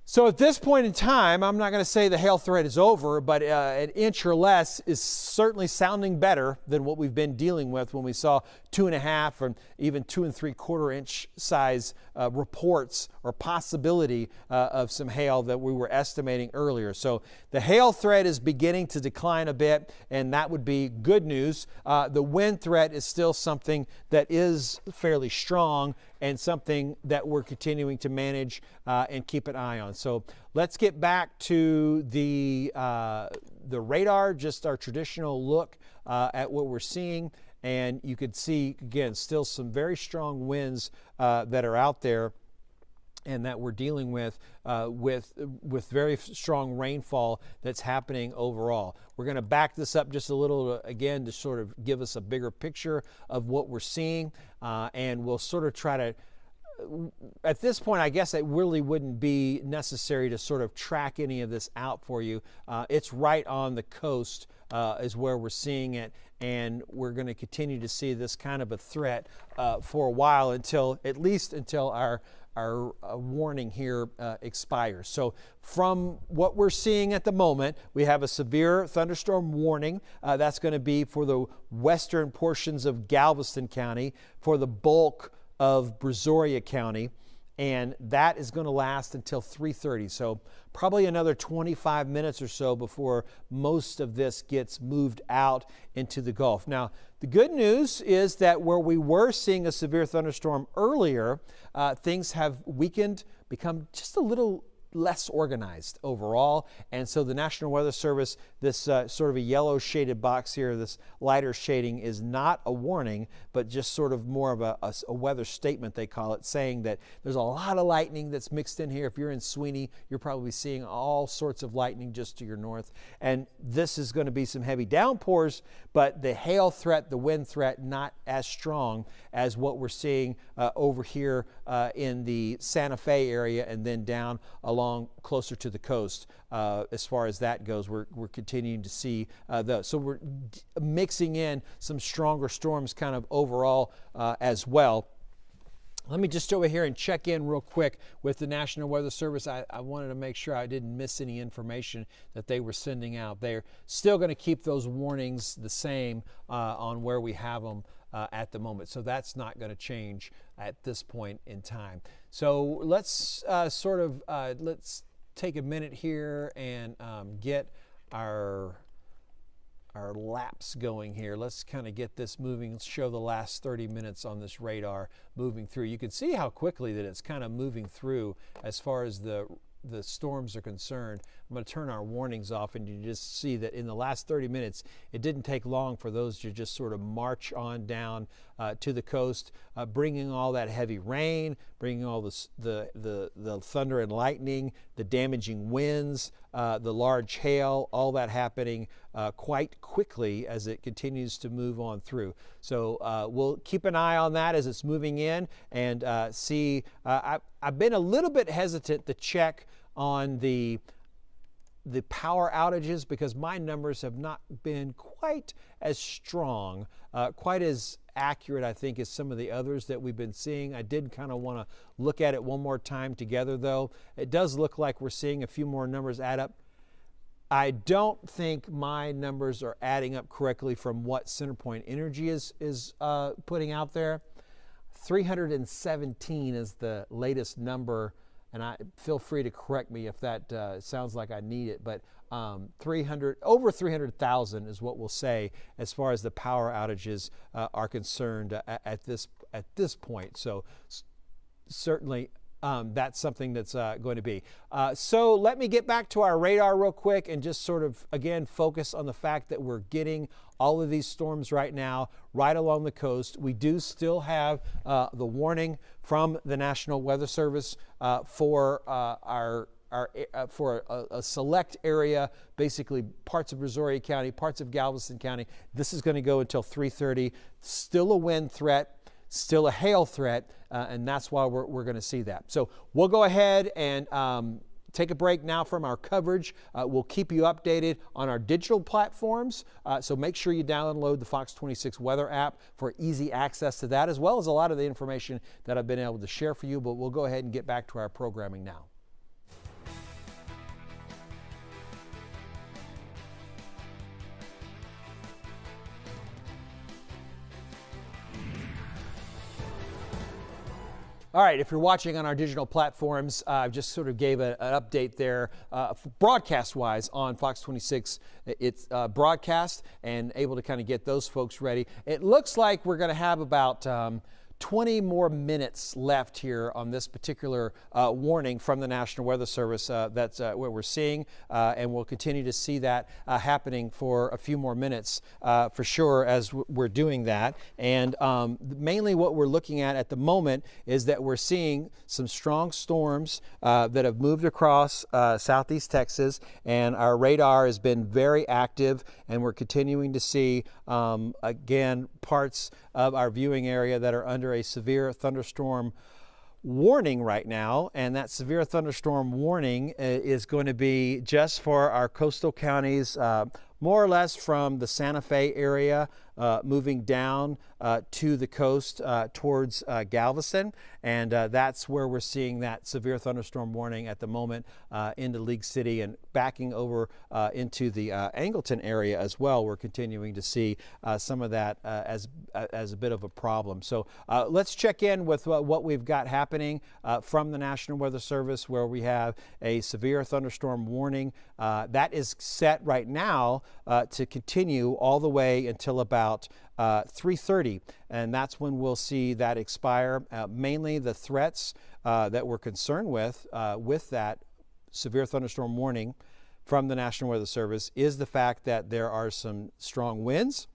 So at this point in time, I'm not going to say the hail threat is over, but an inch or less is certainly sounding better than what we've been dealing with when we saw 2.5 or even 2 3/4 inch size reports or possibility of some hail that we were estimating earlier. So the hail threat is beginning to decline a bit, and that would be good news. The wind threat is still something that is fairly strong and something that we're continuing to manage and keep an eye on. So let's get back to the radar, just our traditional look at what we're seeing. And you could see, again, still some very strong winds that are out there and that we're dealing with very strong rainfall that's happening overall. We're going to back this up just a little again to sort of give us a bigger picture of what we're seeing, and we'll sort of try to, at this point, I guess it really wouldn't be necessary to sort of track any of this out for you. It's right on the coast is where we're seeing it, and we're going to continue to see this kind of a threat for a while at least until our warning here expires. So from what we're seeing at the moment, we have a severe thunderstorm warning. That's going to be for the western portions of Galveston County, for the bulk of Brazoria County, and that is going to last until 3:30. So probably another 25 minutes or so before most of this gets moved out into the Gulf. Now, the good news is that where we were seeing a severe thunderstorm earlier, things have weakened, become just a little less organized overall. And so the National Weather Service, this sort of a yellow shaded box here, this lighter shading is not a warning, but just sort of more of a weather statement, they call it, saying that there's a lot of lightning that's mixed in here. If you're in Sweeney, you're probably seeing all sorts of lightning just to your north. And this is going to be some heavy downpours, but the hail threat, the wind threat, not as strong as what we're seeing over here in the Santa Fe area and then down along closer to the coast. As far as that goes, we're continuing to see those. So we're mixing in some stronger storms kind of overall as well. Let me just over here and check in real quick with the National Weather Service. I wanted to make sure I didn't miss any information that they were sending out. They're still going to keep those warnings the same on where we have them at the moment. So that's not going to change at this point in time. So let's let's take a minute here and get our laps going here. Let's kind of get this moving. Let's show the last 30 minutes on this radar moving through. You can see how quickly that it's kind of moving through as far as the storms are concerned. I'm going to turn our warnings off, and you just see that in the last 30 minutes, it didn't take long for those to just sort of march on down to the coast, bringing all that heavy rain, bringing all the thunder and lightning, the damaging winds, the large hail, all that happening quite quickly as it continues to move on through. So we'll keep an eye on that as it's moving in and see. I've been a little bit hesitant to check on the power outages because my numbers have not been quite as strong, quite as accurate, I think, as some of the others that we've been seeing. I did kind of want to look at it one more time together, though. It does look like we're seeing a few more numbers add up. I don't think my numbers are adding up correctly from what CenterPoint Energy is putting out there. 317 is the latest number, and I feel free to correct me if that sounds like I need it, but over 300,000 is what we'll say as far as the power outages are concerned at this point. So certainly that's something that's going to be. So let me get back to our radar real quick and just sort of, again, focus on the fact that we're getting all of these storms right now right along the coast. We do still have the warning from the National Weather Service for a select area, basically parts of Brazoria County, parts of Galveston County. This is going to go until 3:30. Still a wind threat, still a hail threat, and that's why we're going to see that. So we'll go ahead and take a break now from our coverage. We'll keep you updated on our digital platforms, so make sure you download the Fox 26 weather app for easy access to that, as well as a lot of the information that I've been able to share for you. But we'll go ahead and get back to our programming now. All right, if you're watching on our digital platforms, I just sort of gave an update there broadcast-wise on Fox 26. It's broadcast and able to kind of get those folks ready. It looks like we're going to have about 20 more minutes left here on this particular warning from the National Weather Service. That's what we're seeing, and we'll continue to see that happening for a few more minutes for sure as we're doing that. And mainly what we're looking at the moment is that we're seeing some strong storms that have moved across southeast Texas, and our radar has been very active, and we're continuing to see, again, parts of our viewing area that are under a severe thunderstorm warning right now, and that severe thunderstorm warning is going to be just for our coastal counties, more or less from the Santa Fe area moving down to the coast towards Galveston, and that's where we're seeing that severe thunderstorm warning at the moment into League City and backing over into the Angleton area as well. We're continuing to see some of that as a bit of a problem. So let's check in with what we've got happening from the National Weather Service, where we have a severe thunderstorm warning that is set right now to continue all the way until about 3:30, and that's when we'll see that expire. Mainly the threats that we're concerned with that severe thunderstorm warning from the National Weather Service is the fact that there are some strong winds.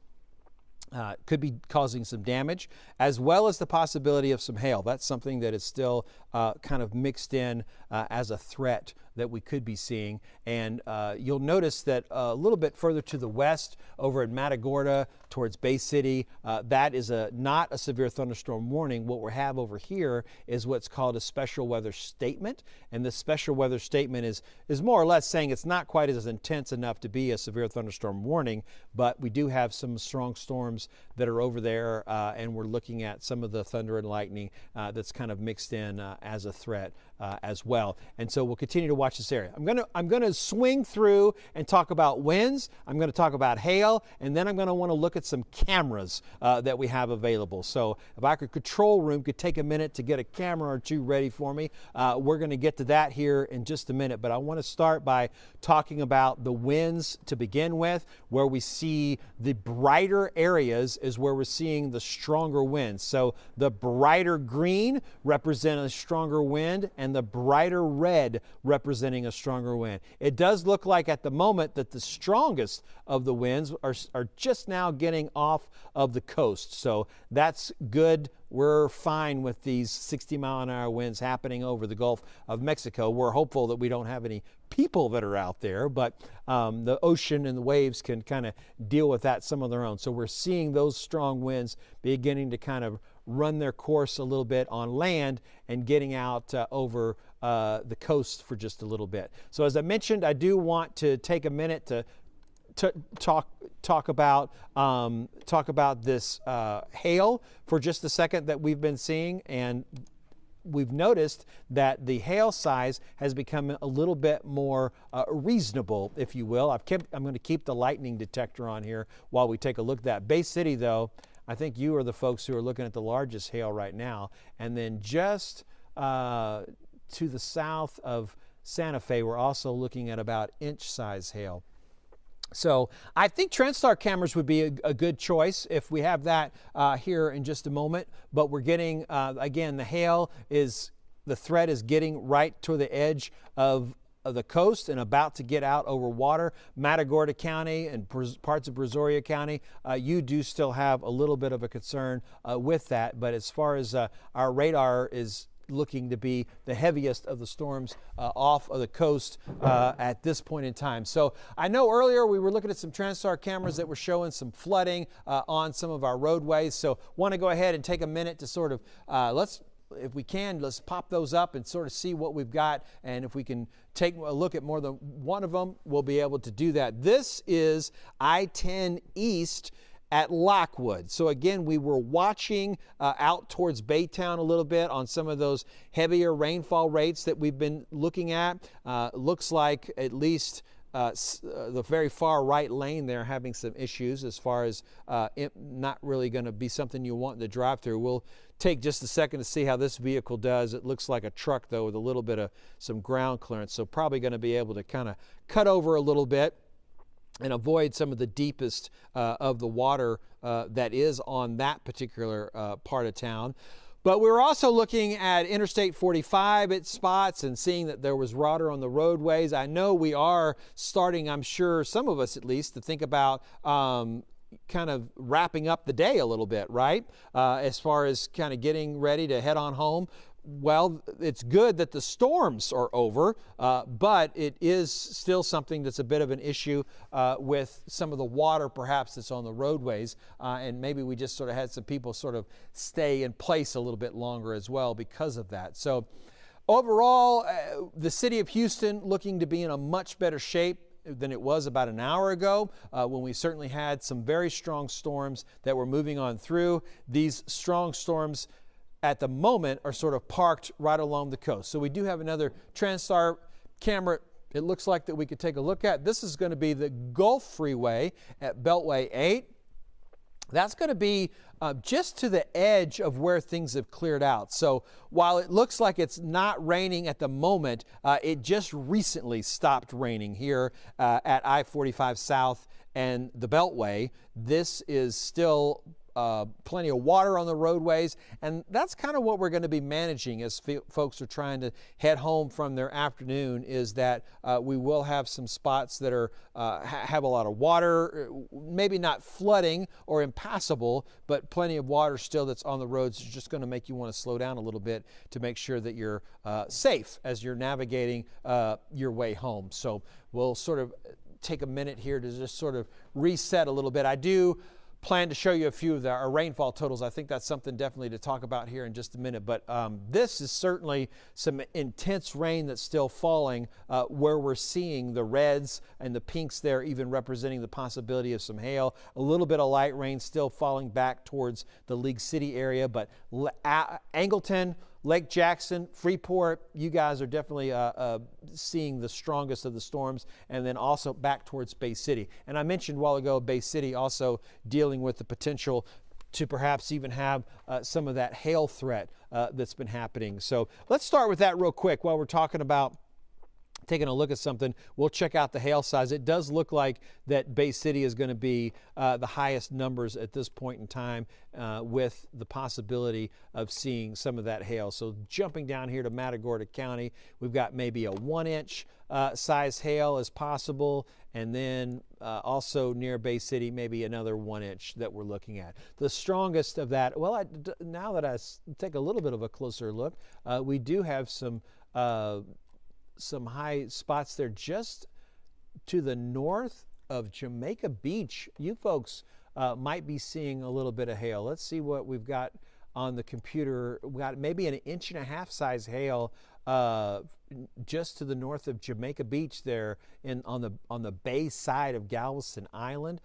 Could be causing some damage, as well as the possibility of some hail. That's something that is still kind of mixed in as a threat that we could be seeing. And you'll notice that a little bit further to the west, over in Matagorda towards Bay City, that is not a severe thunderstorm warning. What we have over here is what's called a special weather statement. And the special weather statement is more or less saying it's not quite as intense enough to be a severe thunderstorm warning, but we do have some strong storms that are over there, and we're looking at some of the thunder and lightning that's kind of mixed in as a threat as well. And so we'll continue to watch this area. I'm gonna swing through and talk about winds. I'm going to talk about hail, and then I'm going to want to look at some cameras that we have available. So if our control room could take a minute to get a camera or two ready for me, we're going to get to that here in just a minute. But I want to start by talking about the winds to begin with. Where we see the brighter areas is where we're seeing the stronger winds. So the brighter green represent a stronger wind, and the brighter red representing a stronger wind. It does look like at the moment that the strongest of the winds are just now getting off of the coast. So that's good. We're fine with these 60-mile-an-hour winds happening over the Gulf of Mexico. We're hopeful that we don't have any people that are out there, but the ocean and the waves can kind of deal with that some of their own. So we're seeing those strong winds beginning to kind of run their course a little bit on land and getting out over the coast for just a little bit. So as I mentioned, I do want to take a minute to talk about this hail for just a second that we've been seeing. And we've noticed that the hail size has become a little bit more reasonable, if you will. I'm going to keep the lightning detector on here while we take a look at that. Bay City, though, I think you are the folks who are looking at the largest hail right now. And then just to the south of Santa Fe, we're also looking at about inch-size hail. So I think TrendStar cameras would be a good choice if we have that here in just a moment. But we're getting, again, the threat is getting right to the edge of the coast and about to get out over water. Matagorda County and parts of Brazoria County, you do still have a little bit of a concern with that. But as far as our radar is looking to be the heaviest of the storms off of the coast at this point in time. So I know earlier we were looking at some TrendStar cameras that were showing some flooding on some of our roadways. So want to go ahead and take a minute to sort of if we can, let's pop those up and sort of see what we've got. And if we can take a look at more than one of them, we'll be able to do that. This is I-10 East at Lockwood. So again, we were watching out towards Baytown a little bit on some of those heavier rainfall rates that we've been looking at. Looks like at least the very far right lane there having some issues as far as it not really going to be something you want to drive through. We'll take just a second to see how this vehicle does. It looks like a truck though with a little bit of some ground clearance, so probably going to be able to kind of cut over a little bit and avoid some of the deepest of the water that is on that particular part of town. But we were also looking at Interstate 45 at spots and seeing that there was water on the roadways. I know we are starting, I'm sure, some of us at least, to think about kind of wrapping up the day a little bit, right? As far as kind of getting ready to head on home. Well, it's good that the storms are over, but it is still something that's a bit of an issue with some of the water perhaps that's on the roadways, and maybe we just sort of had some people sort of stay in place a little bit longer as well because of that. So overall, the city of Houston looking to be in a much better shape than it was about an hour ago when we certainly had some very strong storms that were moving on through. These strong storms at the moment are sort of parked right along the coast. So we do have another TrendStar camera, it looks like, that we could take a look at. This is going to be the Gulf Freeway at Beltway 8. That's going to be just to the edge of where things have cleared out. So while it looks like it's not raining at the moment, it just recently stopped raining here at I-45 South and the Beltway. This is still plenty of water on the roadways, and that's kind of what we're going to be managing as folks are trying to head home from their afternoon, is that we will have some spots that are have a lot of water, maybe not flooding or impassable, but plenty of water still that's on the roads. It's just going to make you want to slow down a little bit to make sure that you're safe as you're navigating your way home. So we'll sort of take a minute here to just sort of reset a little bit. I do plan to show you a few of our rainfall totals. I think that's something definitely to talk about here in just a minute. But this is certainly some intense rain that's still falling where we're seeing the reds and the pinks there even representing the possibility of some hail. A little bit of light rain still falling back towards the League City area, but Angleton, Lake Jackson, Freeport, you guys are definitely seeing the strongest of the storms, and then also back towards Bay City. And I mentioned a while ago Bay City also dealing with the potential to perhaps even have some of that hail threat that's been happening. So let's start with that real quick while we're talking about taking a look at something. We'll check out the hail size. It does look like that Bay City is going to be the highest numbers at this point in time with the possibility of seeing some of that hail. So jumping down here to Matagorda County, we've got maybe a 1-inch size hail as possible, and then also near Bay City maybe another 1 inch that we're looking at. The strongest of that, well, now that I take a little bit of a closer look, we do have some high spots there just to the north of Jamaica Beach. You folks might be seeing a little bit of hail. Let's see what we've got on the computer. We've got maybe an 1.5 inch size hail just to the north of Jamaica Beach there on the bay side of Galveston Island.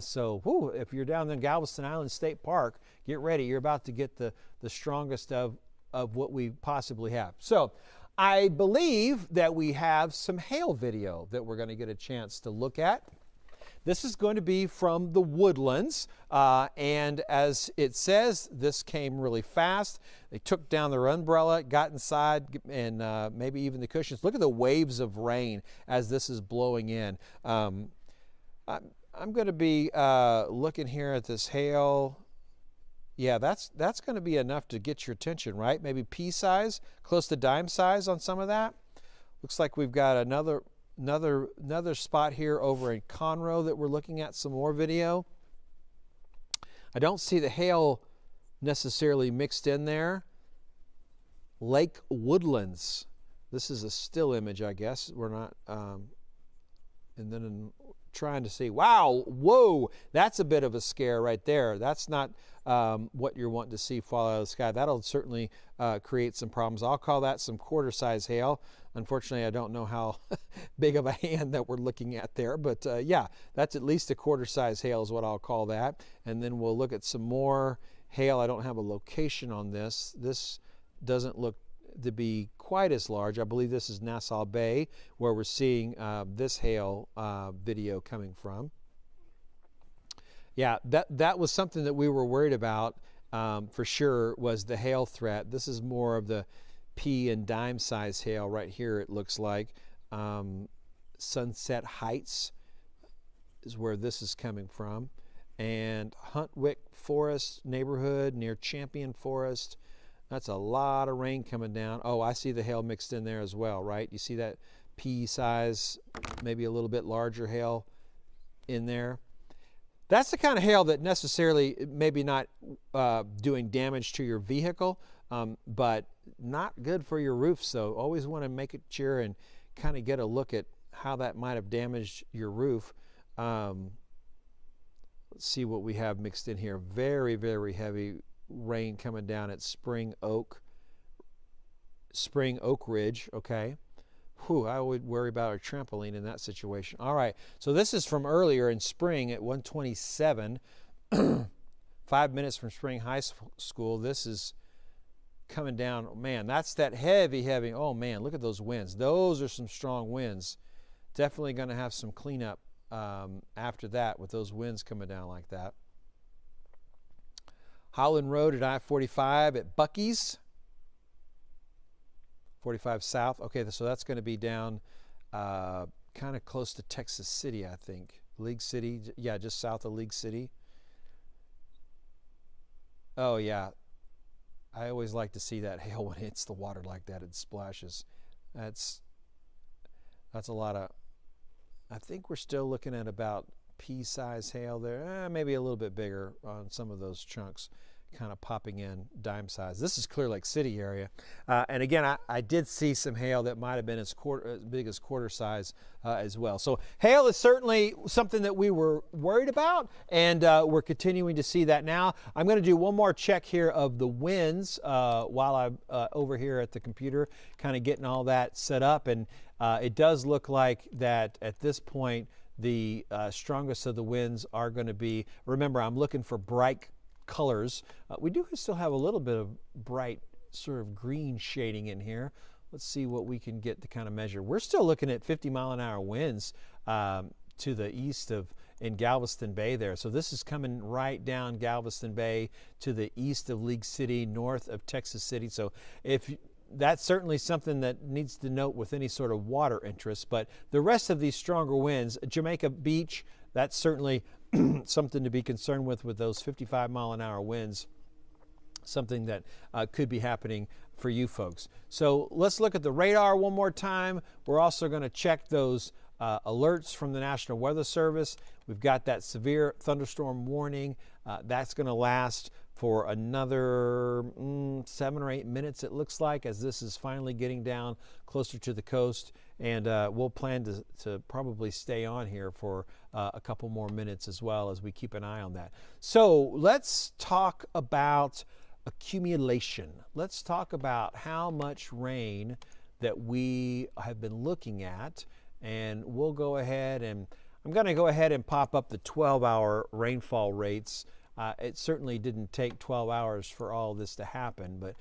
So if you're down there in Galveston Island State Park, get ready. You're about to get the strongest of of what we possibly have. So I believe that we have some hail video that we're going to get a chance to look at. This is going to be from the Woodlands, and as it says, this came really fast. They took down their umbrella, got inside, and maybe even the cushions. Look at the waves of rain as this is blowing in. I'm going to be looking here at this hail. Yeah, that's going to be enough to get your attention, right? Maybe pea size, close to dime size on some of that. Looks like we've got another spot here over in Conroe that we're looking at some more video. I don't see the hail necessarily mixed in there. Lake Woodlands. This is a still image, I guess. We're not, and then trying to see, wow, whoa, that's a bit of a scare right there. That's not what you're wanting to see fall out of the sky. That'll certainly create some problems. I'll call that some quarter-size hail. Unfortunately, I don't know how big of a hand that we're looking at there, but yeah, that's at least a quarter-size hail is what I'll call that. And then we'll look at some more hail. I don't have a location on this. This doesn't look to be quite as large. I believe this is Nassau Bay where we're seeing this hail video coming from. Yeah, that was something that we were worried about for sure, was the hail threat. This is more of the pea and dime size hail right here, it looks like. Sunset Heights is where this is coming from. And Huntwick Forest neighborhood near Champion Forest. That's a lot of rain coming down. Oh, I see the hail mixed in there as well, right? You see that pea size, maybe a little bit larger hail in there. That's the kind of hail that necessarily maybe not doing damage to your vehicle, but not good for your roof. So always want to make sure and kind of get a look at how that might have damaged your roof. Let's see what we have mixed in here. Very, very heavy rain coming down at Spring Oak Ridge, okay. Whew, I would worry about a trampoline in that situation. All right, so this is from earlier in spring at 1:27, 5 minutes from Spring High School. This is coming down. Man, that's that heavy, oh man, look at those winds. Those are some strong winds. Definitely going to have some cleanup after that with those winds coming down like that. Holland Road at I-45 at Bucky's. 45 South. Okay, so that's going to be down kind of close to Texas City, I think. League City. Yeah, just south of League City. Oh, yeah. I always like to see that hail when it hits the water like that. It splashes. That's a lot of... I think we're still looking at about pea-size hail there, maybe a little bit bigger on some of those chunks, kind of popping in dime size. This is Clear Lake City area, and again, I did see some hail that might have been as big as quarter size as well. So hail is certainly something that we were worried about, and we're continuing to see that now. I'm going to do one more check here of the winds while I'm over here at the computer, kind of getting all that set up, and it does look like that at this point the strongest of the winds are going to be, remember, I'm looking for bright colors. We do still have a little bit of bright sort of green shading in here. Let's see what we can get to kind of measure. We're still looking at 50-mile-an-hour winds to the east of in Galveston Bay there. So this is coming right down Galveston Bay to the east of League City, north of Texas City. So if that's certainly something that needs to note with any sort of water interest, but the rest of these stronger winds, Jamaica Beach, that's certainly something to be concerned with those 55-mile-an-hour winds, something that could be happening for you folks. So let's look at the radar one more time. We're also going to check those alerts from the National Weather Service. We've got that severe thunderstorm warning. That's going to last for another 7 or 8 minutes, it looks like, as this is finally getting down closer to the coast. And we'll plan to probably stay on here for a couple more minutes as well as we keep an eye on that. So let's talk about accumulation. Let's talk about how much rain that we have been looking at. And we'll go ahead and I'm going to go ahead and pop up the 12-hour rainfall rates It certainly didn't take 12 hours for all this to happen, but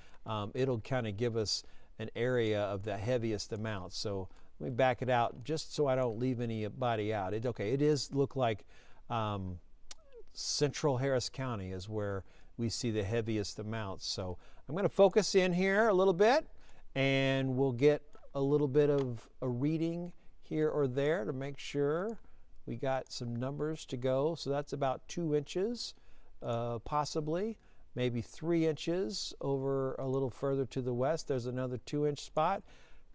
it'll kind of give us an area of the heaviest amounts. So let me back it out just so I don't leave anybody out. It does look like central Harris County is where we see the heaviest amounts. So I'm going to focus in here a little bit, and we'll get a little bit of a reading here or there to make sure we got some numbers to go. So that's about 2 inches, possibly, maybe 3 inches over a little further to the west. There's another 2-inch spot.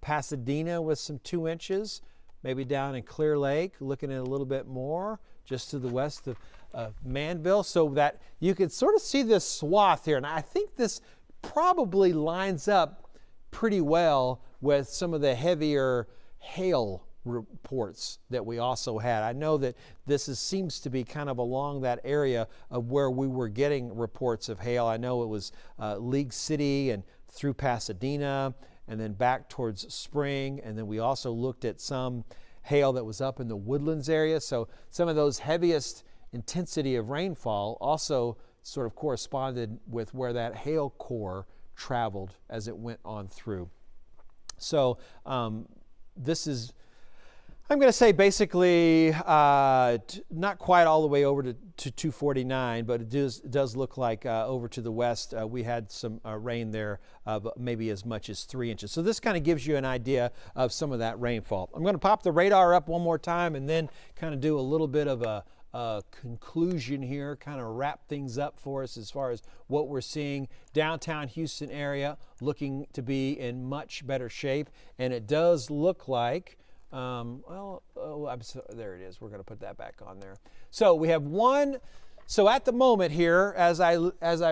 Pasadena with some 2 inches, maybe down in Clear Lake, looking at a little bit more just to the west of Manville, so that you can sort of see this swath here. And I think this probably lines up pretty well with some of the heavier hail reports that we also had. I know that this seems to be kind of along that area of where we were getting reports of hail. I know it was League City and through Pasadena, and then back towards Spring, and then we also looked at some hail that was up in the Woodlands area. So some of those heaviest intensity of rainfall also sort of corresponded with where that hail core traveled as it went on through. So this is, I'm going to say, basically not quite all the way over to 249, but it does look like over to the west we had some rain there of maybe as much as 3 inches. So this kind of gives you an idea of some of that rainfall. I'm going to pop the radar up one more time and then kind of do a little bit of a conclusion here, kind of wrap things up for us as far as what we're seeing. Downtown Houston area looking to be in much better shape, and it does look like there it is. We're going to put that back on there. So we have one. So at the moment here, as I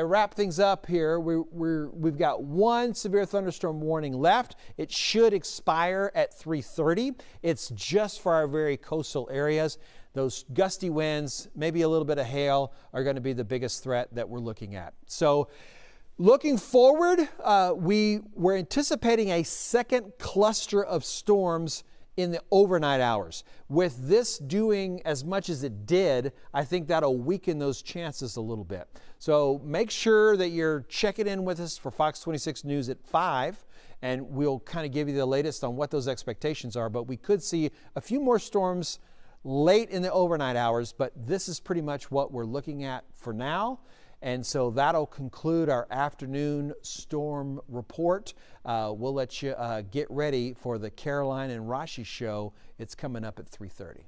wrap things up here, we've got one severe thunderstorm warning left. It should expire at 3:30. It's just for our very coastal areas. Those gusty winds, maybe a little bit of hail, are going to be the biggest threat that we're looking at. So looking forward, we're anticipating a second cluster of storms in the overnight hours. With this doing as much as it did, I think that'll weaken those chances a little bit. So make sure that you're checking in with us for Fox 26 News at 5, and we'll kind of give you the latest on what those expectations are. But we could see a few more storms late in the overnight hours, but this is pretty much what we're looking at for now. And so that'll conclude our afternoon storm report. We'll let you get ready for the Caroline and Rashi show. It's coming up at 3:30.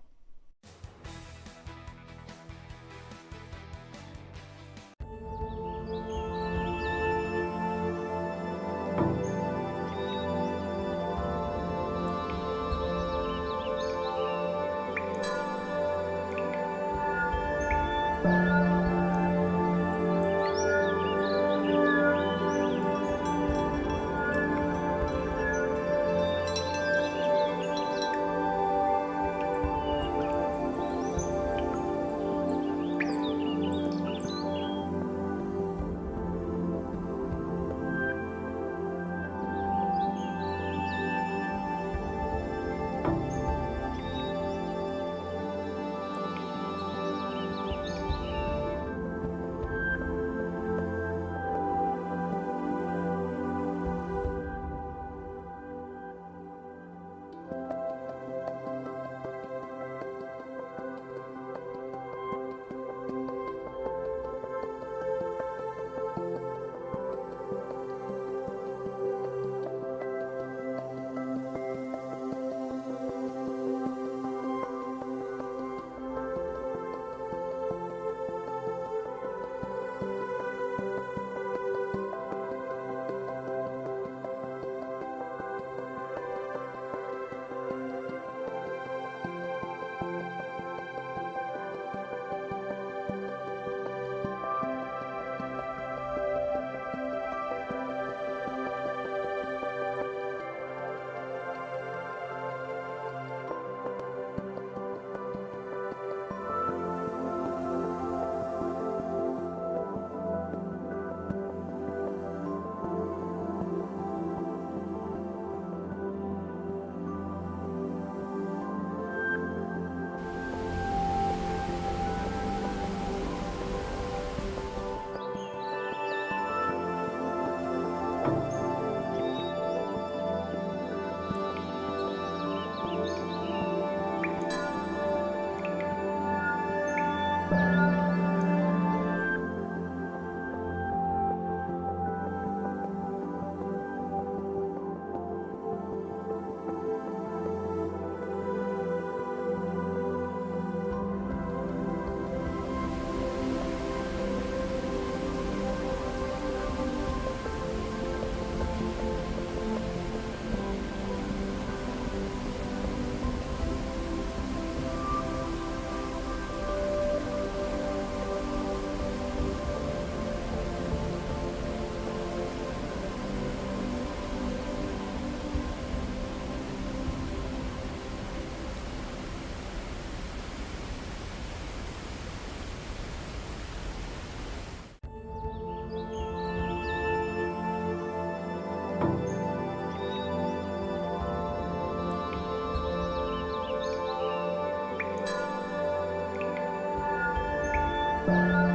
Bye.